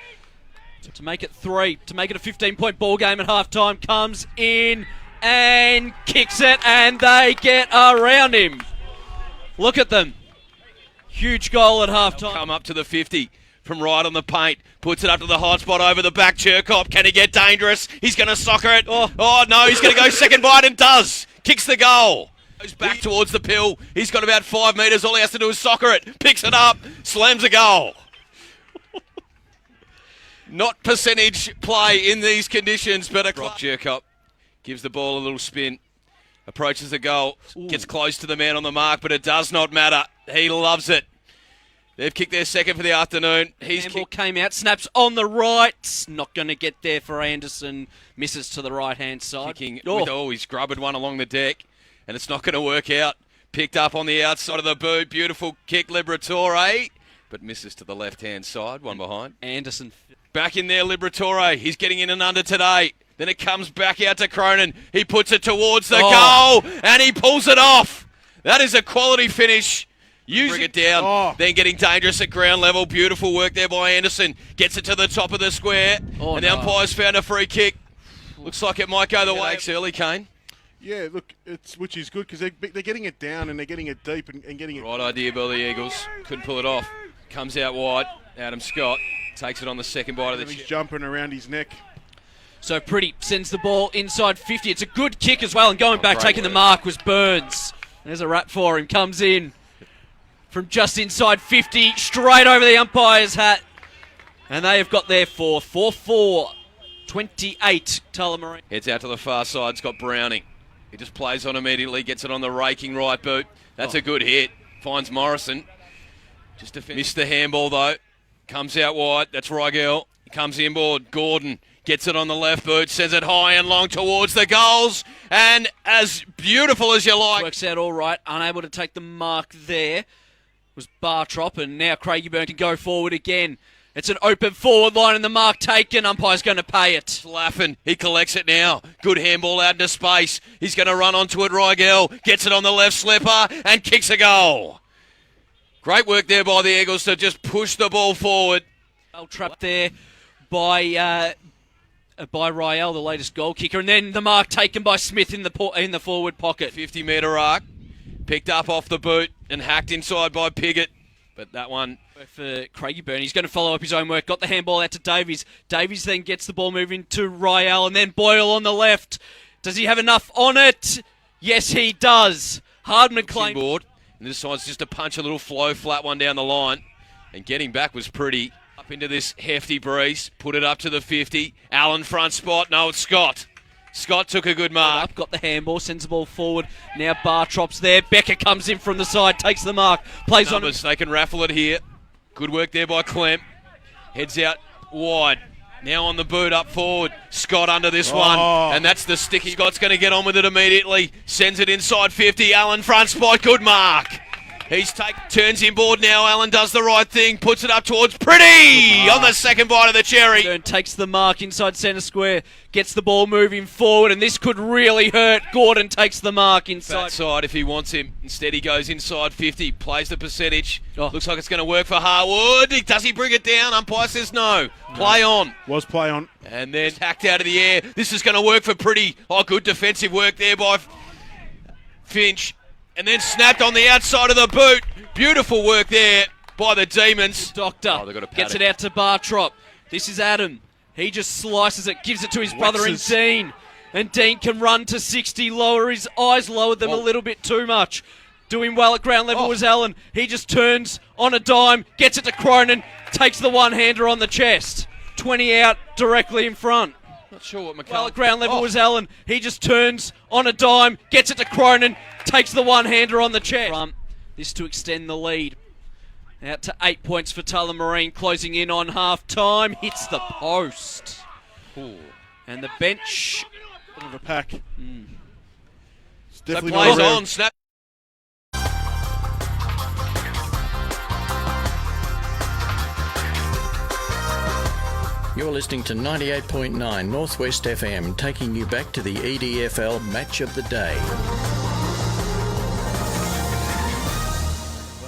[SPEAKER 1] To make it 3. To make it a 15-point ball game at halftime. Comes in and kicks it. And they get around him. Look at them. Huge goal at halftime.
[SPEAKER 2] Come up to the 50 from right on the paint. Puts it up to the hot spot over the back. Cherkop. Can he get dangerous? He's going to soccer it. Oh no, he's going to go second bite and does. Kicks the goal. Goes back towards the pill. He's got about 5 metres. All he has to do is soccer it. Picks it up. Slams a goal. Not percentage play in these conditions, but a Brock Cherkop gives the ball a little spin. Approaches the goal. Gets close to the man on the mark, but it does not matter. He loves it. They've kicked their second for the afternoon.
[SPEAKER 1] Handball came out, snaps on the right. Not going to get there for Anderson. Misses to the right-hand side.
[SPEAKER 2] Kicking he's grubbered one along the deck, and it's not going to work out. Picked up on the outside of the boot. Beautiful kick, Liberatore, but misses to the left-hand side. One behind.
[SPEAKER 1] Anderson.
[SPEAKER 2] Back in there, Liberatore. He's getting in and under today. Then it comes back out to Cronin. He puts it towards the goal, and he pulls it off. That is a quality finish. Bring it down, then getting dangerous at ground level. Beautiful work there by Anderson. Gets it to the top of the square, and the umpire's found a free kick. Looks like it might go the way. Early, Kane.
[SPEAKER 3] Yeah, look, which is good because they're getting it down and they're getting it deep and getting it...
[SPEAKER 2] Right idea by the Eagles. Couldn't pull it off. Comes out wide. Adam Scott takes it on the second bite of the
[SPEAKER 3] He's jumping around his neck.
[SPEAKER 1] So Pretty sends the ball inside 50. It's a good kick as well, and going back, taking the mark was Burns. There's a wrap for him. Comes in from just inside 50, straight over the umpire's hat. And they have got their fourth. 4-4, 28, Tullamarine.
[SPEAKER 2] Heads out to the far side. It's got Browning. He just plays on immediately, gets it on the raking right boot. That's a good hit. Finds Morrison. Just to finish. Missed the handball, though. Comes out wide. That's Rigel. He comes inboard. Gordon gets it on the left boot, sends it high and long towards the goals. And as beautiful as you like.
[SPEAKER 1] Works out all right. Unable to take the mark there was Bartrop, and now Craigieburn can go forward again. It's an open forward line and the mark taken. Umpire's going to pay it.
[SPEAKER 2] Laffin, he collects it now. Good handball out into space. He's going to run onto it. Rigel gets it on the left slipper and kicks a goal. Great work there by the Eagles to just push the ball forward.
[SPEAKER 1] Well trapped there by Ryall, the latest goal kicker, and then the mark taken by Smith in the forward pocket.
[SPEAKER 2] 50-metre arc, picked up off the boot and hacked inside by Piggott. But that one...
[SPEAKER 1] For Craigieburn, he's going to follow up his own work. Got the handball out to Davies. Davies then gets the ball moving to Ryall, and then Boyle on the left. Does he have enough on it? Yes, he does. Hardman claimed
[SPEAKER 2] board, and this decides just to punch a little flow flat one down the line, and getting back was pretty. Up into this hefty breeze, put it up to the 50. Allen front spot. No, it's Scott. Scott took a good mark.
[SPEAKER 1] up, got the handball, sends the ball forward. Now Bartrop's there. Becker comes in from the side, takes the mark, plays
[SPEAKER 2] Numbers, they can raffle it here. Good work there by Clem. Heads out wide. Now on the boot up forward. Scott under this one. And that's the sticky. Scott's going to get on with it immediately. Sends it inside 50. Allen front spot. Good mark. Turns inboard now. Allen does the right thing. Puts it up towards Pretty on the second bite of the cherry.
[SPEAKER 1] Takes the mark inside centre square. Gets the ball moving forward, and this could really hurt. Gordon takes the mark inside.
[SPEAKER 2] Fat side if he wants him. Instead he goes inside 50. Plays the percentage.
[SPEAKER 1] Oh.
[SPEAKER 2] Looks like it's going to work for Harwood. Does he bring it down? Umpire says no. Play on.
[SPEAKER 3] Was play on.
[SPEAKER 2] And then hacked out of the air. This is going to work for Pretty. Oh, good defensive work there by Finch. And then snapped on the outside of the boot. Beautiful work there by the Demons.
[SPEAKER 1] Doctor gets it out to Bartrop. This is Adam. He just slices it, gives it to his brother and Dean. And Dean can run to 60, lower his eyes, lowered them a little bit too much. Doing well at ground level was Allen. He just turns on a dime, gets it to Cronin, takes the one-hander on the chest. 20 out directly in front.
[SPEAKER 2] Not sure what McCall...
[SPEAKER 1] Well, at ground level was Allen. He just turns on a dime, gets it to Cronin, takes the one-hander on the chest. This to extend the lead. Out to 8 points for Tullamarine, closing in on half-time. Hits the post.
[SPEAKER 2] Ooh.
[SPEAKER 1] And the bench...
[SPEAKER 3] Bit of a pack. It's
[SPEAKER 2] So
[SPEAKER 3] definitely
[SPEAKER 2] plays
[SPEAKER 3] not
[SPEAKER 2] on, snap.
[SPEAKER 4] You're listening to 98.9 Northwest FM, taking you back to the EDFL Match of the Day.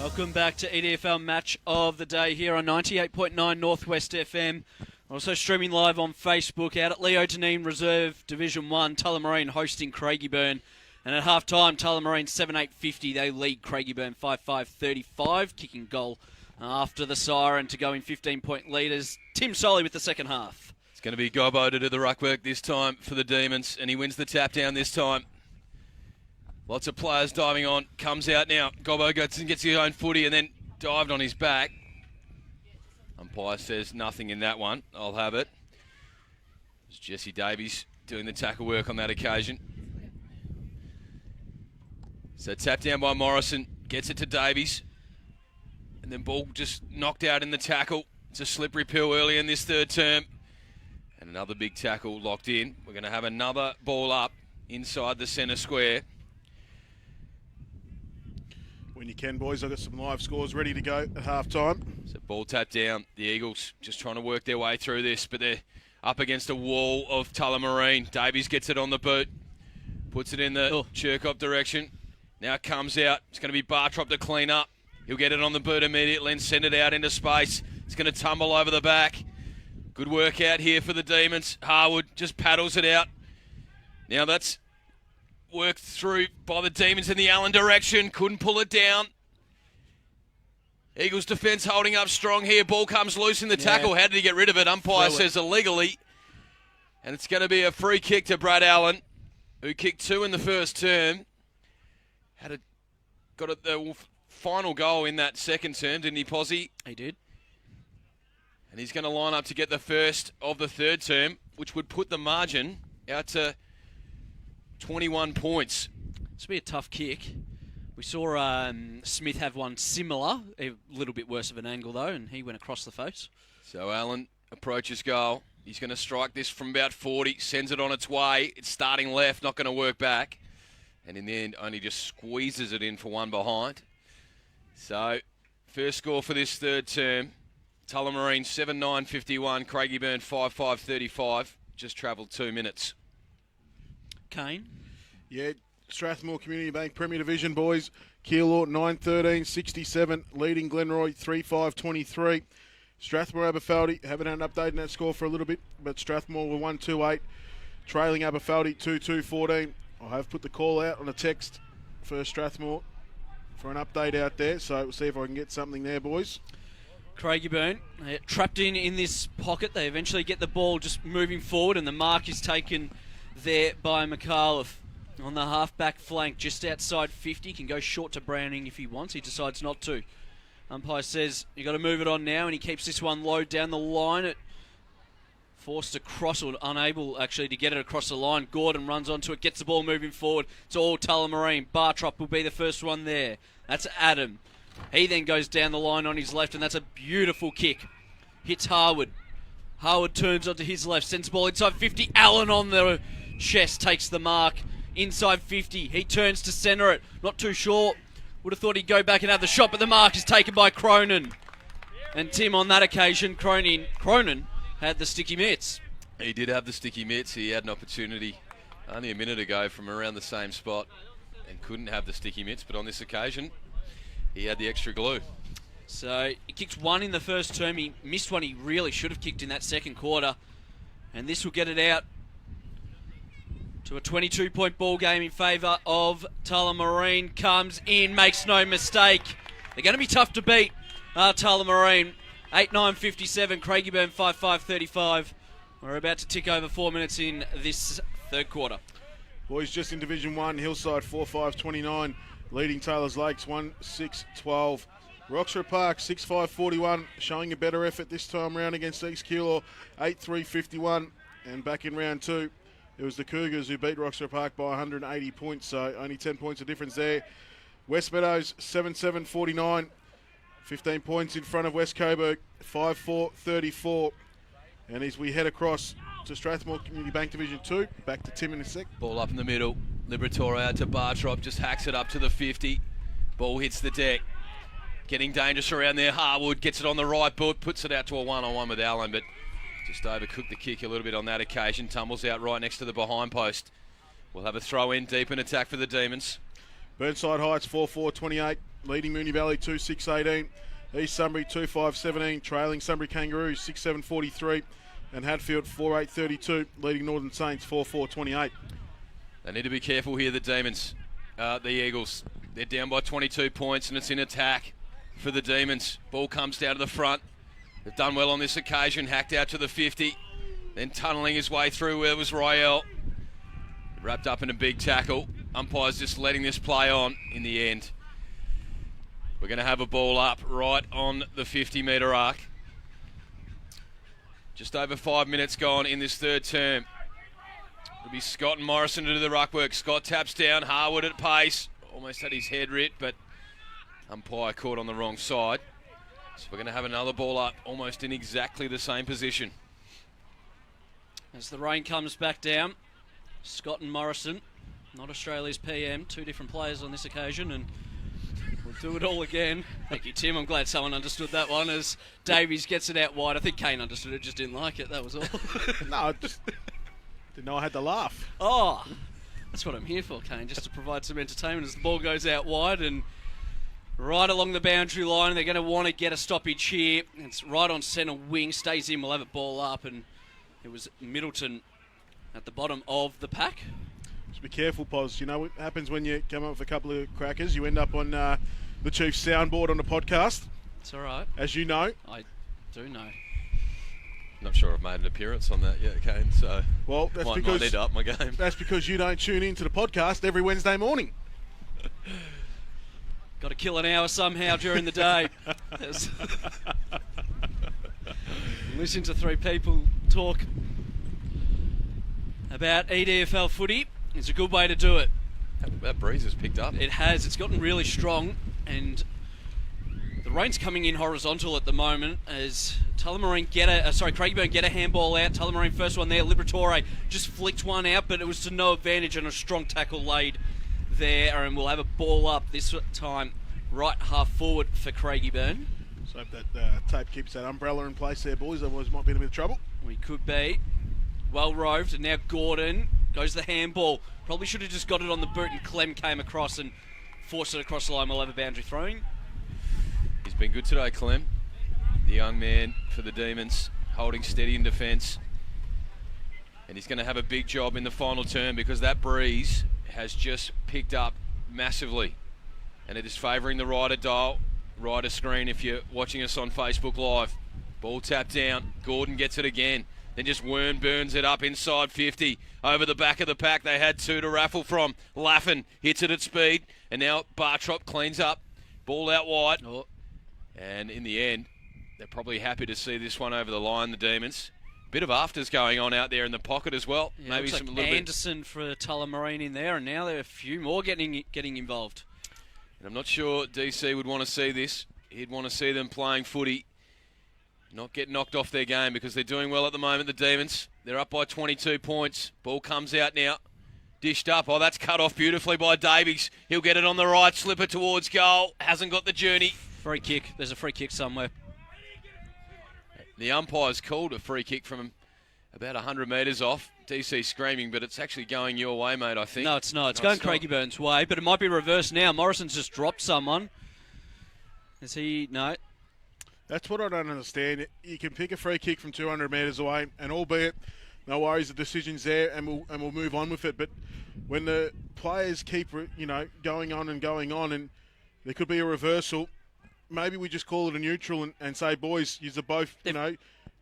[SPEAKER 1] Welcome back to EDFL Match of the Day here on 98.9 Northwest FM. Also streaming live on Facebook out at Leo Deneen Reserve Division 1, Tullamarine hosting Craigieburn. And at half-time, Tullamarine 7-8-50. They lead Craigieburn 5-5-35, kicking goal after the siren to go in 15-point leaders. Tim Solly with the second half.
[SPEAKER 2] It's going to be Gobbo to do the ruck work this time for the Demons, and he wins the tap down this time. Lots of players diving on. Comes out now. Gobbo gets his own footy and then dived on his back. Umpire says nothing in that one. I'll have it. It's Jesse Davies doing the tackle work on that occasion. So tap down by Morrison. Gets it to Davies. And then ball just knocked out in the tackle. It's a slippery pill early in this third term. And another big tackle locked in. We're going to have another ball up inside the centre square.
[SPEAKER 3] When you can, boys. I've got some live scores ready to go at half-time.
[SPEAKER 2] So ball tapped down. The Eagles just trying to work their way through this, but they're up against a wall of Tullamarine. Davies gets it on the boot. Puts it in the Cherkop direction. Now it comes out. It's going to be Bartrop to clean up. He'll get it on the boot immediately and send it out into space. It's going to tumble over the back. Good work out here for the Demons. Harwood just paddles it out. Now that's worked through by the Demons in the Allen direction. Couldn't pull it down. Eagles defence holding up strong here. Ball comes loose in the tackle. How did he get rid of it? Umpire says illegally. And it's going to be a free kick to Brad Allen, who kicked 2 in the first term. Got the final goal in that second term, didn't he, Posse?
[SPEAKER 1] He did.
[SPEAKER 2] And he's going to line up to get the first of the third term, which would put the margin out to 21 points.
[SPEAKER 1] This will be a tough kick. We saw Smith have one similar, a little bit worse of an angle though, and he went across the face.
[SPEAKER 2] So Allen approaches goal. He's going to strike this from about 40, sends it on its way. It's starting left, not going to work back. And in the end, only just squeezes it in for one behind. So, first score for this third term. Tullamarine 7-9-51, Craigieburn 5-5-35. Just travelled 2 minutes.
[SPEAKER 1] Kane?
[SPEAKER 3] Yeah, Strathmore Community Bank Premier Division, boys. Keilor 9-13-67, leading Glenroy 3-5-23. Strathmore Aberfeldy haven't had an update in that score for a little bit, but Strathmore were 1-2-8, trailing Aberfeldy 2-2-14. I have put the call out on a text for Strathmore for an update out there, so we'll see if I can get something there, boys.
[SPEAKER 1] Craigieburn, trapped in this pocket. They eventually get the ball just moving forward, and the mark is taken there by McAuliffe on the half-back flank, just outside 50. Can go short to Browning if he wants. He decides not to. Umpire says you got to move it on now, and he keeps this one low down the line. It forced across, or unable actually to get it across the line. Gordon runs onto it, gets the ball moving forward. It's all Tullamarine. Bartrop will be the first one there. That's Adam. He then goes down the line on his left, and that's a beautiful kick. Hits Harwood. Harwood turns onto his left, sends the ball inside 50. Allen on the chest takes the mark. Inside 50. He turns to centre it. Not too sure. Would have thought he'd go back and have the shot, but the mark is taken by Cronin. And Tim, on that occasion, Cronin had the sticky mitts.
[SPEAKER 2] He did have the sticky mitts. He had an opportunity only a minute ago from around the same spot and couldn't have the sticky mitts, but on this occasion, he had the extra glue.
[SPEAKER 1] So he kicked one in the first term. He missed one he really should have kicked in that second quarter. And this will get it out to a 22-point ball game in favour of Tullamarine. Comes in, makes no mistake. They're going to be tough to beat, Tullamarine. 8-9-57, Craigieburn 5-5-35. We're about to tick over 4 minutes in this third quarter.
[SPEAKER 3] Boys just in Division 1, Hillside 4-5-29, leading Taylors Lakes 1-6-12. Roxburgh Park 6-5-41, showing a better effort this time round against East Keilor 8-3-51. And back in round 2, it was the Cougars who beat Roxburgh Park by 180 points, so only 10 points of difference there. West Meadows 7-7-49, 15 points in front of West Coburg, 5-4-34. And as we head across to Strathmore Community Bank Division 2, back to Tim in a sec.
[SPEAKER 2] Ball up in the middle. Liberatore out to Bartrop, just hacks it up to the 50. Ball hits the deck. Getting dangerous around there. Harwood gets it on the right foot, puts it out to a one-on-one with Allen, but just overcooked the kick a little bit on that occasion. Tumbles out right next to the behind post. We'll have a throw in, deep in attack for the Demons.
[SPEAKER 3] Burnside Heights 4-4-28, leading Moonee Valley 2-6-18. East Sunbury 2-5-17, trailing Sunbury Kangaroos 6-7-43. And Hatfield 4-8-32, leading Northern Saints 4-4-28.
[SPEAKER 2] They need to be careful here, the Demons. The Eagles, they're down by 22 points and it's in attack for the Demons. Ball comes down to the front. They've done well on this occasion, hacked out to the 50, then tunnelling his way through where was Royale. Wrapped up in a big tackle. Umpire's just letting this play on in the end. We're going to have a ball up right on the 50-metre arc. Just over 5 minutes gone in this third term. It'll be Scott and Morrison to do the ruck work. Scott taps down, Harwood at pace. Almost had his head ripped, but umpire caught on the wrong side. So we're going to have another ball up, almost in exactly the same position.
[SPEAKER 1] As the rain comes back down, Scott and Morrison, not Australia's PM, two different players on this occasion, and we'll do it all again. Thank you, Tim. I'm glad someone understood that one as Davies gets it out wide. I think Kane understood it, just didn't like it. That was all.
[SPEAKER 3] No, I just didn't know I had to laugh.
[SPEAKER 1] Oh, that's what I'm here for, Kane, just to provide some entertainment as the ball goes out wide and right along the boundary line. They're going to want to get a stoppage here. It's right on centre wing, stays in, we'll have it ball up, and it was Middleton at the bottom of the pack.
[SPEAKER 3] Just be careful, Poz. You know what happens when you come up with a couple of crackers? You end up on the Chief's soundboard on the podcast.
[SPEAKER 1] It's all right.
[SPEAKER 3] As you know.
[SPEAKER 1] I do know.
[SPEAKER 2] Not sure I've made an appearance on that yet, Kane, so
[SPEAKER 3] Well, that's
[SPEAKER 2] might
[SPEAKER 3] because
[SPEAKER 2] need to up my game.
[SPEAKER 3] That's because you don't tune into the podcast every Wednesday morning.
[SPEAKER 1] Got to kill an hour somehow during the day. Listen to three people talk about EDFL footy. It's a good way to do it.
[SPEAKER 2] That breeze has picked up.
[SPEAKER 1] It has. It's gotten really strong, and the rain's coming in horizontal at the moment as Craigieburn get a handball out. Tullamarine first one there. Liberatore just flicked one out, but it was to no advantage, and a strong tackle laid there, and we'll have a ball up this time right half forward for Craigieburn.
[SPEAKER 3] So hope that tape keeps that umbrella in place there, boys, otherwise might be in a bit of trouble.
[SPEAKER 1] We could be. Well roved, and now Gordon goes the handball. Probably should have just got it on the boot, and Clem came across and forced it across the line. We'll have a boundary throwing.
[SPEAKER 2] He's been good today, Clem. The young man for the Demons, holding steady in defence. And he's going to have a big job in the final term because that breeze has just picked up massively. And it is favouring the rider dial, rider screen if you're watching us on Facebook Live. Ball tapped down. Gordon gets it again. Then just burns it up inside 50. Over the back of the pack, they had 2 to raffle from. Laffin hits it at speed. And now Bartrop cleans up. Ball out wide.
[SPEAKER 1] Oh.
[SPEAKER 2] And in the end, they're probably happy to see this one over the line, the Demons. Bit of afters going on out there in the pocket as well.
[SPEAKER 1] Yeah,
[SPEAKER 2] Maybe
[SPEAKER 1] looks
[SPEAKER 2] some
[SPEAKER 1] like
[SPEAKER 2] little bit.
[SPEAKER 1] Anderson for Tullamarine in there, and now there are a few more getting involved.
[SPEAKER 2] And I'm not sure DC would want to see this. He'd want to see them playing footy, not get knocked off their game, because they're doing well at the moment, the Demons. They're up by 22 points. Ball comes out now. Dished up. Oh, that's cut off beautifully by Davies. He'll get it on the right, slipper towards goal. Hasn't got the journey.
[SPEAKER 1] Free kick. There's a free kick somewhere.
[SPEAKER 2] The umpire's called a free kick from about 100 metres off. DC screaming, but it's actually going your way, mate, I think.
[SPEAKER 1] No, it's not. It's going Craigieburn's way, but it might be reversed now. Morrison's just dropped someone. Is he? No.
[SPEAKER 3] That's what I don't understand. You can pick a free kick from 200 metres away, and albeit, no worries, the decision's there, and we'll move on with it. But when the players keep, going on, and there could be a reversal, maybe we just call it a neutral and say, boys, you're both,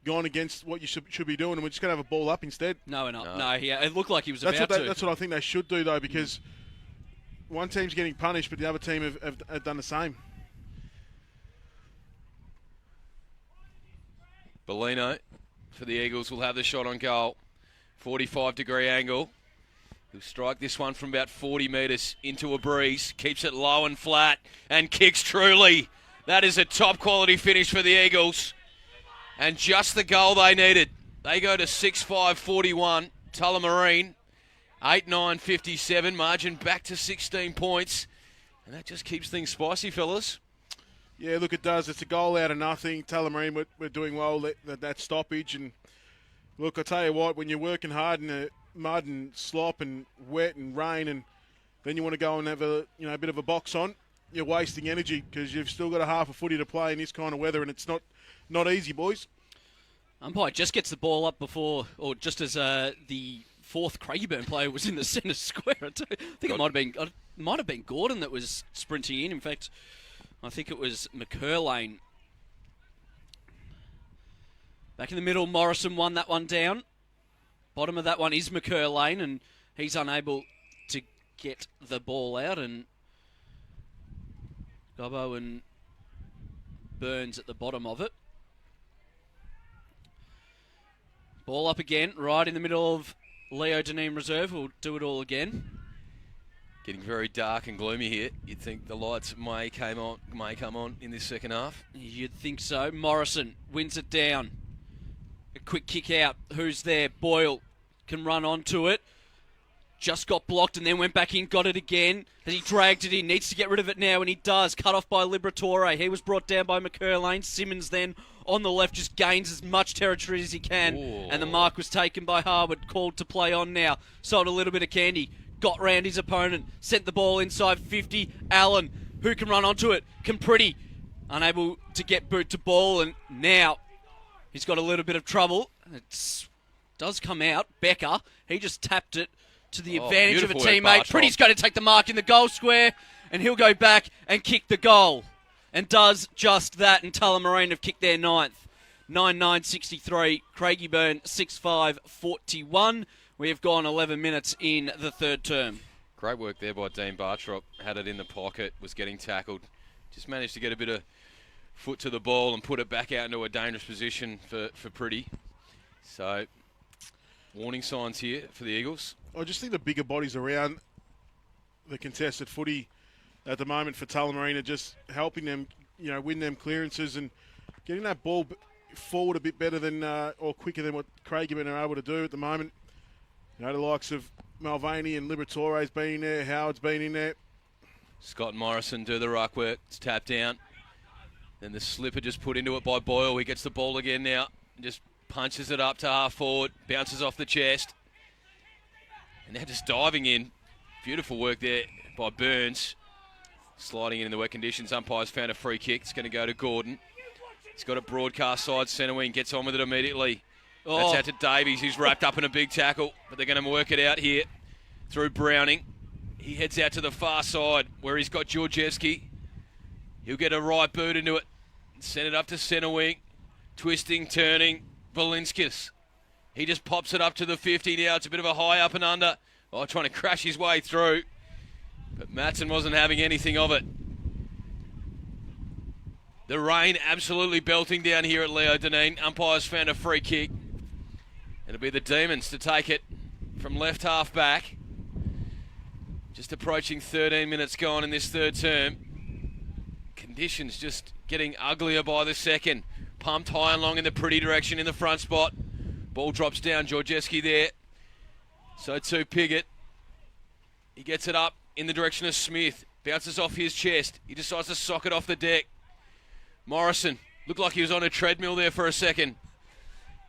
[SPEAKER 3] gone against what you should be doing, and we're just going to have a ball up instead.
[SPEAKER 1] No, we're not. No, yeah, it looked like he was about to.
[SPEAKER 3] That's what I think they should do, though, because one team's getting punished, but the other team have done the same.
[SPEAKER 2] Bellino for the Eagles will have the shot on goal. 45-degree angle. He'll strike this one from about 40 metres into a breeze. Keeps it low and flat and kicks truly. That is a top-quality finish for the Eagles. And just the goal they needed. They go to 6-5-41. Tullamarine, 8-9-57. Margin back to 16 points. And that just keeps things spicy, fellas.
[SPEAKER 3] Yeah, look, it does. It's a goal out of nothing. Tullamarine, we're doing well, that stoppage. And look, I tell you what, when you're working hard in the mud and slop and wet and rain, and then you want to go and have a bit of a box on, you're wasting energy because you've still got a half a footy to play in this kind of weather, and it's not easy, boys.
[SPEAKER 1] Umpire just gets the ball up before, or just as the fourth Craigieburn player was in the centre square. I think it might have been Gordon that was sprinting in. In fact, I think it was McCurlane. Back in the middle, Morrison won that one down. Bottom of that one is McCurlane, and he's unable to get the ball out. And Gobbo and Burns at the bottom of it. Ball up again, right in the middle of Leo Deneen Reserve. We'll do it all again.
[SPEAKER 2] Getting very dark and gloomy here. You'd think the lights may come on in this second half.
[SPEAKER 1] You'd think so. Morrison wins it down. A quick kick out. Who's there? Boyle can run onto it. Just got blocked and then went back in, got it again. As he dragged it in, needs to get rid of it now, and he does. Cut off by Liberatore. He was brought down by McCurlane. Simmons then on the left just gains as much territory as he can.
[SPEAKER 2] Ooh.
[SPEAKER 1] And the mark was taken by Harwood, called to play on now. Sold a little bit of candy. Got round his opponent. Sent the ball inside 50. Allen, who can run onto it? Compriti, unable to get boot to ball, and now he's got a little bit of trouble. It does come out. Becker, he just tapped it to the advantage of a teammate. Pretty's going to take the mark in the goal square, and he'll go back and kick the goal. And does just that, and Tullamarine have kicked their ninth. 9-9-63, Craigieburn 6-5-41. We have gone 11 minutes in the third term.
[SPEAKER 2] Great work there by Dean Bartrop. Had it in the pocket, was getting tackled. Just managed to get a bit of foot to the ball and put it back out into a dangerous position for Pretty. So, warning signs here for the Eagles.
[SPEAKER 3] I just think the bigger bodies around the contested footy at the moment for Tullamarine are just helping them, win them clearances and getting that ball forward a bit better than or quicker than what Craigieburn are able to do at the moment. The likes of Mulvaney and Liberatore's been in there, Howard's been in there.
[SPEAKER 2] Scott and Morrison do the ruck work. It's tapped down. Then the slipper just put into it by Boyle. He gets the ball again now. Just punches it up to half forward. Bounces off the chest. And now just diving in. Beautiful work there by Burns. Sliding in the wet conditions. Umpire's found a free kick. It's going to go to Gordon. He's got a broadcast side centre wing. Gets on with it immediately. That's out to Davies, who's wrapped up in a big tackle. But they're going to work it out here through Browning. He heads out to the far side where he's got Georgievski. He'll get a right boot into it. Send it up to centre wing. Twisting, turning. Valinskis. He just pops it up to the 50 now. It's a bit of a high up and under. Oh, trying to crash his way through. But Matson wasn't having anything of it. The rain absolutely belting down here at Leo Dineen. Umpires found a free kick. It'll be the Demons to take it from left half back. Just approaching 13 minutes gone in this third term. Conditions just getting uglier by the second. Pumped high and long in the pretty direction in the front spot. Ball drops down, Georgeski there. So too Piggott. He gets it up in the direction of Smith. Bounces off his chest. He decides to sock it off the deck. Morrison looked like he was on a treadmill there for a second.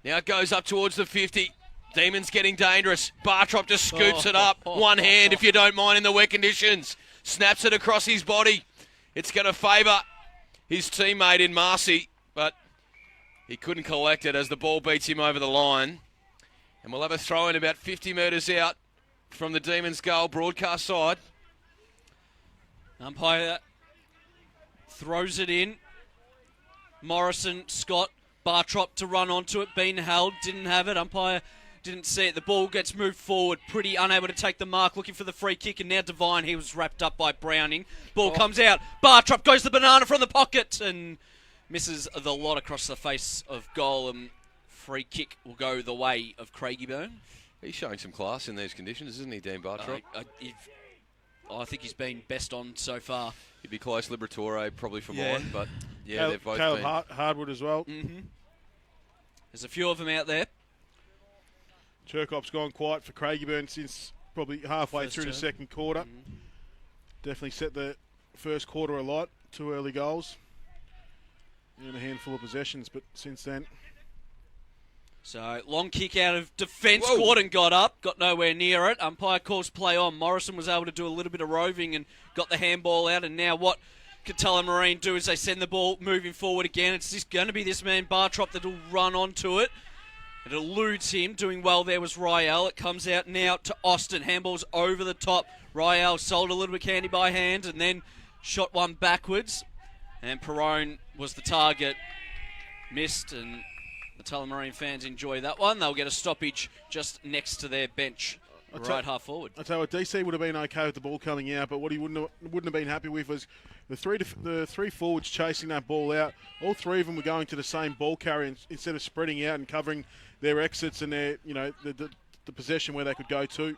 [SPEAKER 2] Now it goes up towards the 50. Demons getting dangerous. Bartrop just scoops it up. One hand, if you don't mind, in the wet conditions. Snaps it across his body. It's going to favour his teammate in Marcy, but he couldn't collect it as the ball beats him over the line. And we'll have a throw in about 50 metres out from the Demons' goal broadcast side.
[SPEAKER 1] Umpire throws it in. Morrison, Scott, Bartrop to run onto it. Been held, didn't have it. Umpire didn't see it. The ball gets moved forward. Pretty unable to take the mark, looking for the free kick. And now Devine, he was wrapped up by Browning. Ball comes out. Bartrop goes the banana from the pocket and misses the lot across the face of goal. And free kick will go the way of Craigieburn.
[SPEAKER 2] He's showing some class in these conditions, isn't he, Dean Bartrop?
[SPEAKER 1] I think he's been best on so far.
[SPEAKER 2] He'd be close, Liberatore probably for mine, but yeah, they've both
[SPEAKER 3] Caleb
[SPEAKER 2] been.
[SPEAKER 3] Hardwood as well.
[SPEAKER 1] Mm-hmm. There's a few of them out there.
[SPEAKER 3] Cherkop's gone quiet for Craigieburn since probably halfway
[SPEAKER 1] First
[SPEAKER 3] through
[SPEAKER 1] term.
[SPEAKER 3] the second quarter. Definitely set the first quarter alight. 2 early goals and a handful of possessions, but since then...
[SPEAKER 1] So, long kick out of defence. Gordon got up, got nowhere near it. Umpire calls play on. Morrison was able to do a little bit of roving and got the handball out. And now what can Tullamarine do is they send the ball moving forward again. It's just going to be this man, Bartrop, that'll run onto it. It eludes him. Doing well there was Ryell. It comes out now to Austin. Handball's over the top. Ryell sold a little bit candy by hand and then shot one backwards. And Perrone was the target. Missed, and the Tullamarine fans enjoy that one. They'll get a stoppage just next to their bench, right half forward.
[SPEAKER 3] I tell you what, DC would have been okay with the ball coming out, but what he wouldn't have been happy with was the three forwards chasing that ball out. All three of them were going to the same ball carrier instead of spreading out and covering their exits and their the possession where they could go to.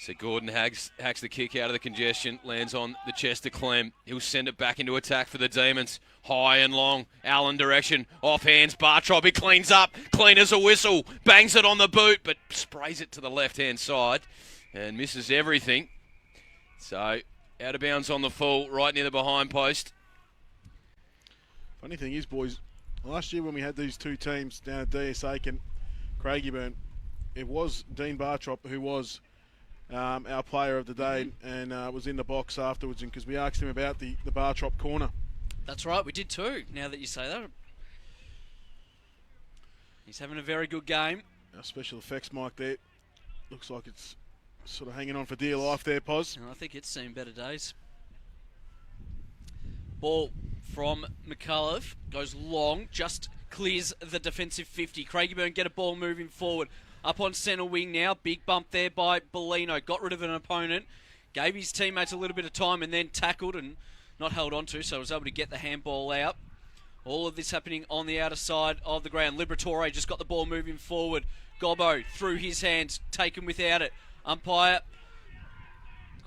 [SPEAKER 2] So Gordon hacks the kick out of the congestion, lands on the chest of Clem. He'll send it back into attack for the Demons. High and long, Allen direction, off hands, Bartrop, he cleans up, clean as a whistle, bangs it on the boot, but sprays it to the left-hand side and misses everything. So out of bounds on the full, right near the behind post.
[SPEAKER 3] Funny thing is, boys, last year when we had these two teams down at DSA and Craigieburn, it was Dean Bartrop who was our player of the day and was in the box afterwards, because we asked him about the Bartrop corner.
[SPEAKER 1] That's right, we did too, now that you say that. He's having a very good game.
[SPEAKER 3] Our special effects mic there looks like it's sort of hanging on for dear life there, Poz.
[SPEAKER 1] And I think it's seen better days. Ball from McCullough goes long, just clears the defensive 50. Craigieburn get a ball moving forward. Up on centre wing now. Big bump there by Bellino. Got rid of an opponent. Gave his teammates a little bit of time and then tackled and not held on to, so was able to get the handball out. All of this happening on the outer side of the ground. Liberatore just got the ball moving forward. Gobbo through his hands, taken without it. Umpire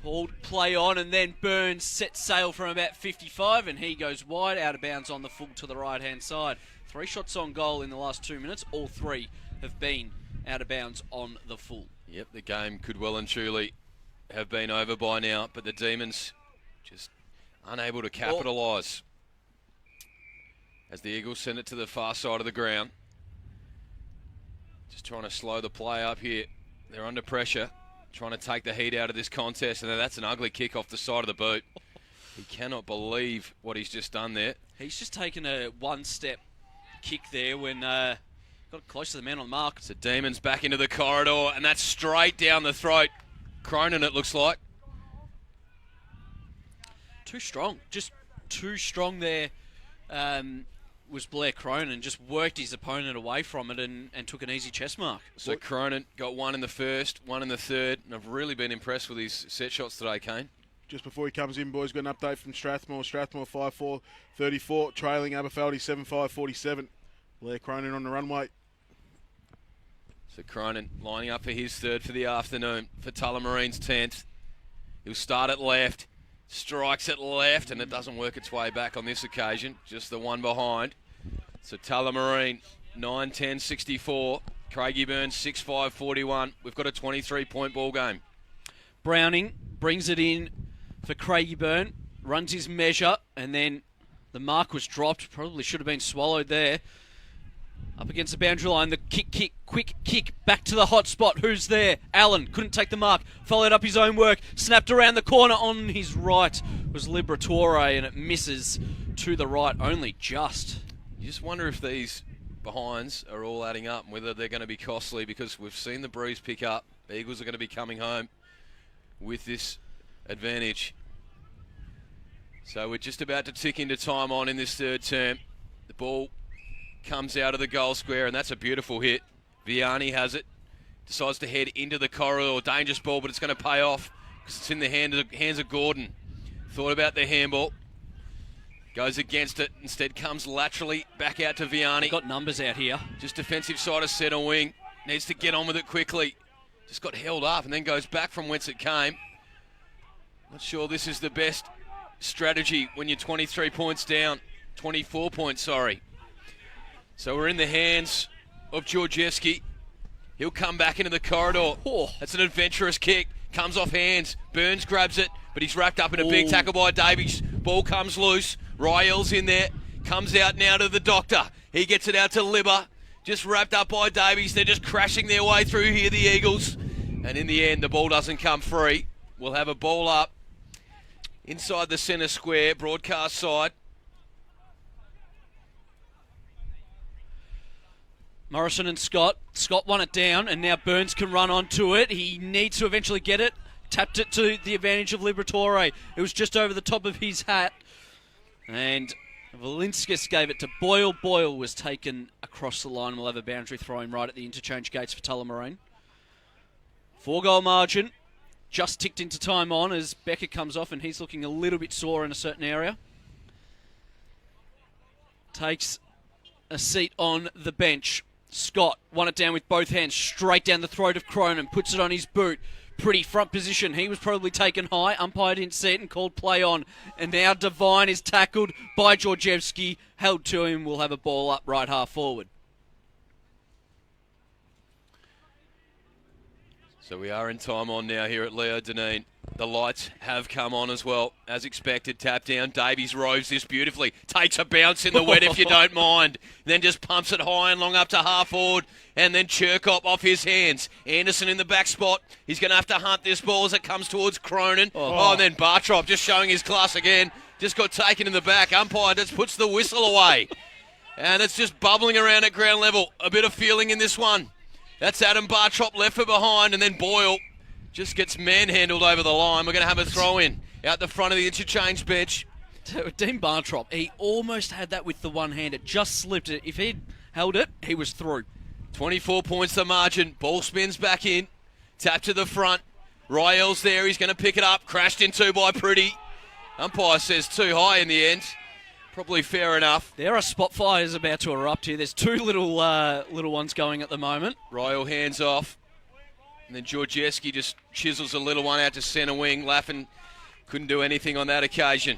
[SPEAKER 1] called play on, and then Burns set sail from about 55, and he goes wide, out of bounds on the full to the right-hand side. 3 shots on goal in the last 2 minutes. All 3 have been out of bounds on the full.
[SPEAKER 2] Yep, the game could well and truly have been over by now, but the Demons just unable to capitalise as the Eagles send it to the far side of the ground. Just trying to slow the play up here. They're under pressure, trying to take the heat out of this contest, and that's an ugly kick off the side of the boot. He cannot believe what he's just done there.
[SPEAKER 1] He's just taken a one-step kick there when got close to the man on the mark.
[SPEAKER 2] So Demons back into the corridor, and that's straight down the throat. Cronin, it looks like.
[SPEAKER 1] Too strong. Just too strong there. was Blair Cronin, just worked his opponent away from it and took an easy chest mark.
[SPEAKER 2] So Cronin got one in the first, one in the third, and I've really been impressed with his set shots today, Kane.
[SPEAKER 3] Just before he comes in, boys, got an update from Strathmore. Strathmore 5-4-34, trailing Aberfeldy 7-5-47. Blair Cronin on the runway.
[SPEAKER 2] So Cronin lining up for his third for the afternoon for Tullamarine's 10th. He'll start at left, strikes at left, and it doesn't work its way back on this occasion. Just the one behind. So Tullamarine 9-10-64. Craigieburn 6-5-41. We've got a 23-point ball game.
[SPEAKER 1] Browning brings it in for Craigieburn, runs his measure, and then the mark was dropped. Probably should have been swallowed there. Up against the boundary line, the quick kick, back to the hot spot. Who's there? Allen couldn't take the mark, followed up his own work, snapped around the corner. On his right was Liberatore, and it misses to the right, only just.
[SPEAKER 2] You just wonder if these behinds are all adding up and whether they're going to be costly, because we've seen the breeze pick up. The Eagles are going to be coming home with this advantage. So we're just about to tick into time on in this third term. The ball comes out of the goal square, and that's a beautiful hit. Vianney has it, decides to head into the corridor. Dangerous ball, but it's going to pay off because it's in the hands of Gordon. Thought about the handball, goes against it, instead comes laterally back out to Vianney.
[SPEAKER 1] Got numbers out here.
[SPEAKER 2] Just defensive side of centre wing, needs to get on with it quickly. Just got held up and then goes back from whence it came. Not sure this is the best strategy when you're 23 points down. 24 points, sorry. So we're in the hands of Georgievski. He'll come back into the corridor.
[SPEAKER 1] Oh.
[SPEAKER 2] That's an adventurous kick. Comes off hands. Burns grabs it, but he's wrapped up in a big tackle by Davies. Ball comes loose. Ryell's in there. Comes out now to the doctor. He gets it out to Libba. Just wrapped up by Davies. They're just crashing their way through here, the Eagles. And in the end, the ball doesn't come free. We'll have a ball up inside the centre square, broadcast side.
[SPEAKER 1] Morrison and Scott. Scott won it down, and now Burns can run onto it. He needs to eventually get it. Tapped it to the advantage of Liberatore. It was just over the top of his hat. And Valinskis gave it to Boyle. Boyle was taken across the line. We'll have a boundary throwing right at the interchange gates for Tullamarine. 4-goal margin. Just ticked into time on as Becker comes off, and he's looking a little bit sore in a certain area. Takes a seat on the bench. Scott won it down with both hands, straight down the throat of Cronin, puts it on his boot. Pretty front position. He was probably taken high. Umpire didn't see it and called play on. And now Devine is tackled by Georgievski. Held to him. We'll have a ball up right half forward.
[SPEAKER 2] So we are in time on now here at Leo Deneen. The lights have come on as well. As expected, tap down. Davies rows this beautifully. Takes a bounce in the wet if you don't mind. Then just pumps it high and long up to half forward. And then Cherkop off his hands. Anderson in the back spot. He's going to have to hunt this ball as it comes towards Cronin. And then Bartrop just showing his class again. Just got taken in the back. Umpire just puts the whistle away. And it's just bubbling around at ground level. A bit of feeling in this one. That's Adam Bartrop left for behind, and then Boyle just gets manhandled over the line. We're going to have a throw in out the front of the interchange bench.
[SPEAKER 1] Dean Bartrop, he almost had that with the one hand. It just slipped it. If he'd held it, he was through.
[SPEAKER 2] 24 points the margin. Ball spins back in. Tap to the front. Ryell's there. He's going to pick it up. Crashed into by Pretty. Umpire says too high in the end. Probably fair enough.
[SPEAKER 1] There are spot fires about to erupt here. There's two little ones going at the moment.
[SPEAKER 2] Ryell hands off. And then Georgievski just chisels a little one out to centre wing. Laffin couldn't do anything on that occasion.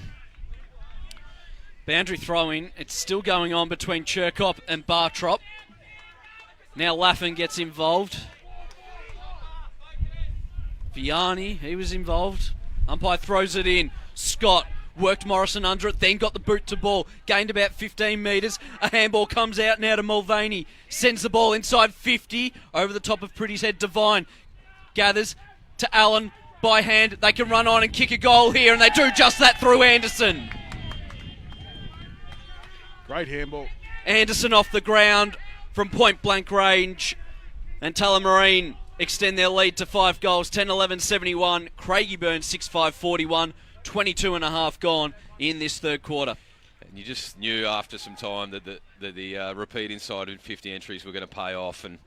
[SPEAKER 1] Boundary throw-in. It's still going on between Cherkop and Bartrop. Now Laffin gets involved. Vianney, he was involved. Umpire throws it in. Scott worked Morrison under it, then got the boot to ball. Gained about 15 metres. A handball comes out now to Mulvaney. Sends the ball inside 50. Over the top of Pretty's head. Devine gathers to Allen by hand. They can run on and kick a goal here, and they do just that through Anderson.
[SPEAKER 3] Great handball.
[SPEAKER 1] Anderson off the ground from point blank range. And Tullamarine extend their lead to 5 goals. Craigieburn 6-5-41. 22 and a half gone in this third quarter.
[SPEAKER 2] You just knew after some time that the repeat inside in 50 entries were going to pay off, and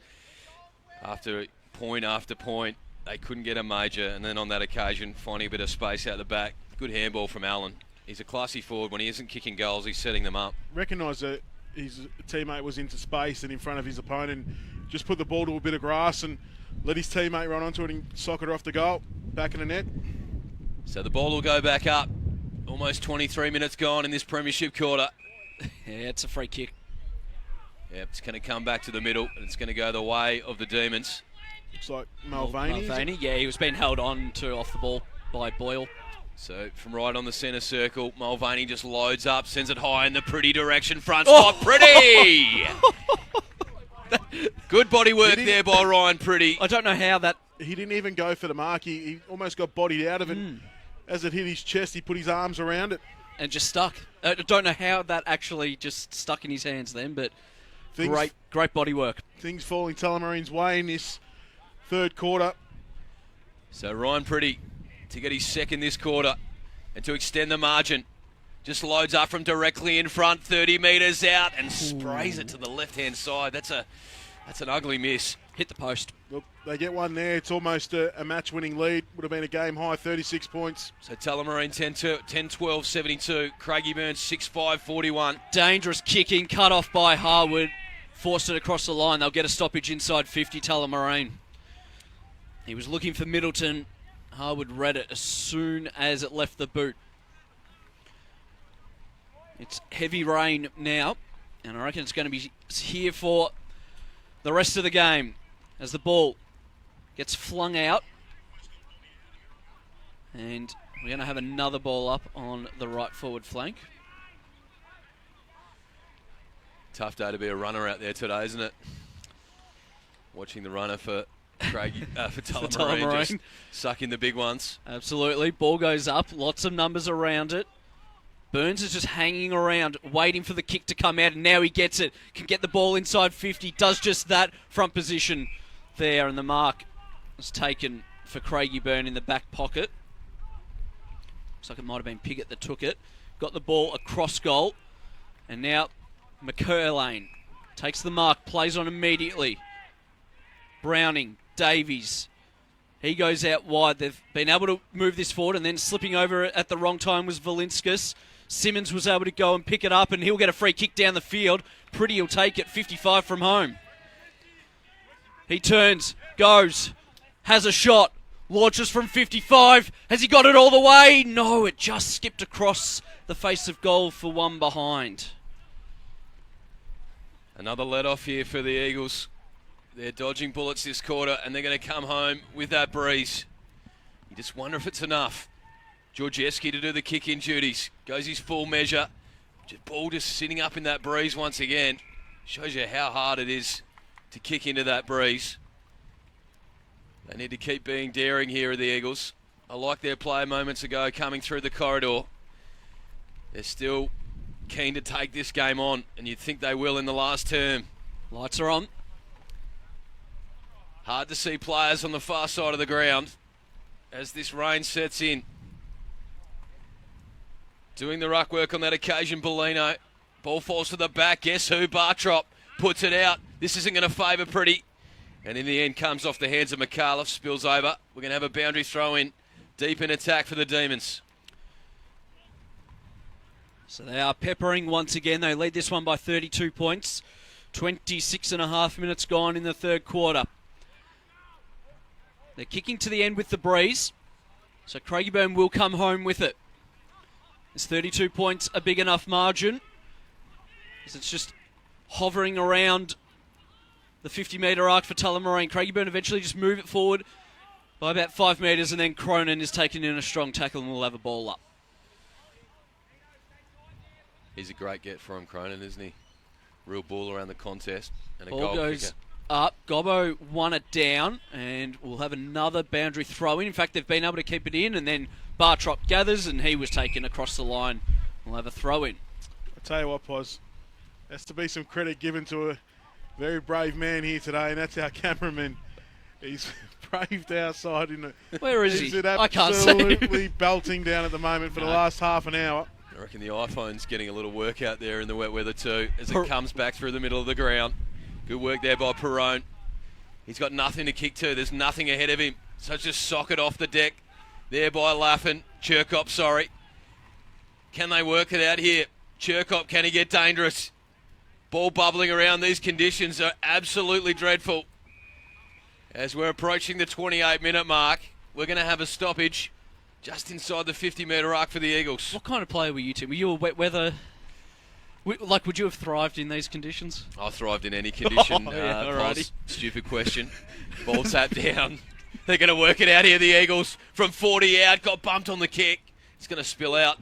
[SPEAKER 2] after point, they couldn't get a major, and then on that occasion, finding a bit of space out the back. Good handball from Allen. He's a classy forward. When he isn't kicking goals, he's setting them up.
[SPEAKER 3] Recognised that his teammate was into space and in front of his opponent. Just put the ball to a bit of grass and let his teammate run onto it and sock it off the goal. Back in the net.
[SPEAKER 2] So the ball will go back up. Almost 23 minutes gone in this premiership quarter.
[SPEAKER 1] Yeah, it's a free kick.
[SPEAKER 2] Yep, it's going to come back to the middle, and it's going to go the way of the Demons.
[SPEAKER 3] Looks like Mulvaney.
[SPEAKER 1] Yeah, he was being held on to off the ball by Boyle.
[SPEAKER 2] So from right on the centre circle, Mulvaney just loads up, sends it high in the Pretty direction. Front spot, Pretty! Good body work there by Ryan Pretty.
[SPEAKER 1] I don't know how that...
[SPEAKER 3] He didn't even go for the mark. He almost got bodied out of it. As it hit his chest, he put his arms around it.
[SPEAKER 1] And just stuck. I don't know how that actually just stuck in his hands then, but great body work.
[SPEAKER 3] Things falling Tullamarine's way in this third quarter.
[SPEAKER 2] So Ryan Pretty to get his second this quarter and to extend the margin. Just loads up from directly in front, 30 metres out, and sprays it to the left-hand side. That's an ugly miss.
[SPEAKER 1] Hit the post.
[SPEAKER 3] Look, they get one there. It's almost a match-winning lead. Would have been a game high, 36 points.
[SPEAKER 2] So Tullamarine 10-12, 72. Craigieburn 6-5, 41.
[SPEAKER 1] Dangerous kicking, cut off by Harwood. Forced it across the line. They'll get a stoppage inside 50, Tullamarine. He was looking for Middleton. Harwood read it as soon as it left the boot. It's heavy rain now, and I reckon it's going to be here for the rest of the game as the ball gets flung out. And we're going to have another ball up on the right forward flank.
[SPEAKER 2] Tough day to be a runner out there today, isn't it? Watching the runner for Tullamarine just sucking the big ones.
[SPEAKER 1] Absolutely. Ball goes up. Lots of numbers around it. Burns is just hanging around, waiting for the kick to come out, and now he gets it. Can get the ball inside 50. Does just that. Front position there, and the mark was taken for Craigieburn in the back pocket. Looks like it might have been Piggott that took it. Got the ball across goal, and now McCurlane takes the mark, plays on immediately. Browning, Davies. He goes out wide. They've been able to move this forward, and then slipping over at the wrong time was Valinskas. Simmons was able to go and pick it up, and he'll get a free kick down the field. Pretty will take it, 55 from home. He turns, goes, has a shot, launches from 55. Has he got it all the way? No, it just skipped across the face of goal for one behind.
[SPEAKER 2] Another let-off here for the Eagles. They're dodging bullets this quarter, and they're going to come home with that breeze. You just wonder if it's enough. Georgieski to do the kick-in duties. Goes his full measure. Ball just sitting up in that breeze once again. Shows you how hard it is to kick into that breeze. They need to keep being daring here at the Eagles. I like their play moments ago coming through the corridor. They're still keen to take this game on, and you'd think they will in the last term.
[SPEAKER 1] Lights are on.
[SPEAKER 2] Hard to see players on the far side of the ground as this rain sets in. Doing the ruck work on that occasion, Bellino. Ball falls to the back. Guess who? Bartrop puts it out. This isn't going to favour Pretty. And in the end, comes off the hands of McAuliffe, spills over. We're going to have a boundary throw in. Deep in attack for the Demons.
[SPEAKER 1] So they are peppering once again. They lead this one by 32 points. 26 and a half minutes gone in the third quarter. They're kicking to the end with the breeze. So Craigieburn will come home with it. Is 32 points a big enough margin? As it's just hovering around the 50-metre arc for Tullamarine. Craigieburn eventually just move it forward by about 5 metres, and then Cronin is taken in a strong tackle and will have a ball up.
[SPEAKER 2] He's a great get for him, Cronin, isn't he? Real ball around the contest. And a
[SPEAKER 1] Ball
[SPEAKER 2] goal
[SPEAKER 1] goes
[SPEAKER 2] kicker.
[SPEAKER 1] up. Gobbo won it down, and we'll have another boundary throw in. In fact, they've been able to keep it in, and then Bartrop gathers, and he was taken across the line. We'll have a throw in.
[SPEAKER 3] I tell you what, Poz, has to be some credit given to a very brave man here today, and that's our cameraman. He's braved our side in the.
[SPEAKER 1] Where is he?
[SPEAKER 3] He's
[SPEAKER 1] I can't see him.
[SPEAKER 3] absolutely belting down at the moment for the last half an hour.
[SPEAKER 2] I reckon the iPhone's getting a little workout there in the wet weather too as it comes back through the middle of the ground. Good work there by Perrone. He's got nothing to kick to. There's nothing ahead of him. So just sock it off the deck there by Laffin. Chirkop, sorry. Can they work it out here? Chirkop, can he get dangerous? Ball bubbling around. These conditions are absolutely dreadful. As we're approaching the 28-minute mark, we're going to have a stoppage just inside the 50-metre arc for the Eagles.
[SPEAKER 1] What kind of player were you two? Were you a wet weather... would you have thrived in these conditions?
[SPEAKER 2] I thrived in any condition.
[SPEAKER 1] Alrighty.
[SPEAKER 2] Stupid question. Ball tapped down. They're going to work it out here, the Eagles. From 40 out, got bumped on the kick. It's going to spill out.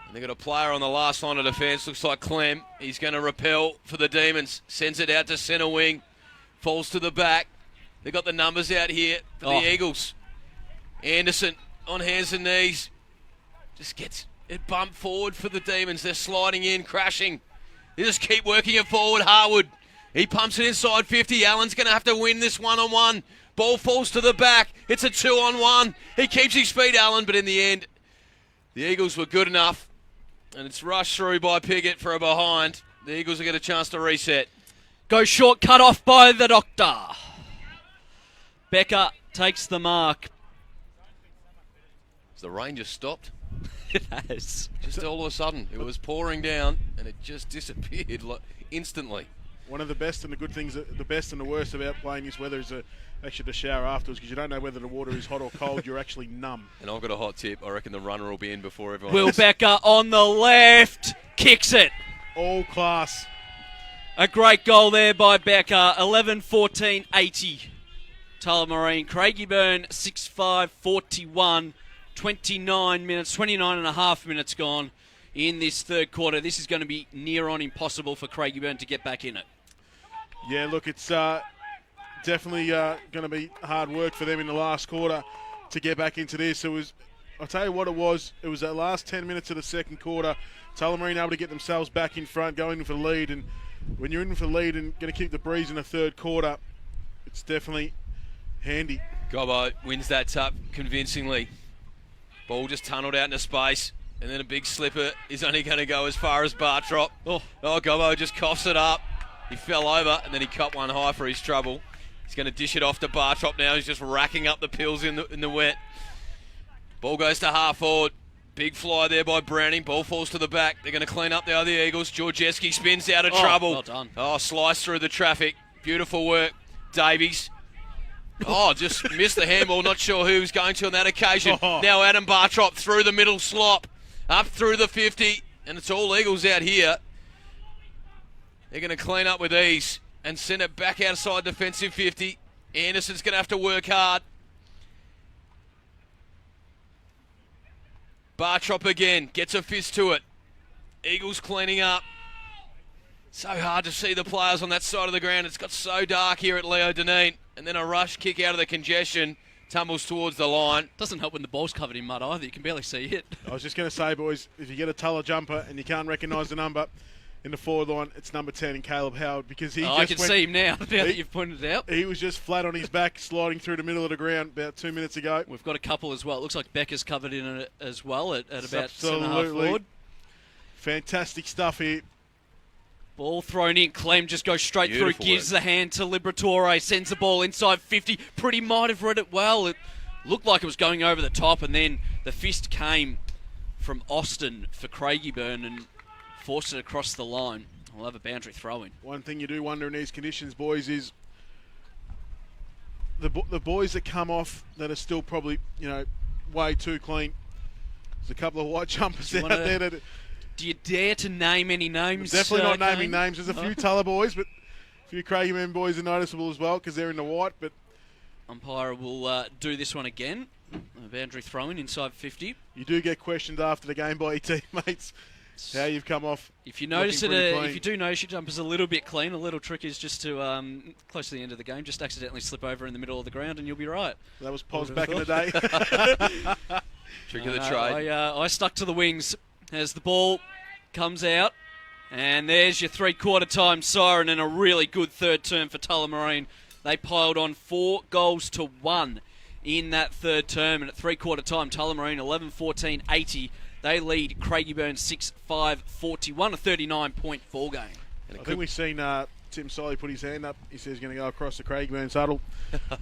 [SPEAKER 2] And they've got a player on the last line of defence. Looks like Clem. He's going to repel for the Demons. Sends it out to centre wing. Falls to the back. They've got the numbers out here for the Eagles. Anderson on hands and knees. Just gets it bumped forward for the Demons. They're sliding in, crashing. They just keep working it forward. Harwood. He pumps it inside 50. Allen's going to have to win this one-on-one. Ball falls to the back. It's a 2-on-1. He keeps his feet, Allen, but in the end, the Eagles were good enough. And it's rushed through by Piggott for a behind. The Eagles will get a chance to reset.
[SPEAKER 1] Go short, cut off by the Doctor. Becker takes the mark.
[SPEAKER 2] Has the rain just stopped?
[SPEAKER 1] It has.
[SPEAKER 2] Just all of a sudden, it was pouring down and it just disappeared instantly.
[SPEAKER 3] One of the best and the good things, the best and the worst about playing this weather is actually to shower afterwards, because you don't know whether the water is hot or cold. You're actually numb.
[SPEAKER 2] And I've got a hot tip. I reckon the runner will be in before everyone
[SPEAKER 1] Will
[SPEAKER 2] else.
[SPEAKER 1] Becker on the left. Kicks it.
[SPEAKER 3] All class.
[SPEAKER 1] A great goal there by Becker. 11-14-80. Tullamarine. Craigieburn 6-5-41. 29 and a half minutes gone in this third quarter. This is going to be near on impossible for Craigieburn to get back in it.
[SPEAKER 3] Yeah, look, it's definitely going to be hard work for them in the last quarter to get back into this. I'll tell you what it was that last 10 minutes of the second quarter, Tullamarine able to get themselves back in front, going for the lead, and when you're in for the lead and going to keep the breeze in the third quarter, it's definitely handy.
[SPEAKER 2] Gobbo wins that tap convincingly. Ball just tunneled out into space, and then a big slipper is only going to go as far as Bartrop. Gobbo just coughs it up. He fell over, and then he cut one high for his trouble. He's going to dish it off to Bartrop now. He's just racking up the pills in the wet. Ball goes to half forward. Big fly there by Browning. Ball falls to the back. They're going to clean up the other Eagles. Georgeski spins out of trouble.
[SPEAKER 1] Well done.
[SPEAKER 2] Slice through the traffic. Beautiful work. Davies. Just missed the handball. Not sure who he was going to on that occasion. Now Adam Bartrop through the middle slop. Up through the 50. And it's all Eagles out here. They're going to clean up with ease and send it back outside defensive 50. Anderson's going to have to work hard. Bartrop again. Gets a fist to it. Eagles cleaning up. So hard to see the players on that side of the ground. It's got so dark here at Leo Deneen. And then a rush kick out of the congestion. Tumbles towards the line.
[SPEAKER 1] Doesn't help when the ball's covered in mud either. You can barely see it.
[SPEAKER 3] I was just going to say, boys, if you get a Tulla jumper and you can't recognise the number in the forward line, it's number 10 in Caleb Howard, because
[SPEAKER 1] I can see him now that you've pointed it out.
[SPEAKER 3] He was just flat on his back, sliding through the middle of the ground about 2 minutes ago.
[SPEAKER 1] We've got a couple as well. It looks like Becker's covered in it as well at about
[SPEAKER 3] Absolutely.
[SPEAKER 1] 7.5 forward.
[SPEAKER 3] Fantastic stuff here.
[SPEAKER 1] Ball thrown in. Clem just goes straight
[SPEAKER 2] Beautiful
[SPEAKER 1] through. Gives
[SPEAKER 2] work.
[SPEAKER 1] the hand to Liberatore. Sends the ball inside 50. Pretty might have read it well. It looked like it was going over the top, and then the fist came from Austin for Craigieburn and forced it across the line. We'll have a boundary throw-in.
[SPEAKER 3] One thing you do wonder in these conditions, boys, is the boys that come off that are still probably, way too clean. There's a couple of white jumpers out there that...
[SPEAKER 1] Do you dare to name any names?
[SPEAKER 3] Definitely not naming
[SPEAKER 1] Kane?
[SPEAKER 3] names. There's a few Tulla boys, but a few Craigieburn boys are noticeable as well because they're in the white. But
[SPEAKER 1] Umpire will do this one again. A boundary throw-in inside 50.
[SPEAKER 3] you do get questioned after the game by your teammates how you've come off.
[SPEAKER 1] If you notice
[SPEAKER 3] looking pretty clean.
[SPEAKER 1] if you do notice your jumper's a little bit clean, a little trick is just to close to the end of the game, just accidentally slip over in the middle of the ground, and you'll be right.
[SPEAKER 3] That was Pos back in the day.
[SPEAKER 2] Trick of the trade.
[SPEAKER 1] I stuck to the wings as the ball comes out, and there's your three-quarter time siren and a really good third term for Tullamarine. They piled on 4-1 in that third term, and at three-quarter time, Tullamarine 11-14-80 They lead Craigieburn 6-5-41, a 39-point ball game.
[SPEAKER 3] I think we've seen Tim Solly put his hand up. He says he's going to go across the Craigburn huddle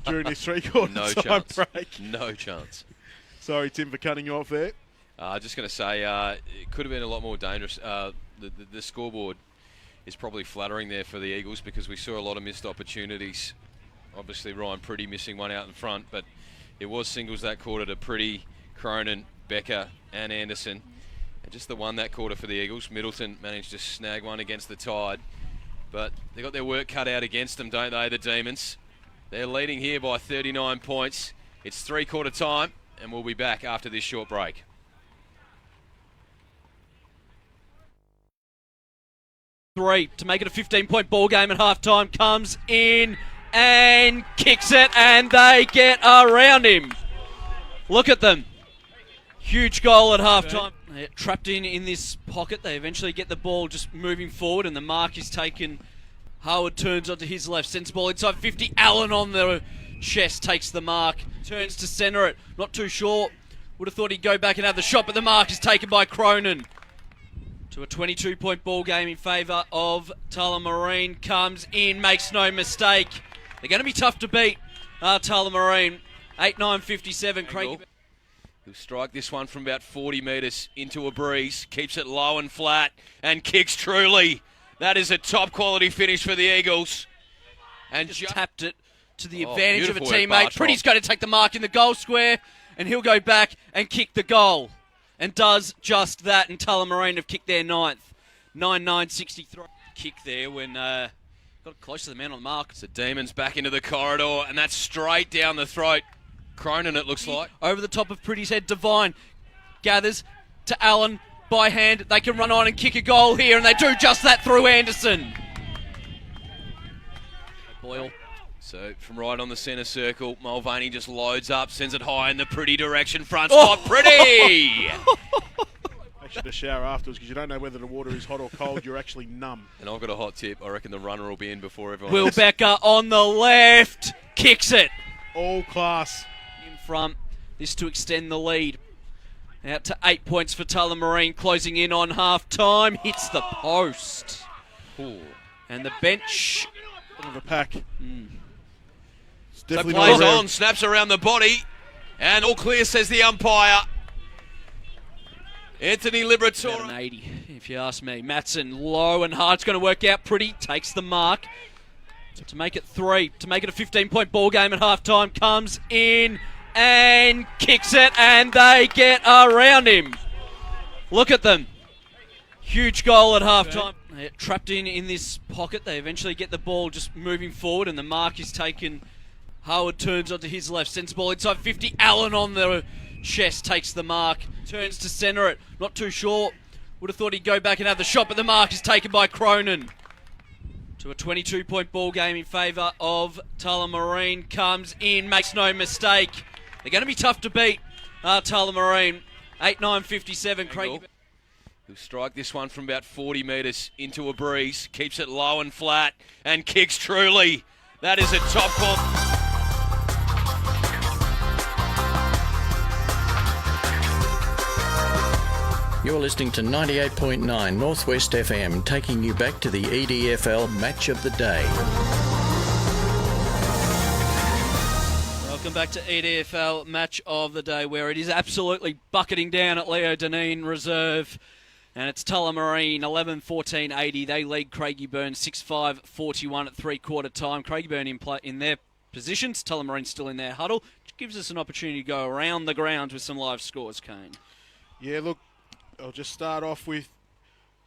[SPEAKER 3] during this three-quarter time break.
[SPEAKER 2] No chance.
[SPEAKER 3] Sorry, Tim, for cutting you off there.
[SPEAKER 2] Just going to say, it could have been a lot more dangerous. The scoreboard is probably flattering there for the Eagles because we saw a lot of missed opportunities. Obviously, Ryan Pretty missing one out in front, but it was singles that quarter to Pretty, Cronin, Becker and Anderson. And just the one that quarter for the Eagles. Middleton managed to snag one against the Tide. But they got their work cut out against them, don't they, the Demons? They're leading here by 39 points. It's three-quarter time, and we'll be back after this short break.
[SPEAKER 1] Three to make it a 15-point ball game at halftime comes in and kicks it, and they get around him. Look at them. Huge goal at halftime. They're trapped in this pocket. They eventually get the ball just moving forward, and the mark is taken. Howard turns onto his left, sends the ball inside 50. Allen on the chest takes the mark, turns to centre it. Not too sure. Would have thought he'd go back and have the shot, but the mark is taken by Cronin. To a 22-point ball game in favour of Tullamarine. Comes in, makes no mistake. They're going to be tough to beat, Tullamarine. 8-9-57. Craig.
[SPEAKER 2] He'll strike this one from about 40 metres into a breeze. Keeps it low and flat and kicks truly. That is a top quality finish for the Eagles. And
[SPEAKER 1] just tapped it to the advantage of a
[SPEAKER 2] beautiful work,
[SPEAKER 1] teammate.
[SPEAKER 2] Bartram.
[SPEAKER 1] Pretty's going to take the mark in the goal square, and he'll go back and kick the goal. And does just that, and Tullamarine have kicked their ninth. 9-9-63. Kick there when got close to the man on the mark.
[SPEAKER 2] So Demons back into the corridor, and that's straight down the throat. Cronin, it looks like.
[SPEAKER 1] Over the top of Pretty's head, Devine gathers to Allen by hand. They can run on and kick a goal here, and they do just that through Anderson. Boyle.
[SPEAKER 2] So from right on the centre circle, Mulvaney just loads up, sends it high in the Pretty direction. Front spot, Pretty!
[SPEAKER 3] Make sure to shower afterwards because you don't know whether the water is hot or cold. You're actually numb.
[SPEAKER 2] And I've got a hot tip. I reckon the runner will be in before everyone
[SPEAKER 1] Will
[SPEAKER 2] else.
[SPEAKER 1] Becker on the left. Kicks it.
[SPEAKER 3] All class.
[SPEAKER 1] In front. This to extend the lead. Out to 8 points for Tullamarine. Closing in on half-time. Hits the post.
[SPEAKER 2] Ooh.
[SPEAKER 1] And the bench.
[SPEAKER 3] Bit of a pack. It's
[SPEAKER 2] So
[SPEAKER 3] definitely
[SPEAKER 2] plays
[SPEAKER 3] not around.
[SPEAKER 2] on, snaps around the body. And all clear, says the umpire. Anthony
[SPEAKER 1] About an
[SPEAKER 2] Liberatore.
[SPEAKER 1] 80, if you ask me. Matson low and hard. It's going to work out. Pretty takes the mark. To make it 3, to make it a 15-point ball game at halftime, comes in and kicks it, and they get around him. Look at them. Huge goal at halftime. They're trapped in this pocket. They eventually get the ball just moving forward, and the mark is taken. Howard turns onto his left, sends the ball inside 50. Allen on the chest takes the mark, turns to centre it. Not too sure. Would have thought he'd go back and have the shot, but the mark is taken by Cronin. To a 22-point ball game in favour of Tullamarine. Comes in, makes no mistake. They're going to be tough to beat, Tullamarine. 8-9-57. Craig.
[SPEAKER 2] He'll strike this one from about 40 metres into a breeze. Keeps it low and flat and kicks truly. That is a top quality.
[SPEAKER 4] You're listening to 98.9 Northwest FM, taking you back to the EDFL Match of the Day.
[SPEAKER 1] Welcome back to EDFL Match of the Day, where it is absolutely bucketing down at Leo Deneen Reserve. And it's Tullamarine 11-14-80. They lead Craigieburn 6-5-41 at three-quarter time. Craigieburn in their positions. Tullamarine still in their huddle, which gives us an opportunity to go around the grounds with some live scores, Kane.
[SPEAKER 3] Yeah, look, I'll just start off with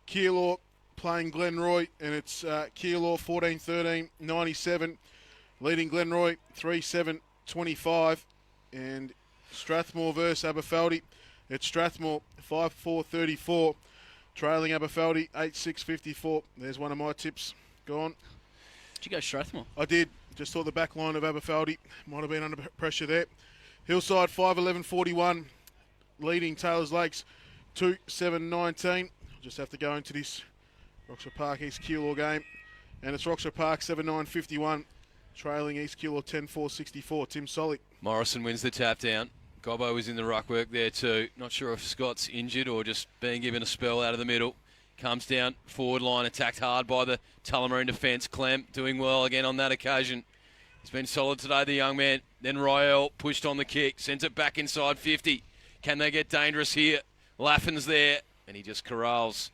[SPEAKER 3] Keilor playing Glenroy, and it's Keilor 14-13, 97, leading Glenroy 3-7-25, and Strathmore versus Aberfeldy. It's Strathmore 5-4-34, trailing Aberfeldy 8-6-54. There's one of my tips. Go on.
[SPEAKER 1] Did you go Strathmore?
[SPEAKER 3] I did. Just thought the back line of Aberfeldy might have been under pressure there. Hillside 5-11-41, leading Taylor's Lakes 2-7-19. Just have to go into this Roxburgh Park East Keilor game. And it's Roxburgh Park 7-9-51, trailing East Keilor 10-4-64. Tim Solly.
[SPEAKER 2] Morrison wins the tap down. Gobbo was in the ruck work there too. Not sure if Scott's injured or just being given a spell out of the middle. Comes down, forward line, attacked hard by the Tullamarine defence. Clem doing well again on that occasion. He's been solid today, the young man. Then Royale pushed on the kick, sends it back inside 50. Can they get dangerous here? Laffin's there, and he just corrals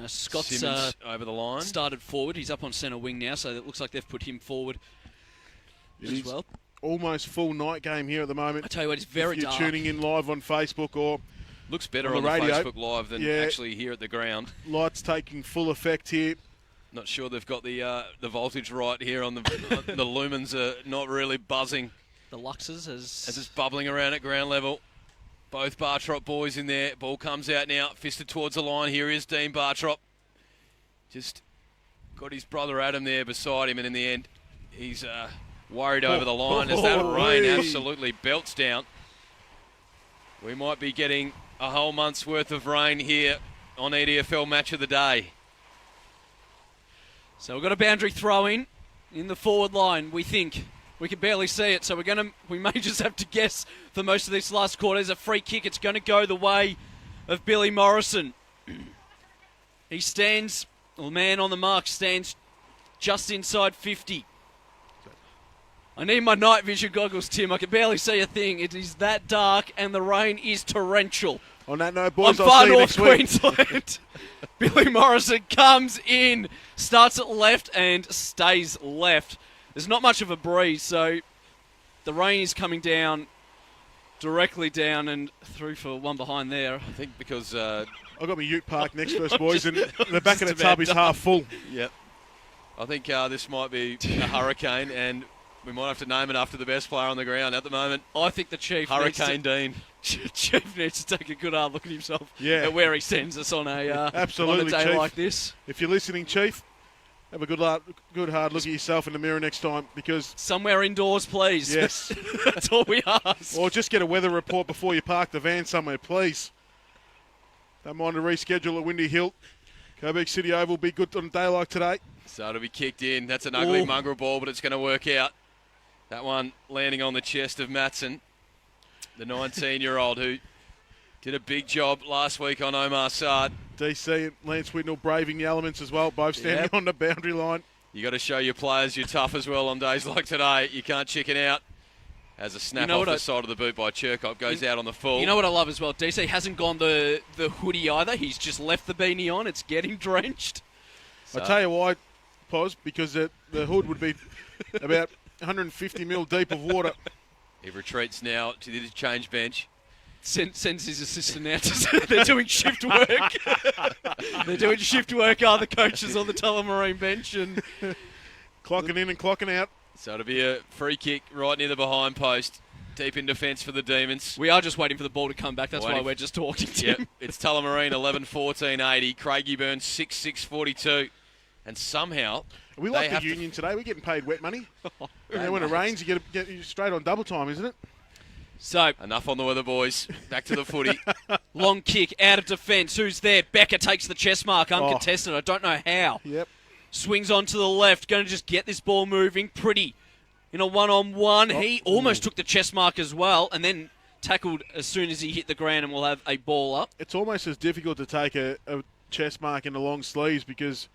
[SPEAKER 1] Scott's
[SPEAKER 2] Simmons over the line.
[SPEAKER 1] started forward. He's up on centre wing now, so it looks like they've put him forward as well.
[SPEAKER 3] Almost full night game here at the moment.
[SPEAKER 1] I tell you what, it's very
[SPEAKER 3] if you're
[SPEAKER 1] dark.
[SPEAKER 3] tuning in live on Facebook or
[SPEAKER 2] Looks better
[SPEAKER 3] on
[SPEAKER 2] on
[SPEAKER 3] the
[SPEAKER 2] the
[SPEAKER 3] radio.
[SPEAKER 2] Facebook Live than
[SPEAKER 3] Yeah.
[SPEAKER 2] actually here at the ground.
[SPEAKER 3] lights taking full effect here.
[SPEAKER 2] Not sure they've got the voltage right here on the the lumens are not really buzzing
[SPEAKER 1] The Luxes
[SPEAKER 2] as it's bubbling around at ground level. Both Bartrop boys in there. Ball comes out now, fisted towards the line. Here is Dean Bartrop. Just got his brother Adam there beside him, and in the end, he's worried over the line as that rain absolutely belts down. We might be getting a whole month's worth of rain here on EDFL Match of the Day.
[SPEAKER 1] So we've got a boundary throw in the forward line, we think. We can barely see it, so we may just have to guess for most of this last quarter. There's a free kick. It's going to go the way of Billy Morrison. He stands, the man on the mark stands just inside 50. I need my night vision goggles, Tim. I can barely see a thing. It is that dark, and the rain is torrential.
[SPEAKER 3] On that note,
[SPEAKER 1] On
[SPEAKER 3] boys, I'll
[SPEAKER 1] far
[SPEAKER 3] see you
[SPEAKER 1] north
[SPEAKER 3] next week.
[SPEAKER 1] Queensland, Billy Morrison comes in, starts at left and stays left. There's not much of a breeze, so the rain is coming down, directly down and through for one behind there.
[SPEAKER 2] I think because
[SPEAKER 3] I've got my ute parked next to us, boys, and the back of the
[SPEAKER 1] just
[SPEAKER 3] tub
[SPEAKER 1] about
[SPEAKER 3] is
[SPEAKER 1] done.
[SPEAKER 3] half full.
[SPEAKER 2] Yep. I think this might be a hurricane, and we might have to name it after the best player on the ground at the moment.
[SPEAKER 1] I think the Chief
[SPEAKER 2] Hurricane Dean.
[SPEAKER 1] Chief needs to take a good hard look at himself
[SPEAKER 3] Yeah.
[SPEAKER 1] at where he sends us on a
[SPEAKER 3] Absolutely,
[SPEAKER 1] on a day
[SPEAKER 3] Chief.
[SPEAKER 1] like this.
[SPEAKER 3] If you're listening, Chief, have a good hard look at yourself in the mirror next time, because
[SPEAKER 1] Somewhere indoors, please.
[SPEAKER 3] yes,
[SPEAKER 1] That's all we ask.
[SPEAKER 3] or just get a weather report before you park the van somewhere, please. Don't mind to reschedule at Windy Hill. Coburg City Oval will be good on a day like today.
[SPEAKER 2] So it'll be kicked in. That's an ugly
[SPEAKER 1] Ooh.
[SPEAKER 2] mongrel ball, but it's going to work out. That one landing on the chest of Matson, the 19-year-old who did a big job last week on Omar Saad.
[SPEAKER 3] DC and Lance Whitnell braving the elements as well, both standing
[SPEAKER 1] Yep.
[SPEAKER 3] on the boundary line.
[SPEAKER 2] You got to show your players you're tough as well on days like today. You can't chicken out. As a snap
[SPEAKER 1] You know
[SPEAKER 2] off
[SPEAKER 1] what
[SPEAKER 2] the side of the boot by Chirkop, goes out on the full.
[SPEAKER 1] You know what I love as well? DC hasn't gone the hoodie either. He's just left the beanie on. It's getting drenched.
[SPEAKER 2] So-
[SPEAKER 3] I tell you why, Pos, because the hood would be about 150 mil deep of water.
[SPEAKER 2] He retreats now to the change bench.
[SPEAKER 1] Sends his assistant out. They're doing shift work. They're doing shift work. Are the coaches on the Tullamarine bench? And
[SPEAKER 3] Clocking in and clocking out.
[SPEAKER 2] So it'll be a free kick right near the behind post. Deep in defence for the Demons.
[SPEAKER 1] we are just waiting for the ball to come back. That's
[SPEAKER 2] Waiting
[SPEAKER 1] why we're just talking to
[SPEAKER 2] Yep,
[SPEAKER 1] him.
[SPEAKER 2] it's Tullamarine 11-14-80. Craigieburn 6-6-42. And somehow
[SPEAKER 3] We
[SPEAKER 2] they
[SPEAKER 3] like the
[SPEAKER 2] have to-
[SPEAKER 3] union today. We're getting paid wet money. And then when it rains, you get straight on double time, isn't it?
[SPEAKER 1] So,
[SPEAKER 2] Enough on the weather, boys. Back to the footy.
[SPEAKER 1] long kick out of defence. Who's there? Becker takes the chest mark uncontested. I don't know how.
[SPEAKER 3] Yep.
[SPEAKER 1] Swings on to the left. Going to just get this ball moving. Pretty. In a one-on-one. He almost took the chest mark as well. And then tackled as soon as he hit the ground, and we'll have a ball up.
[SPEAKER 3] It's almost as difficult to take a chest mark in the long sleeves because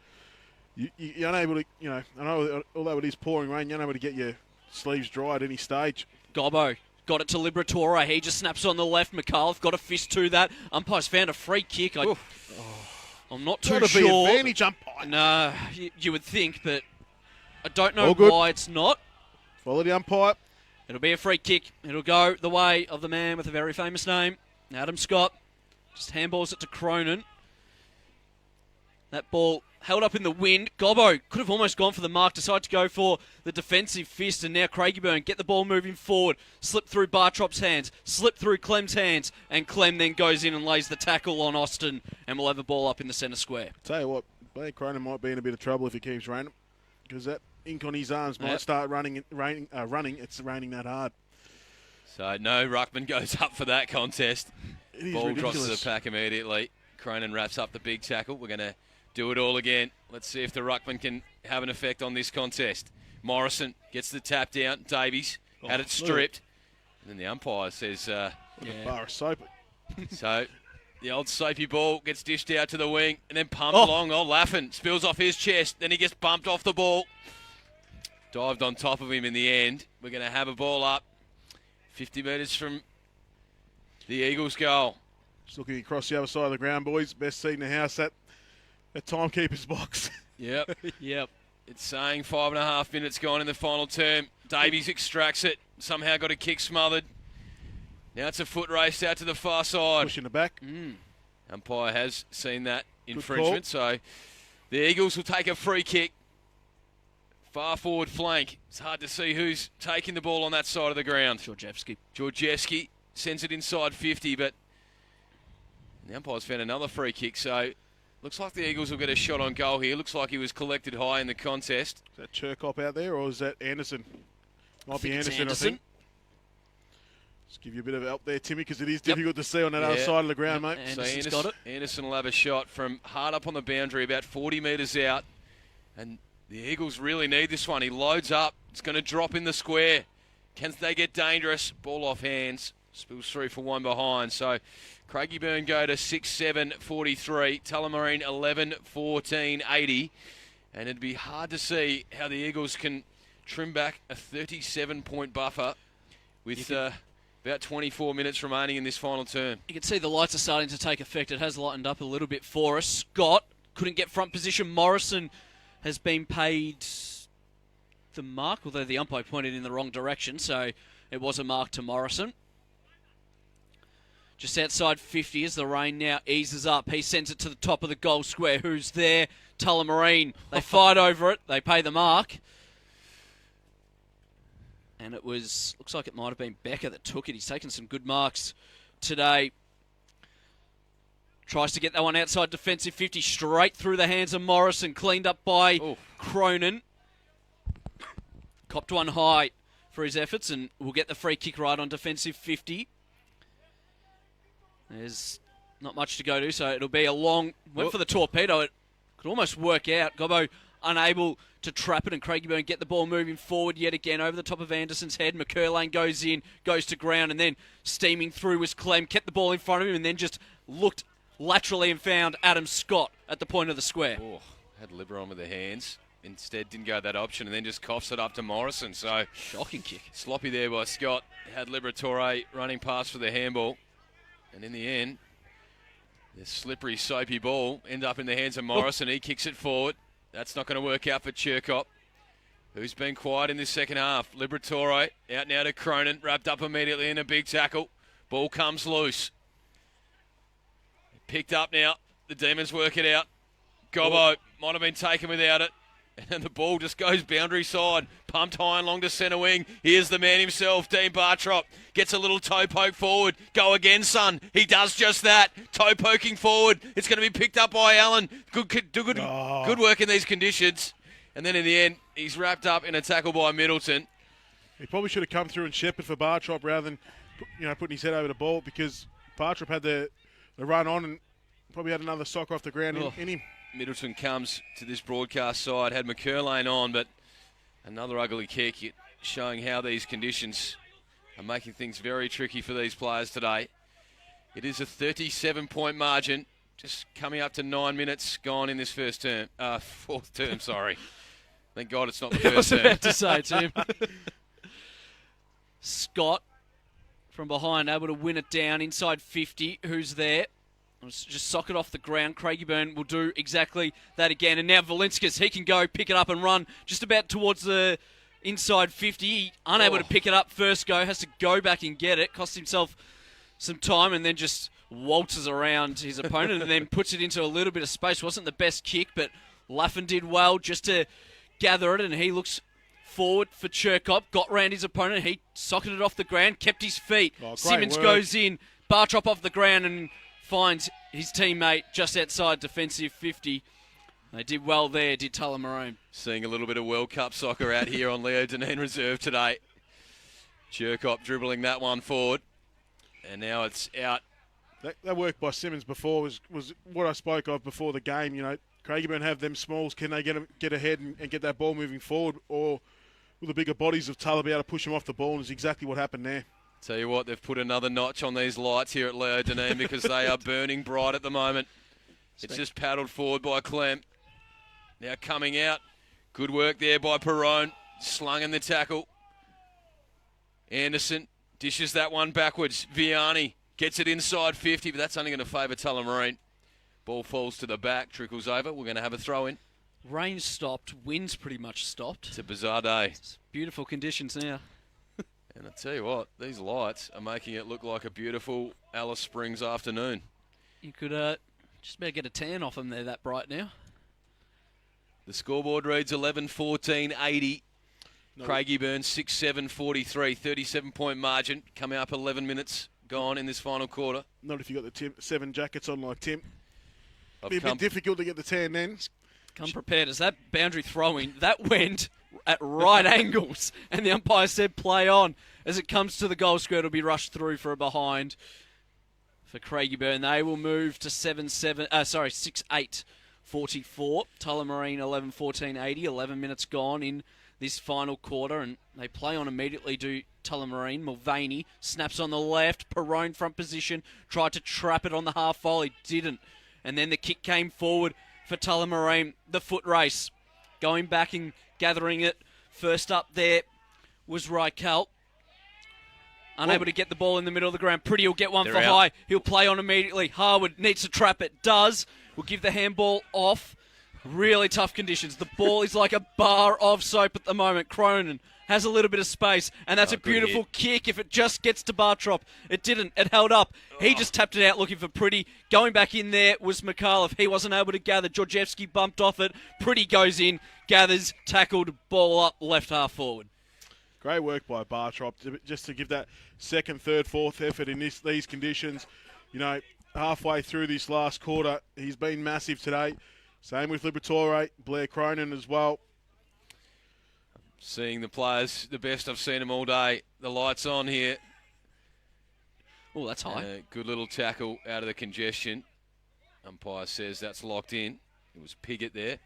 [SPEAKER 3] you're unable to, I know although it is pouring rain, you're unable to get your sleeves dry at any stage.
[SPEAKER 1] Gobbo got it to Liberatore. He just snaps on the left. McAuliffe got a fist to that. Umpire's found a free kick. I'm not too
[SPEAKER 3] Got to be
[SPEAKER 1] sure.
[SPEAKER 3] advantage umpire.
[SPEAKER 1] No, you would think, but I don't know
[SPEAKER 3] All good.
[SPEAKER 1] why it's not.
[SPEAKER 3] Follow the umpire.
[SPEAKER 1] It'll be a free kick. It'll go the way of the man with a very famous name, Adam Scott. Just handballs it to Cronin. That ball held up in the wind. Gobbo could have almost gone for the mark, decided to go for the defensive fist, and now Craigieburn get the ball moving forward. Slip through Bartrop's hands, slip through Clem's hands, and Clem then goes in and lays the tackle on Austin, and we'll have a ball up in the centre square.
[SPEAKER 3] Tell you what, Blake Cronin might be in a bit of trouble if he keeps raining because that ink on his arms might
[SPEAKER 1] Yep.
[SPEAKER 3] start running. It's raining that hard.
[SPEAKER 2] So no ruckman goes up for that contest.
[SPEAKER 3] It is
[SPEAKER 2] Ball
[SPEAKER 3] ridiculous.
[SPEAKER 2] drops to the pack immediately. Cronin wraps up the big tackle. We're going to do it all again. Let's see if the ruckman can have an effect on this contest. Morrison gets the tap down. Davies had it stripped. And then the umpire says,
[SPEAKER 3] A bar of soap.
[SPEAKER 2] so the old soapy ball gets dished out to the wing and then pumped along. Oh, Laffin spills off his chest. Then he gets bumped off the ball. Dived on top of him in the end. We're going to have a ball up 50 metres from the Eagles' goal.
[SPEAKER 3] Just looking across the other side of the ground, boys. Best seat in the house, that timekeeper's box.
[SPEAKER 2] Yep.
[SPEAKER 1] Yep.
[SPEAKER 2] It's saying 5.5 minutes gone in the final term. Davies extracts it. Somehow got a kick smothered. Now it's a foot race out to the far side.
[SPEAKER 3] Pushing the back.
[SPEAKER 2] Umpire has seen that infringement, so the Eagles will take a free kick. Far forward flank. It's hard to see who's taking the ball on that side of the ground. Georgievski sends it inside 50, but the umpire's found another free kick, so looks like the Eagles will get a shot on goal here. Looks like he was collected high in the contest.
[SPEAKER 3] Is that Cherkop out there, or is that Anderson? Might be
[SPEAKER 1] it's
[SPEAKER 3] Anderson, I think. Just give you a bit of help there, Timmy, because it is difficult to see on that other side of the ground, mate.
[SPEAKER 1] Anderson's got it.
[SPEAKER 2] Anderson will have a shot from hard up on the boundary, about 40 metres out. And the Eagles really need this one. He loads up. It's going to drop in the square. Can they get dangerous? Ball off hands. Spills through for one behind. So Craigieburn go to 6-7-43. Tullamarine 11-14-80. And it'd be hard to see how the Eagles can trim back a 37-point buffer with about 24 minutes remaining in this final term.
[SPEAKER 1] You can see the lights are starting to take effect. It has lightened up a little bit for us. Scott couldn't get front position. Morrison has been paid the mark, although the umpire pointed in the wrong direction, so it was a mark to Morrison. Just outside 50 as the rain now eases up. He sends it to the top of the goal square. Who's there? Tullamarine. They fight over it. They pay the mark. And it was, looks like it might have been Becker that took it. He's taken some good marks today. Tries to get that one outside defensive 50, straight through the hands of Morrison. Cleaned up by Cronin. Copped one high for his efforts and will get the free kick right on defensive 50. There's not much to go to, so it'll be a long... Went for the torpedo. It could almost work out. Gobbo unable to trap it, and Craigieburn get the ball moving forward yet again over the top of Anderson's head. McCurlane goes in, goes to ground, and then steaming through was Clem. Kept the ball in front of him and then just looked laterally and found Adam Scott at the point of the square.
[SPEAKER 2] Had Libra on with the hands. Instead didn't go that option and then just coughs it up to Morrison. So
[SPEAKER 1] shocking kick.
[SPEAKER 2] Sloppy there by Scott. Had Liberatore running past for the handball. And in the end, the slippery, soapy ball ended up in the hands of Morrison. He kicks it forward. That's not going to work out for Cherkop, who's been quiet in this second half. Liberatore out now to Cronin, wrapped up immediately in a big tackle. Ball comes loose. Picked up now. The Demons work it out. Gobbo might have been taken without it. And the ball just goes boundary side. Pumped high and long to centre wing. Here's the man himself, Dean Bartrop. Gets a little toe poke forward. Go again, son. He does just that. Toe poking forward. It's going to be picked up by Allen. Good work in these conditions. And then in the end, he's wrapped up in a tackle by Middleton.
[SPEAKER 3] He probably should have come through and shepherded for Bartrop rather than putting his head over the ball, because Bartrop had the run on and probably had another sock off the ground in him.
[SPEAKER 2] Middleton comes to this broadcast side, had McCurlane on, but another ugly kick, showing how these conditions are making things very tricky for these players today. It is a 37-point margin, just coming up to 9 minutes gone in this fourth term, sorry. Thank God it's not the first term.
[SPEAKER 1] I was about to say, Tim. Scott from behind, able to win it down inside 50. Who's there? Just sock it off the ground. Craigieburn will do exactly that again. And now Valinskas, he can go pick it up and run just about towards the inside 50. Unable to pick it up first go. Has to go back and get it. Costs himself some time and then just waltzes around his opponent and then puts it into a little bit of space. Wasn't the best kick, but Laffin did well just to gather it. And he looks forward for Cherkop. Got round his opponent. He socketed it off the ground. Kept his feet. Simmons goes in. Bartrop off the ground and finds his teammate just outside defensive 50. They did well there, did Tullamarine.
[SPEAKER 2] Seeing a little bit of World Cup soccer out here on Leo Deneen Reserve today. Cherkop dribbling that one forward. And now it's out.
[SPEAKER 3] That work by Simmons before was what I spoke of before the game. Craigieburn have them smalls. Can they get ahead and get that ball moving forward? Or will the bigger bodies of Tulla be able to push them off the ball? And it's exactly what happened there.
[SPEAKER 2] Tell you what, they've put another notch on these lights here at Leo Dineen because they are burning bright at the moment. It's just paddled forward by Clem. Now coming out. Good work there by Perrone. Slung in the tackle. Anderson dishes that one backwards. Vianney gets it inside 50, but that's only going to favour Tullamarine. Ball falls to the back, trickles over. We're going to have a throw in.
[SPEAKER 1] Rain stopped, wind's pretty much stopped.
[SPEAKER 2] It's a bizarre day.
[SPEAKER 1] It's beautiful conditions now.
[SPEAKER 2] And I tell you what, these lights are making it look like a beautiful Alice Springs afternoon.
[SPEAKER 1] You could just about get a tan off them. They're that bright now.
[SPEAKER 2] The scoreboard reads 11-14-80.
[SPEAKER 3] No.
[SPEAKER 2] Craigieburn 6-7-43, 37-point margin. Coming up 11 minutes gone in this final quarter.
[SPEAKER 3] Not if you got the 7 jackets on like Tim.
[SPEAKER 2] I've
[SPEAKER 3] Be a bit difficult to get the tan then.
[SPEAKER 1] Come prepared. As that boundary throwing, that went at right angles, and the umpire said play on. As it comes to the goal square, it'll be rushed through for a behind for Craigieburn. They will move to 6-8-44. Tullamarine 11-14-80. 11 minutes gone in this final quarter, and they play on immediately to Tullamarine. Mulvaney snaps on the left. Perrone front position. Tried to trap it on the half volley. Didn't. And then the kick came forward for Tullamarine. The foot race. Going back and gathering it. First up there was Reichelt. Unable to get the ball in the middle of the ground. Pretty will get one
[SPEAKER 2] They're
[SPEAKER 1] for
[SPEAKER 2] out.
[SPEAKER 1] high. He'll play on immediately. Harwood needs to trap it. Does. Will give the handball off. Really tough conditions. The ball is like a bar of soap at the moment. Cronin has a little bit of space, and that's a
[SPEAKER 2] good
[SPEAKER 1] beautiful
[SPEAKER 2] hit.
[SPEAKER 1] kick if it just gets to Bartrop. It didn't. It held up. He just tapped it out looking for Pretty. Going back in there was McAuliffe. He wasn't able to gather. Georgievski bumped off it. Pretty goes in, gathers, tackled, ball up, left half forward.
[SPEAKER 3] Great work by Bartrop just to give that second, third, fourth effort in these conditions. You know, halfway through this last quarter, he's been massive today. Same with Liberatore, Blair Cronin as well.
[SPEAKER 2] Seeing the players, the best I've seen them all day. The lights on here.
[SPEAKER 1] Oh, that's high.
[SPEAKER 2] Good little tackle out of the congestion. Umpire says that's locked in. It was Piggott there.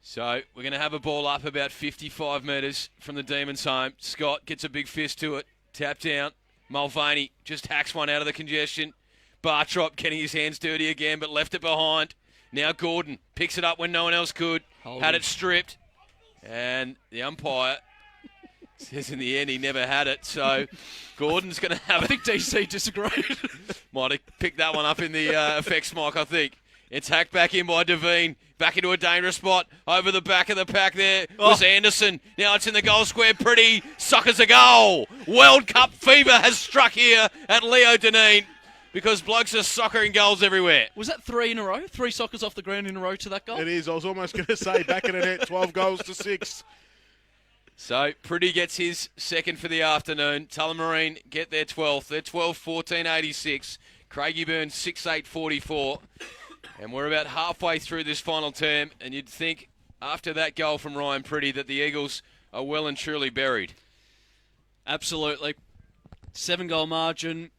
[SPEAKER 2] So we're going to have a ball up about 55 metres from the Demons' home. Scott gets a big fist to it. Tap down. Mulvaney just hacks one out of the congestion. Bartrop getting his hands dirty again, but left it behind. Now Gordon picks it up when no one else could. Had it stripped. And the umpire says in the end he never had it. So Gordon's going to have
[SPEAKER 1] I think DC disagreed.
[SPEAKER 2] Might have picked that one up in the effects mic, I think. It's hacked back in by Devine. Back into a dangerous spot. Over the back of the pack there was Anderson. Now it's in the goal square. Pretty suckers a goal. World Cup fever has struck here at Leo Dineen because blokes are soccering goals everywhere.
[SPEAKER 1] Was that 3 in a row? 3 sockers off the ground in a row to that goal?
[SPEAKER 3] It is. I was almost going to say back in the net, 12 goals to 6.
[SPEAKER 2] So Pretty gets his second for the afternoon. Tullamarine get their 12th. They're 12-14-86. Craigieburn 6-8-44. And we're about halfway through this final term, and you'd think after that goal from Ryan Pretty that the Eagles are well and truly buried.
[SPEAKER 1] Absolutely. 7-goal margin,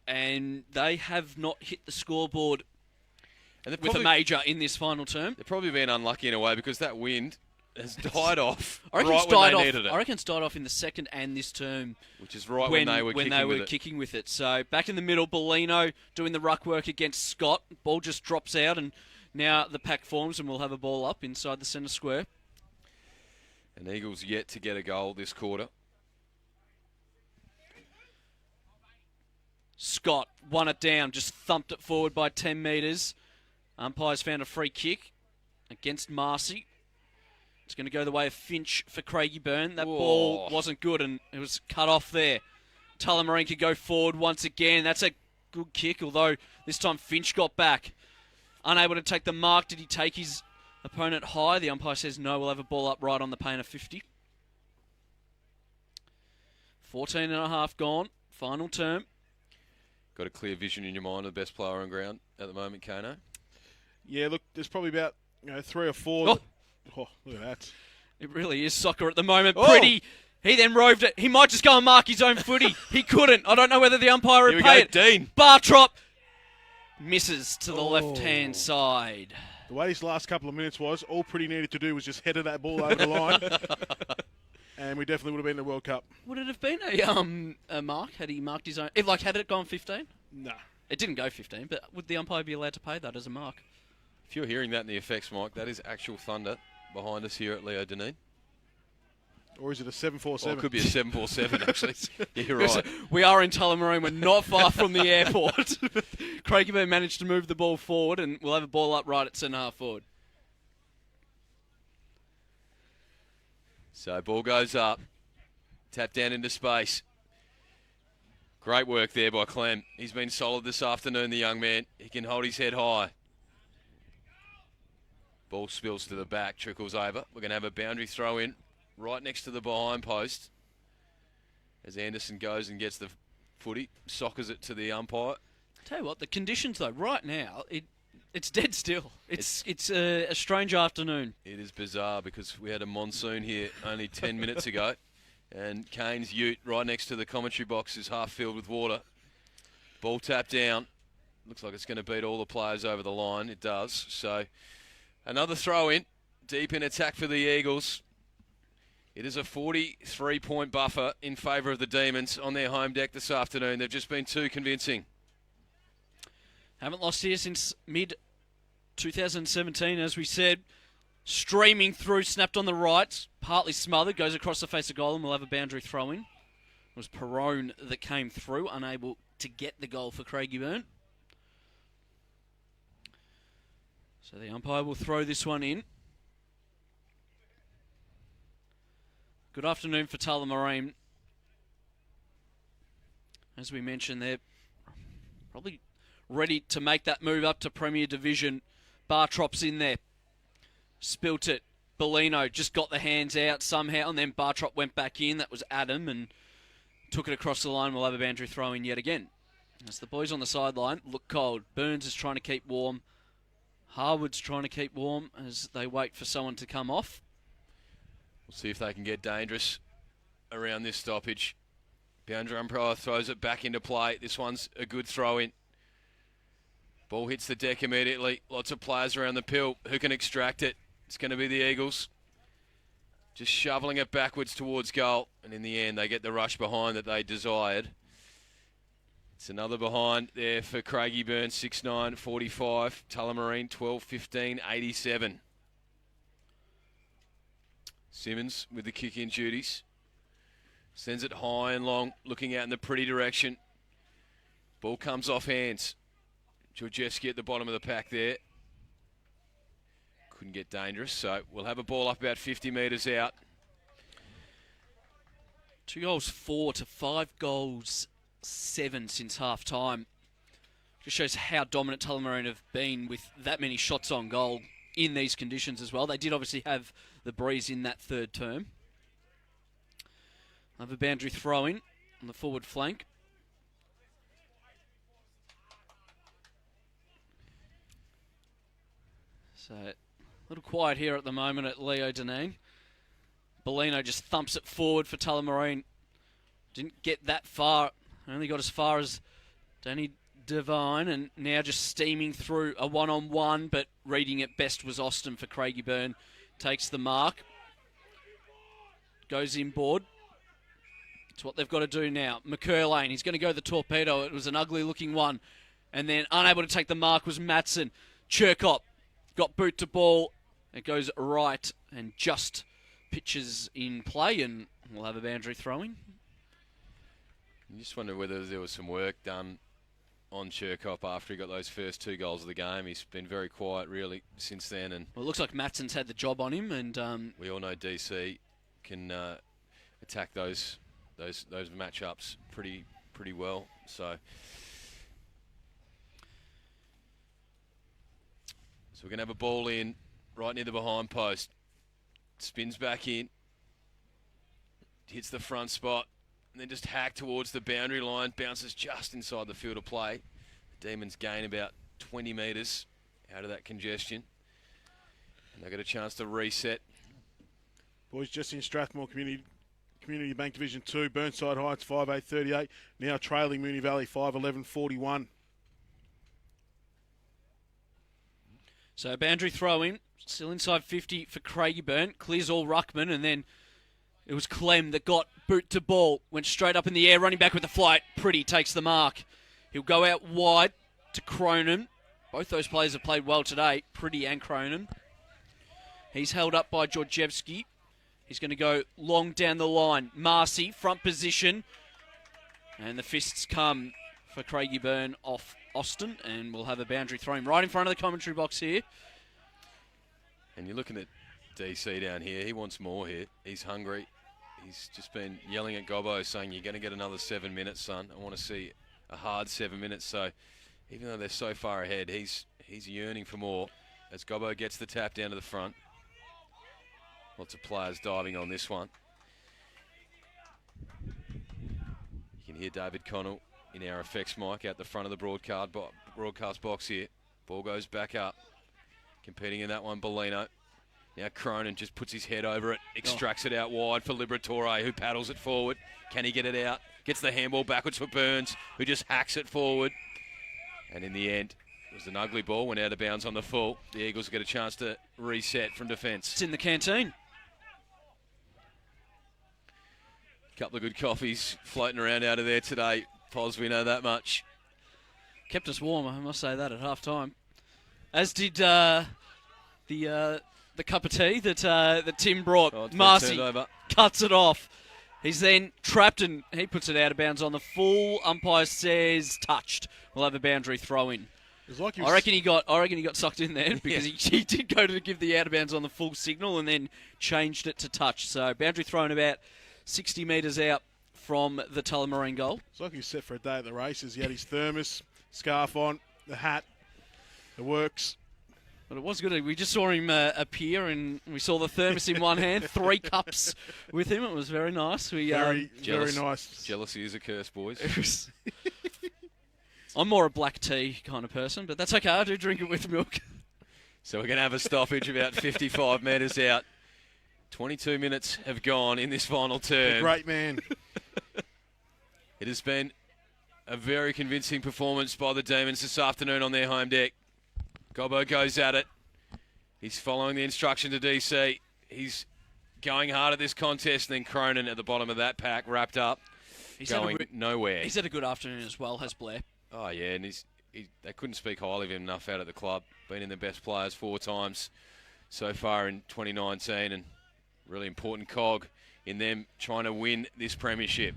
[SPEAKER 1] and they have not hit the scoreboard
[SPEAKER 2] And
[SPEAKER 1] with a major in this final term.
[SPEAKER 2] They've probably been unlucky in a way because that wind has died off
[SPEAKER 1] I reckon
[SPEAKER 2] right
[SPEAKER 1] it's
[SPEAKER 2] when
[SPEAKER 1] died
[SPEAKER 2] they
[SPEAKER 1] off.
[SPEAKER 2] needed it.
[SPEAKER 1] I reckon it's died off in the second and this term.
[SPEAKER 2] Which is right when they were
[SPEAKER 1] kicking with it. So back in the middle, Bellino doing the ruck work against Scott. Ball just drops out, and now the pack forms, and we'll have a ball up inside the centre square.
[SPEAKER 2] And Eagles yet to get a goal this quarter.
[SPEAKER 1] Scott won it down, just thumped it forward by 10 metres. Umpires found a free kick against Marcy. It's going to go the way of Finch for Craigieburn. That ball wasn't good, and it was cut off there. Tullamarine could go forward once again. That's a good kick, although this time Finch got back. Unable to take the mark. Did he take his opponent high? The umpire says no. We'll have a ball up right on the pain of 50. 14 and a half gone. Final term.
[SPEAKER 2] Got a clear vision in your mind of the best player on ground at the moment, Kano?
[SPEAKER 3] Yeah, look, there's probably about 3 or 4. Oh, look at that.
[SPEAKER 1] It really is soccer at the moment.
[SPEAKER 3] Oh.
[SPEAKER 1] Pretty. He then roved it. He might just go and mark his own footy. He couldn't. I don't know whether the umpire would pay it.
[SPEAKER 2] Dean.
[SPEAKER 1] Bartrop misses to the left-hand side.
[SPEAKER 3] The way his last couple of minutes was, all Pretty needed to do was just header that ball over the line. and we definitely would have been in the World Cup.
[SPEAKER 1] Would it have been a mark had he marked his own? Had it gone 15?
[SPEAKER 3] No.
[SPEAKER 1] It didn't go 15, but would the umpire be allowed to pay that as a mark?
[SPEAKER 2] If you're hearing that in the effects, Mike, that is actual thunder behind us here at Leo Dineen.
[SPEAKER 3] Or is it a 747?
[SPEAKER 2] Or it could be a 747, actually. Yeah, you're right.
[SPEAKER 1] We are in Tullamarine. We're not far from the airport. Craigieburn managed to move the ball forward, and we'll have a ball up right at centre half forward.
[SPEAKER 2] So ball goes up. Tap down into space. Great work there by Clem. He's been solid this afternoon, the young man. He can hold his head high. Ball spills to the back, trickles over. We're going to have a boundary throw in right next to the behind post. As Anderson goes and gets the footy, soccers it to the umpire.
[SPEAKER 1] Tell you what, the conditions though, right now, it's dead still. It's a strange afternoon.
[SPEAKER 2] It is bizarre because we had a monsoon here only 10 minutes ago. And Kane's ute right next to the commentary box is half filled with water. Ball tapped down. Looks like it's going to beat all the players over the line. It does. So another throw in. Deep in attack for the Eagles. It is a 43-point buffer in favour of the Demons on their home deck this afternoon. They've just been too convincing.
[SPEAKER 1] Haven't lost here since mid-2017, as we said. Streaming through, snapped on the right, partly smothered, goes across the face of goal, and we'll have a boundary throw-in. It was Perrone that came through, unable to get the goal for Craigieburn. So the umpire will throw this one in. Good afternoon for Tullamarine. As we mentioned, they're probably ready to make that move up to Premier Division. Bartrop's in there. Spilt it. Bellino just got the hands out somehow, and then Bartrop went back in. That was Adam, and took it across the line. We'll have a boundary throw in yet again. As the boys on the sideline look cold. Burns is trying to keep warm. Harwood's trying to keep warm as they wait for someone to come off.
[SPEAKER 2] We'll see if they can get dangerous around this stoppage. Boundary umpire throws it back into play. This one's a good throw in. Ball hits the deck immediately. Lots of players around the pill. Who can extract it? It's going to be the Eagles. Just shoveling it backwards towards goal. And in the end, they get the rush behind that they desired. It's another behind there for Craigieburn, 6-9-45. Tullamarine, 12-15-87. Simmons with the kick-in duties. Sends it high and long, looking out in the pretty direction. Ball comes off hands. Georgievski at the bottom of the pack there. Couldn't get dangerous, so we'll have a ball up about 50 metres out.
[SPEAKER 1] 2 goals 4 to 5 goals 7 since half time. Just shows how dominant Tullamarine have been with that many shots on goal in these conditions as well. They did obviously have the breeze in that third term. Another boundary throw in on the forward flank. So a little quiet here at the moment at Leo Dineen. Bellino just thumps it forward for Tullamarine. Didn't get that far. Only got as far as Danny Devine, and now just steaming through a one-on-one, but reading it best was Austin for Craigieburn. Takes the mark. Goes inboard. It's what they've got to do now. McCurlane, he's going to go the torpedo. It was an ugly-looking one. And then unable to take the mark was Matson. Chirkop got boot to ball. It goes right and just pitches in play, and we'll have a boundary throwing.
[SPEAKER 2] I just wonder whether there was some work done on Chirkop after he got those first 2 goals of the game. He's been very quiet, really, since then. And
[SPEAKER 1] well, it looks like Matson's had the job on him, and
[SPEAKER 2] we all know DC can attack those matchups pretty well. So we're going to have a ball in right near the behind post. Spins back in. Hits the front spot. And then just hack towards the boundary line. Bounces just inside the field of play. The Demons gain about 20 metres out of that congestion. And they get a chance to reset.
[SPEAKER 3] Boys, just in Strathmore Community Bank Division 2. Burnside Heights 5-8-38. Now trailing Moonee Valley 5-11-41.
[SPEAKER 1] So boundary throw in. Still inside 50 for Craigieburn. Clears all ruckman, and then It was Clem that got boot to ball, went straight up in the air, running back with the flight. Pretty takes the mark. He'll go out wide to Cronin. Both those players have played well today, Pretty and Cronin. He's held up by Georgievski. He's going to go long down the line. Marcy, front position. And the fists come for Craigieburn off Austin, and we'll have a boundary thrown right in front of the commentary box here.
[SPEAKER 2] And you're looking at DC down here. He wants more here. He's hungry. He's just been yelling at Gobbo saying, you're going to get another 7 minutes, son. I want to see a hard 7 minutes. So even though they're so far ahead, he's yearning for more as Gobbo gets the tap down to the front. Lots of players diving on this one. You can hear David Connell in our effects mic out the front of the broadcast box here. Ball goes back up. Competing in that one, Bellino. Now Cronin just puts his head over it, extracts it out wide for Liberatore, who paddles it forward. Can he get it out? Gets the handball backwards for Burns, who just hacks it forward. And in the end, it was an ugly ball, went out of bounds on the full. The Eagles get a chance to reset from defence.
[SPEAKER 1] It's in the canteen.
[SPEAKER 2] Couple of good coffees floating around out of there today. Pos, we know that much.
[SPEAKER 1] Kept us warm, I must say that, at half time. As did the cup of tea that Tim brought. Marcy cuts it off. He's then trapped and he puts it out of bounds on the full. Umpire says touched. We'll have a boundary throw in.
[SPEAKER 3] Like
[SPEAKER 1] I reckon he got sucked in there because he did go to give the out of bounds on the full signal and then changed it to touch. So boundary thrown about 60 metres out from the Tullamarine goal.
[SPEAKER 3] It's like he was set for a day at the races. He had his thermos, scarf on, the hat. It works.
[SPEAKER 1] But it was good. We just saw him appear and we saw the thermos in one hand, 3 cups with him. It was very nice.
[SPEAKER 3] Very nice.
[SPEAKER 2] Jealousy is a curse, boys.
[SPEAKER 1] I'm more a black tea kind of person, but that's okay. I do drink it with milk.
[SPEAKER 2] So we're going to have a stoppage about 55 metres out. 22 minutes have gone in this final term.
[SPEAKER 3] A great man.
[SPEAKER 2] It has been a very convincing performance by the Demons this afternoon on their home deck. Gobbo goes at it. He's following the instruction to DC. He's going hard at this contest, and then Cronin at the bottom of that pack, wrapped up, going nowhere.
[SPEAKER 1] He's had a good afternoon as well, has Blair.
[SPEAKER 2] Oh, yeah, and they couldn't speak highly of him enough out at the club. Been in the best players 4 times so far in 2019, and really important cog in them trying to win this premiership.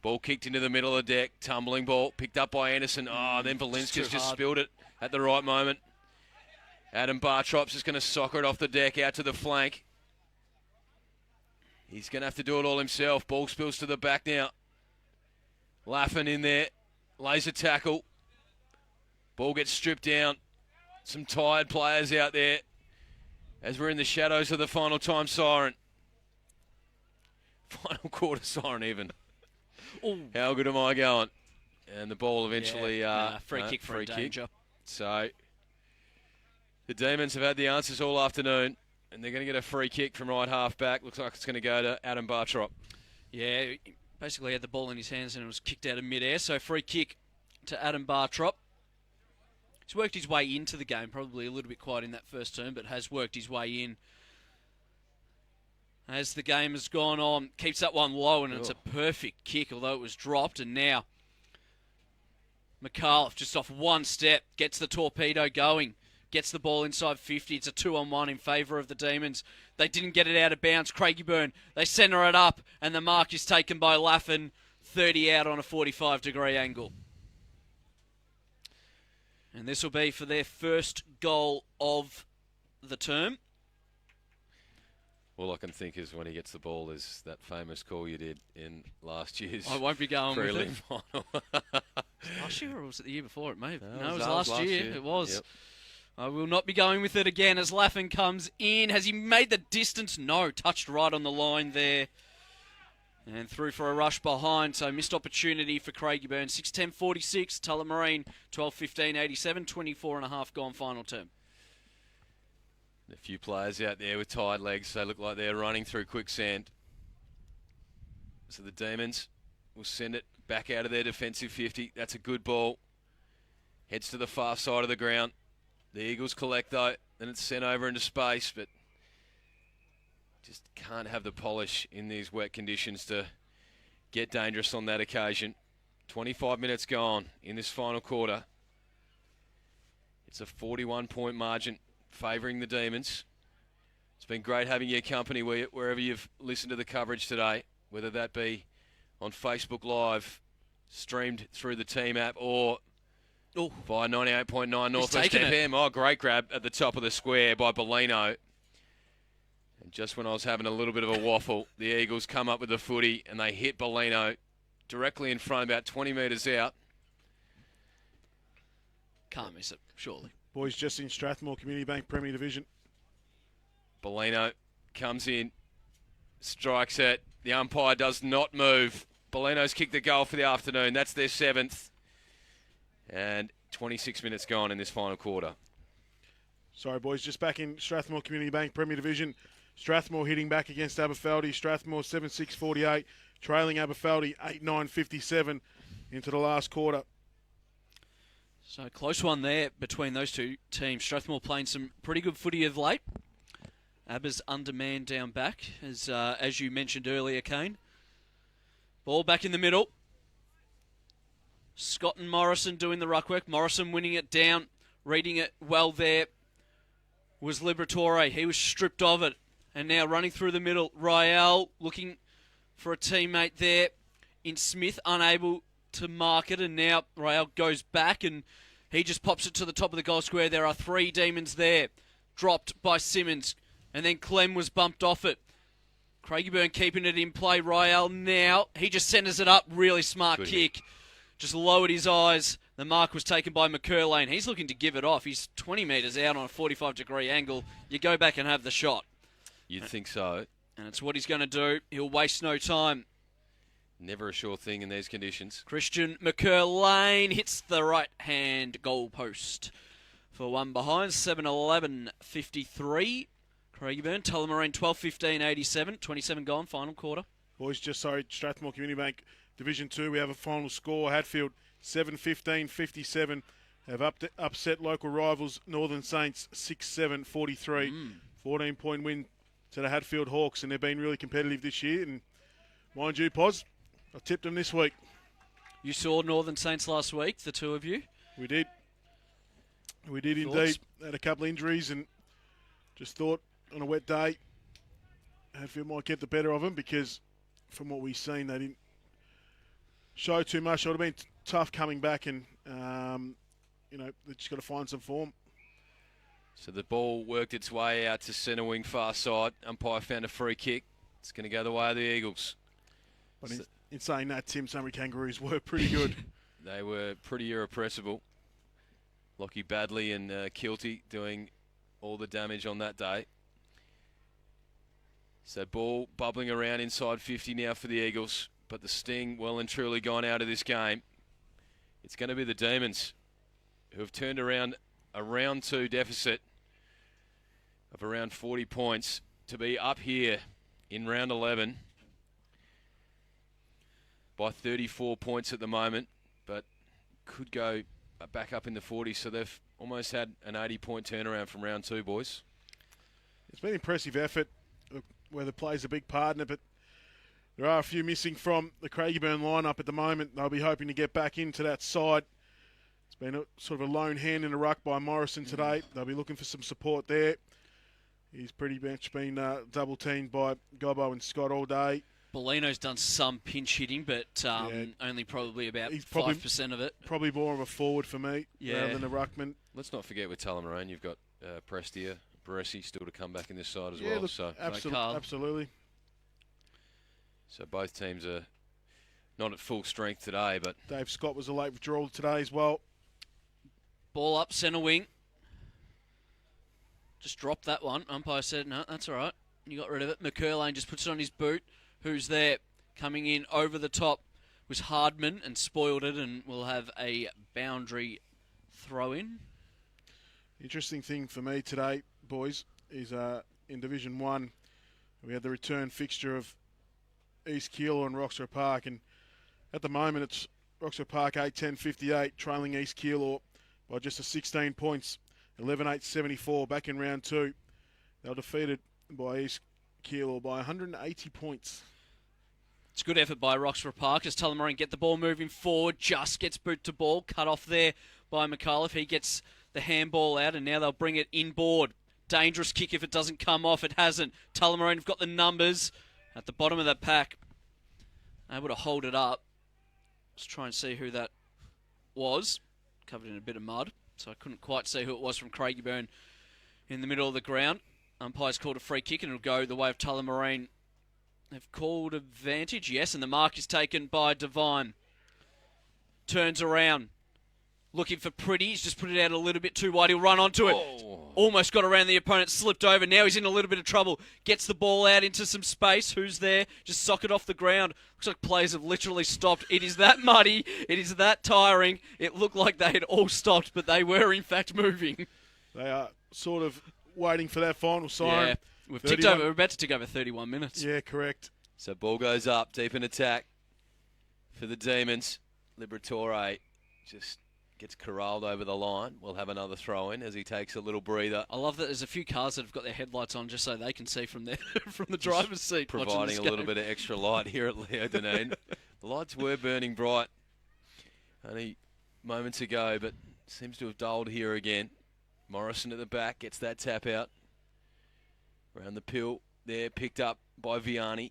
[SPEAKER 2] Ball kicked into the middle of the deck, tumbling ball, picked up by Anderson. Then Valinska's just spilled it at the right moment. Adam Bartrop's just going to soccer it off the deck out to the flank. He's going to have to do it all himself. Ball spills to the back now. Laffin in there, lays a tackle. Ball gets stripped down. Some tired players out there as we're in the shadows of the final time siren. Final quarter siren even.
[SPEAKER 1] Ooh.
[SPEAKER 2] How good am I going? And the ball eventually...
[SPEAKER 1] free kick for a danger.
[SPEAKER 2] So the Demons have had the answers all afternoon, and they're going to get a free kick from right half back. Looks like it's going to go to Adam Bartrop.
[SPEAKER 1] Yeah, he basically had the ball in his hands and it was kicked out of midair. So free kick to Adam Bartrop. He's worked his way into the game, probably a little bit quiet in that first term, but has worked his way in. As the game has gone on, keeps that one low, and it's a perfect kick, although it was dropped. And now McAuliffe just off one step, gets the torpedo going, gets the ball inside 50. It's a 2-on-1 in favour of the Demons. They didn't get it out of bounds. Craigieburn, they centre it up, and the mark is taken by Laffin, 30 out on a 45-degree angle. And this will be for their first goal of the term.
[SPEAKER 2] All I can think is when he gets the ball is that famous call you did in last year's
[SPEAKER 1] I won't be going with it.
[SPEAKER 2] final.
[SPEAKER 1] Last year or was it the year before? It may have.
[SPEAKER 2] No,
[SPEAKER 1] No, it was last year. It was.
[SPEAKER 2] Yep.
[SPEAKER 1] I will not be going with it again as Laffin comes in. Has he made the distance? No. Touched right on the line there. And through for a rush behind. So missed opportunity for Craigieburn. 6:10:46. Tullamarine 12:15:87. 24.5 gone final term.
[SPEAKER 2] A few players out there with tired legs. They look like they're running through quicksand. So the Demons will send it back out of their defensive 50. That's a good ball. Heads to the far side of the ground. The Eagles collect though. Then it's sent over into space, but Just can't have the polish in these wet conditions to get dangerous on that occasion. 25 minutes gone in this final quarter. It's a 41-point margin favouring the Demons. It's been great having your company wherever you've listened to the coverage today, whether that be on Facebook Live, streamed through the team app, or via 98.9 Northwest FM. Oh, great grab at the top of the square by Bellino. And just when I was having a little bit of a waffle, the Eagles come up with the footy and they hit Bellino directly in front, about 20 metres out.
[SPEAKER 1] Can't miss it, surely.
[SPEAKER 3] Boys just in Strathmore Community Bank Premier Division.
[SPEAKER 2] Bellino comes in, strikes it. The umpire does not move. Bellino's kicked the goal for the afternoon. That's their 7th. And 26 minutes gone in this final quarter.
[SPEAKER 3] Sorry, boys, just back in Strathmore Community Bank Premier Division. Strathmore hitting back against Aberfeldy. Strathmore 7-6-48, trailing Aberfeldy 8-9-57 into the last quarter.
[SPEAKER 1] So close one there between those two teams. Strathmore playing some pretty good footy of late. Abba's undermanned down back, as you mentioned earlier, Kane. Ball back in the middle. Scott and Morrison doing the ruck work. Morrison winning it down, reading it well there was Liberatore. He was stripped of it. And now running through the middle, Rael looking for a teammate there in Smith, unable to mark it. And now Rael goes back and he just pops it to the top of the goal square. There are 3 Demons there, dropped by Simmons. And then Clem was bumped off it. Craigieburn keeping it in play. Rael now, he just centres it up. Really smart
[SPEAKER 2] Good
[SPEAKER 1] kick. Just lowered his eyes. The mark was taken by McCurlane. He's looking to give it off. He's 20 metres out on a 45-degree angle. You go back and have the shot.
[SPEAKER 2] You'd think so.
[SPEAKER 1] And it's what he's going to do. He'll waste no time.
[SPEAKER 2] Never a sure thing in these conditions.
[SPEAKER 1] Christian McCurlane hits the right-hand goal post for one behind. 7-11-53. Craigieburn, Tullamarine 12-15-87. 27 gone, final quarter.
[SPEAKER 3] Boys, just sorry, Strathmore Community Bank Division 2, we have a final score. Hatfield 7-15-57 have upset local rivals Northern Saints 6-7-43. 14-point win to the Hatfield Hawks, and they've been really competitive this year. And mind you, Poz, I tipped them this week.
[SPEAKER 1] You saw Northern Saints last week, the two of you.
[SPEAKER 3] We did. We did indeed. Had a couple of injuries and just thought on a wet day Hatfield might get the better of them, because from what we've seen, they didn't show too much. It would have been tough coming back, and they've just got to find some form.
[SPEAKER 2] So the ball worked its way out to centre wing far side. Umpire found a free kick. It's going to go the way of the Eagles.
[SPEAKER 3] But in saying that, Tim, Sunbury Kangaroos were pretty good.
[SPEAKER 2] They were pretty irrepressible. Lockie Badley and Kilty doing all the damage on that day. So ball bubbling around inside 50 now for the Eagles, but the sting well and truly gone out of this game. It's going to be the Demons who have turned around a round 2 deficit of around 40 points to be up here in round 11 by 34 points at the moment, but could go back up in the 40s, so they've almost had an 80-point turnaround from round 2, boys.
[SPEAKER 3] It's been an impressive effort. Weather plays a big part in it, but there are a few missing from the Craigieburn lineup at the moment. They'll be hoping to get back into that side. It's been a sort of a lone hand in the ruck by Morrison today. They'll be looking for some support there. He's pretty much been double-teamed by Gobbo and Scott all day.
[SPEAKER 1] Bellino's done some pinch hitting, but only probably about 5% of it.
[SPEAKER 3] Probably more of a forward for me rather than a ruckman.
[SPEAKER 2] Let's not forget with Tullamarine, you've got Prestia, Baresi still to come back in this side as well.
[SPEAKER 3] Look,
[SPEAKER 2] so
[SPEAKER 3] absolutely.
[SPEAKER 2] So both teams are not at full strength today, but
[SPEAKER 3] Dave Scott was a late withdrawal today as well.
[SPEAKER 1] Ball up, centre wing. Just dropped that one. Umpire said, no, that's all right. You got rid of it. McCurlane just puts it on his boot. Who's there? Coming in over the top was Hardman and spoiled it, and we'll have a boundary throw-in.
[SPEAKER 3] Interesting thing for me today, boys, is in Division 1, we had the return fixture of East Keilor and Roxburgh Park, and at the moment it's Roxburgh Park 8-10-58, trailing East Keilor by just 16 points, 11-8-74, back in round 2. They were defeated by East Keilor by 180 points.
[SPEAKER 1] It's a good effort by Roxburgh Park as Tullamarine get the ball moving forward. Just gets boot to ball. Cut off there by McAuliffe. He gets the handball out, and now they'll bring it inboard. Dangerous kick if it doesn't come off. It hasn't. Tullamarine have got the numbers at the bottom of that pack. Able to hold it up. Let's try and see who that was. Covered in a bit of mud, so I couldn't quite see who it was from Craigieburn in the middle of the ground. Umpire's called a free kick, and it'll go the way of Tullamarine. They've called advantage, yes, and the mark is taken by Devine. Turns around. Looking for Pretty. He's just put it out a little bit too wide. He'll run onto it.
[SPEAKER 2] Oh.
[SPEAKER 1] Almost got around the opponent, slipped over. Now he's in a little bit of trouble. Gets the ball out into some space. Who's there? Just sock it off the ground. Looks like players have literally stopped. It is that muddy. It is that tiring. It looked like they had all stopped, but they were in fact moving.
[SPEAKER 3] They are sort of waiting for that final siren.
[SPEAKER 1] Yeah, we've
[SPEAKER 3] 31.
[SPEAKER 1] ticked over. We're about to tick over 31 minutes.
[SPEAKER 3] Yeah, correct.
[SPEAKER 2] So ball goes up, deep in attack for the Demons. Liberatore just gets corralled over the line. We'll have another throw in as he takes a little breather.
[SPEAKER 1] I love that there's a few cars that have got their headlights on just so they can see from there, from the driver's seat.
[SPEAKER 2] Providing a little bit of extra light here at Leo Dunedin. The lights were burning bright only moments ago, but seems to have dulled here again. Morrison at the back gets that tap out. Around the pill there, picked up by Vianney.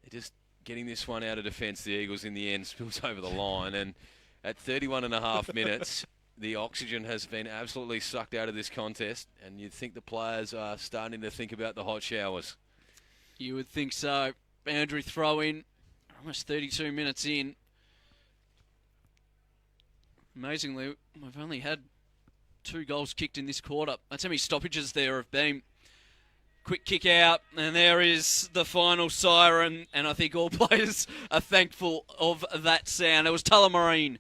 [SPEAKER 2] They're just getting this one out of defence. The Eagles in the end spills over the line, and at 31.5 minutes, the oxygen has been absolutely sucked out of this contest, and you'd think the players are starting to think about the hot showers.
[SPEAKER 1] You would think so. Boundary throw in, almost 32 minutes in. Amazingly, we've only had 2 goals kicked in this quarter. That's how many stoppages there have been. Quick kick out, and there is the final siren, and I think all players are thankful of that sound. It was Tullamarine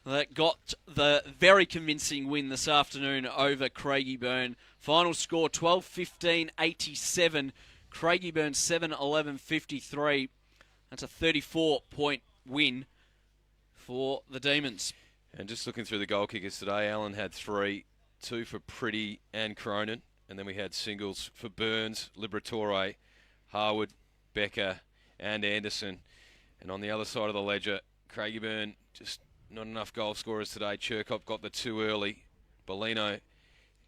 [SPEAKER 1] that got the very convincing win this afternoon over Craigieburn. Final score 12-15-87. Craigieburn 7-11-53. That's a 34-point win for the Demons.
[SPEAKER 2] And just looking through the goal kickers today, Allen had 3, 2 for Pretty and Cronin. And then we had singles for Burns, Liberatore, Harwood, Becker, and Anderson. And on the other side of the ledger, Craigieburn, just not enough goal scorers today. Chirkop got the 2 early. Bellino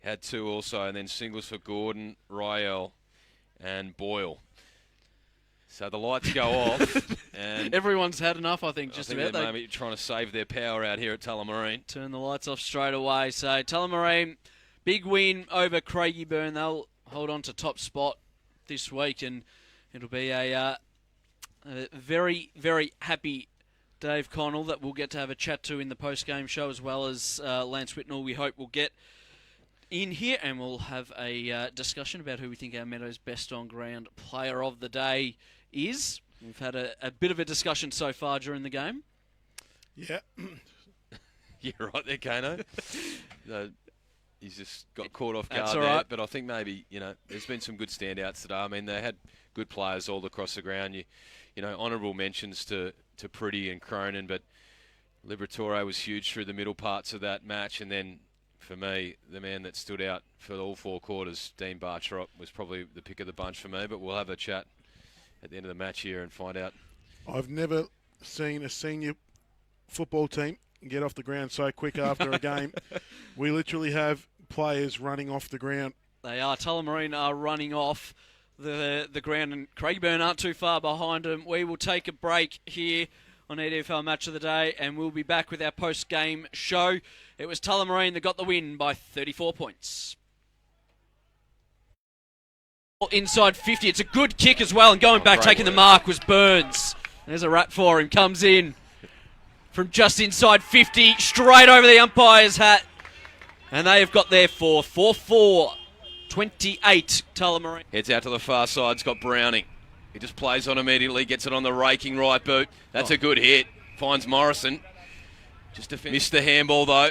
[SPEAKER 2] had 2 also. And then singles for Gordon, Ryell, and Boyle. So the lights go off. And
[SPEAKER 1] everyone's had enough, I think, just
[SPEAKER 2] I think
[SPEAKER 1] about.
[SPEAKER 2] They're maybe trying to save their power out here at Tullamarine.
[SPEAKER 1] Turn the lights off straight away. So Tullamarine, big win over Craigieburn. They'll hold on to top spot this week, and it'll be a very, very happy Dave Connell that we'll get to have a chat to in the post-game show, as well as Lance Whitnell, we hope will get in here, and we'll have a discussion about who we think our Meadows best on-ground player of the day is. We've had a bit of a discussion so far during the game.
[SPEAKER 3] Yeah.
[SPEAKER 2] You're right there, Kano. He's just got caught off guard
[SPEAKER 1] That's all
[SPEAKER 2] there.
[SPEAKER 1] right.
[SPEAKER 2] But I think maybe, there's been some good standouts today. I mean, they had good players all across the ground. Honourable mentions to Pretty and Cronin, but Liberatore was huge through the middle parts of that match. And then, for me, the man that stood out for all 4 quarters, Dean Bartrop, was probably the pick of the bunch for me. But we'll have a chat at the end of the match here and find out.
[SPEAKER 3] I've never seen a senior football team get off the ground so quick after a game. We literally have players running off the ground.
[SPEAKER 1] They are. Tullamarine are running off the ground, and Craigburn aren't too far behind them. We will take a break here on EDFL Match of the Day, and we'll be back with our post-game show. It was Tullamarine that got the win by 34 points. Inside 50. It's a good kick as well, and going back, taking the mark was Burns. There's a wrap for him. Comes in from just inside 50, straight over the umpire's hat. And they have got their 4-4-28 Tullamarine.
[SPEAKER 2] Heads out to the far side. It's got Browning. He just plays on immediately, gets it on the raking right boot. That's a good hit. Finds Morrison. Just to finish. Missed the handball though.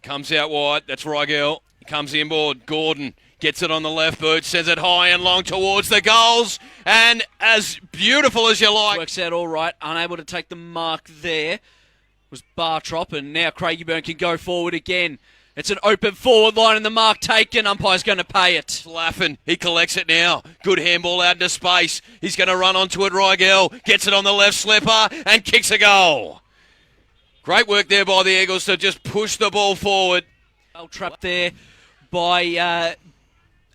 [SPEAKER 2] Comes out wide. That's Rigel. He comes inboard. Gordon gets it on the left boot. Sends it high and long towards the goals. And as beautiful as you like.
[SPEAKER 1] Works out all right. Unable to take the mark there was Bartrop. And now Craigieburn can go forward again. It's an open forward line and the mark taken. Umpire's going to pay it.
[SPEAKER 2] Laughing. He collects it now. Good handball out into space. He's going to run onto it. Rigel gets it on the left slipper and kicks a goal. Great work there by the Eagles to just push the ball forward.
[SPEAKER 1] Well trapped there by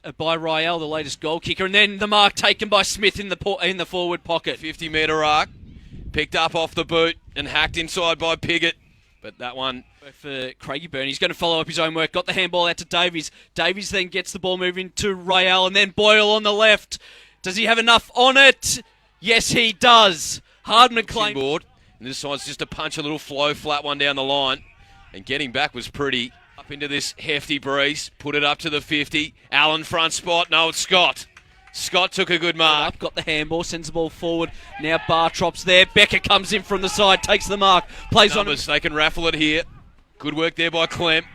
[SPEAKER 1] Ryel, the latest goal kicker, and then the mark taken by Smith in the forward pocket.
[SPEAKER 2] 50-metre arc. Picked up off the boot and hacked inside by Piggott. But that one...
[SPEAKER 1] For Craigieburn, he's going to follow up his own work. Got the handball out to Davies. Davies then gets the ball moving to Ryel and then Boyle on the left. Does he have enough on it? Yes, he does. Hardman claims
[SPEAKER 2] board. And this side's just to punch a little flow, flat one down the line. And getting back was pretty. Up into this hefty breeze. Put it up to the 50. Allen front spot. No, it's Scott. Scott took a good mark.
[SPEAKER 1] Got the handball, sends the ball forward. Now Bartrop's there. Becker comes in from the side, takes the mark. Plays
[SPEAKER 2] Numbers,
[SPEAKER 1] on.
[SPEAKER 2] they can raffle it here. Good work there by Clem.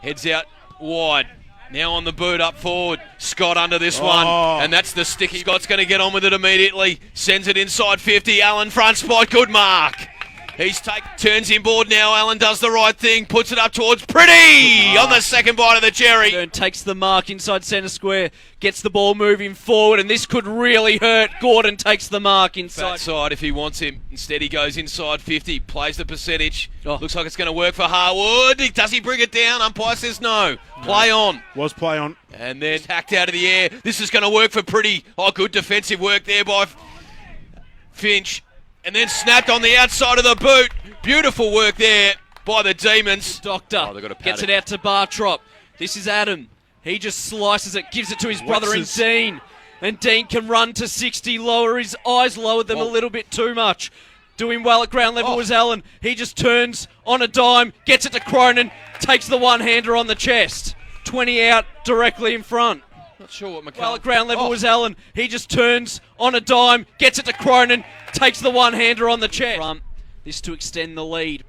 [SPEAKER 2] Heads out wide. Now on the boot up forward. Scott under this one. And that's the sticky. Scott's going to get on with it immediately. Sends it inside 50. Allen front spot. Good mark. Turns inboard now. Allen does the right thing. Puts it up towards Pretty on the second bite of the cherry.
[SPEAKER 1] Takes the mark inside centre square. Gets the ball moving forward, and this could really hurt. Gordon takes the mark inside.
[SPEAKER 2] Fat side if he wants him. Instead he goes inside 50. Plays the percentage. Looks like it's going to work for Harwood. Does he bring it down? Umpire says no. Play on.
[SPEAKER 3] Was play on.
[SPEAKER 2] And then hacked out of the air. This is going to work for Pretty. Good defensive work there by Finch. And then snapped on the outside of the boot. Beautiful work there by the Demons.
[SPEAKER 1] Doctor gets it out to Bartrop. This is Adam. He just slices it, gives it to his brother and Dean. And Dean can run to 60, lower his eyes, lowered them a little bit too much. Doing well at ground level was Allen. He just turns on a dime, gets it to Cronin, takes the one-hander on the chest. 20 out directly in front.
[SPEAKER 2] Not sure what McCall...
[SPEAKER 1] Well, at ground level was Allen. He just turns on a dime, gets it to Cronin, takes the one-hander on the chest. This to extend the lead.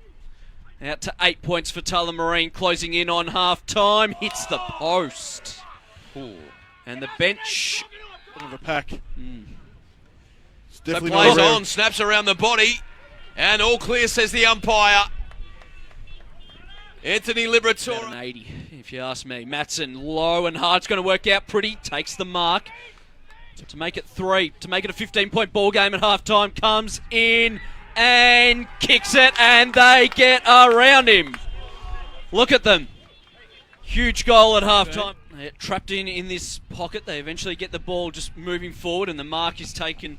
[SPEAKER 1] Out to 8 points for Tullamarine, closing in on half-time. Hits the post.
[SPEAKER 2] Ooh.
[SPEAKER 1] And the bench...
[SPEAKER 3] Bit of a pack.
[SPEAKER 2] So plays on, snaps around the body, and all clear, says the umpire. Anthony Liberatore.
[SPEAKER 1] An 80, if you ask me. Matson, low and hard. It's going to work out pretty. Takes the mark. To make it 3, to make it a 15-point ball game at halftime, comes in and kicks it, and they get around him. Look at them. Huge goal at halftime. They're trapped in this pocket. They eventually get the ball just moving forward, and the mark is taken.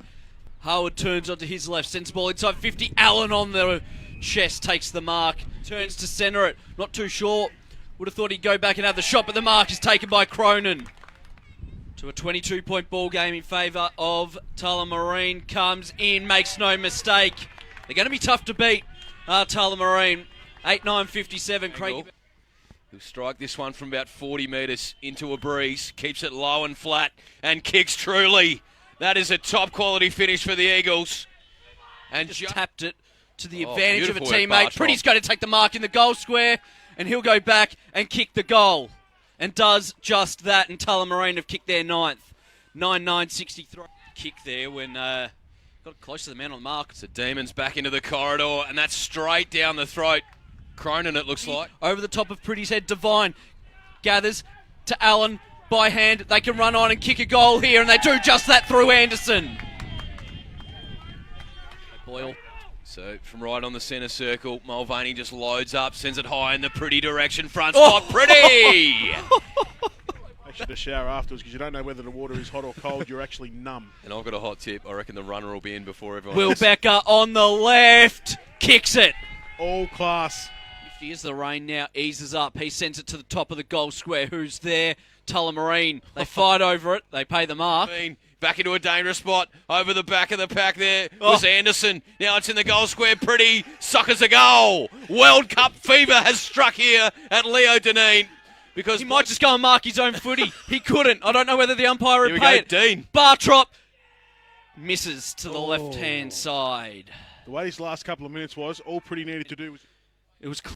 [SPEAKER 1] Howard turns onto his left, sends the ball inside 50. Allen on the chest takes the mark, turns to centre it. Not too sure. Would have thought he'd go back and have the shot, but the mark is taken by Cronin. To a 22-point ball game in favour of Tullamarine. Comes in, makes no mistake. They're going to be tough to beat, Tullamarine. 8-9-57. Craig.
[SPEAKER 2] He'll strike this one from about 40 metres into a breeze. Keeps it low and flat and kicks truly. That is a top-quality finish for the Eagles. And
[SPEAKER 1] just tapped it to the advantage of a teammate. Pretty's going to take the mark in the goal square, and he'll go back and kick the goal. And does just that, and Tullamarine have kicked their 9th. 9-9-63. Kick there when got close to the man on the mark.
[SPEAKER 2] So Demons back into the corridor, and that's straight down the throat. Cronin, it looks like.
[SPEAKER 1] Over the top of Pretty's head, Devine gathers to Allen by hand. They can run on and kick a goal here, and they do just that through Anderson. Boyle.
[SPEAKER 2] So from right on the centre circle, Mulvaney just loads up, sends it high in the Pretty direction. Front spot, Pretty!
[SPEAKER 3] Make sure to shower afterwards because you don't know whether the water is hot or cold. You're actually numb.
[SPEAKER 2] And I've got a hot tip. I reckon the runner will be in before everyone
[SPEAKER 1] Will
[SPEAKER 2] else.
[SPEAKER 1] Becker on the left. Kicks it.
[SPEAKER 3] All class.
[SPEAKER 1] Here's the rain now, eases up. He sends it to the top of the goal square. Who's there? Tullamarine. They fight over it. They pay the mark.
[SPEAKER 2] Back into a dangerous spot. Over the back of the pack there was Anderson. Now it's in the goal square. Pretty suckers a goal. World Cup fever has struck here at Leo Deneen. Because
[SPEAKER 1] he might just go and mark his own footy. He couldn't. I don't know whether the umpire would pay it.
[SPEAKER 2] Dean.
[SPEAKER 1] Bartrop misses to the left-hand side.
[SPEAKER 3] The way his last couple of minutes was, all Pretty needed to do was...
[SPEAKER 1] It was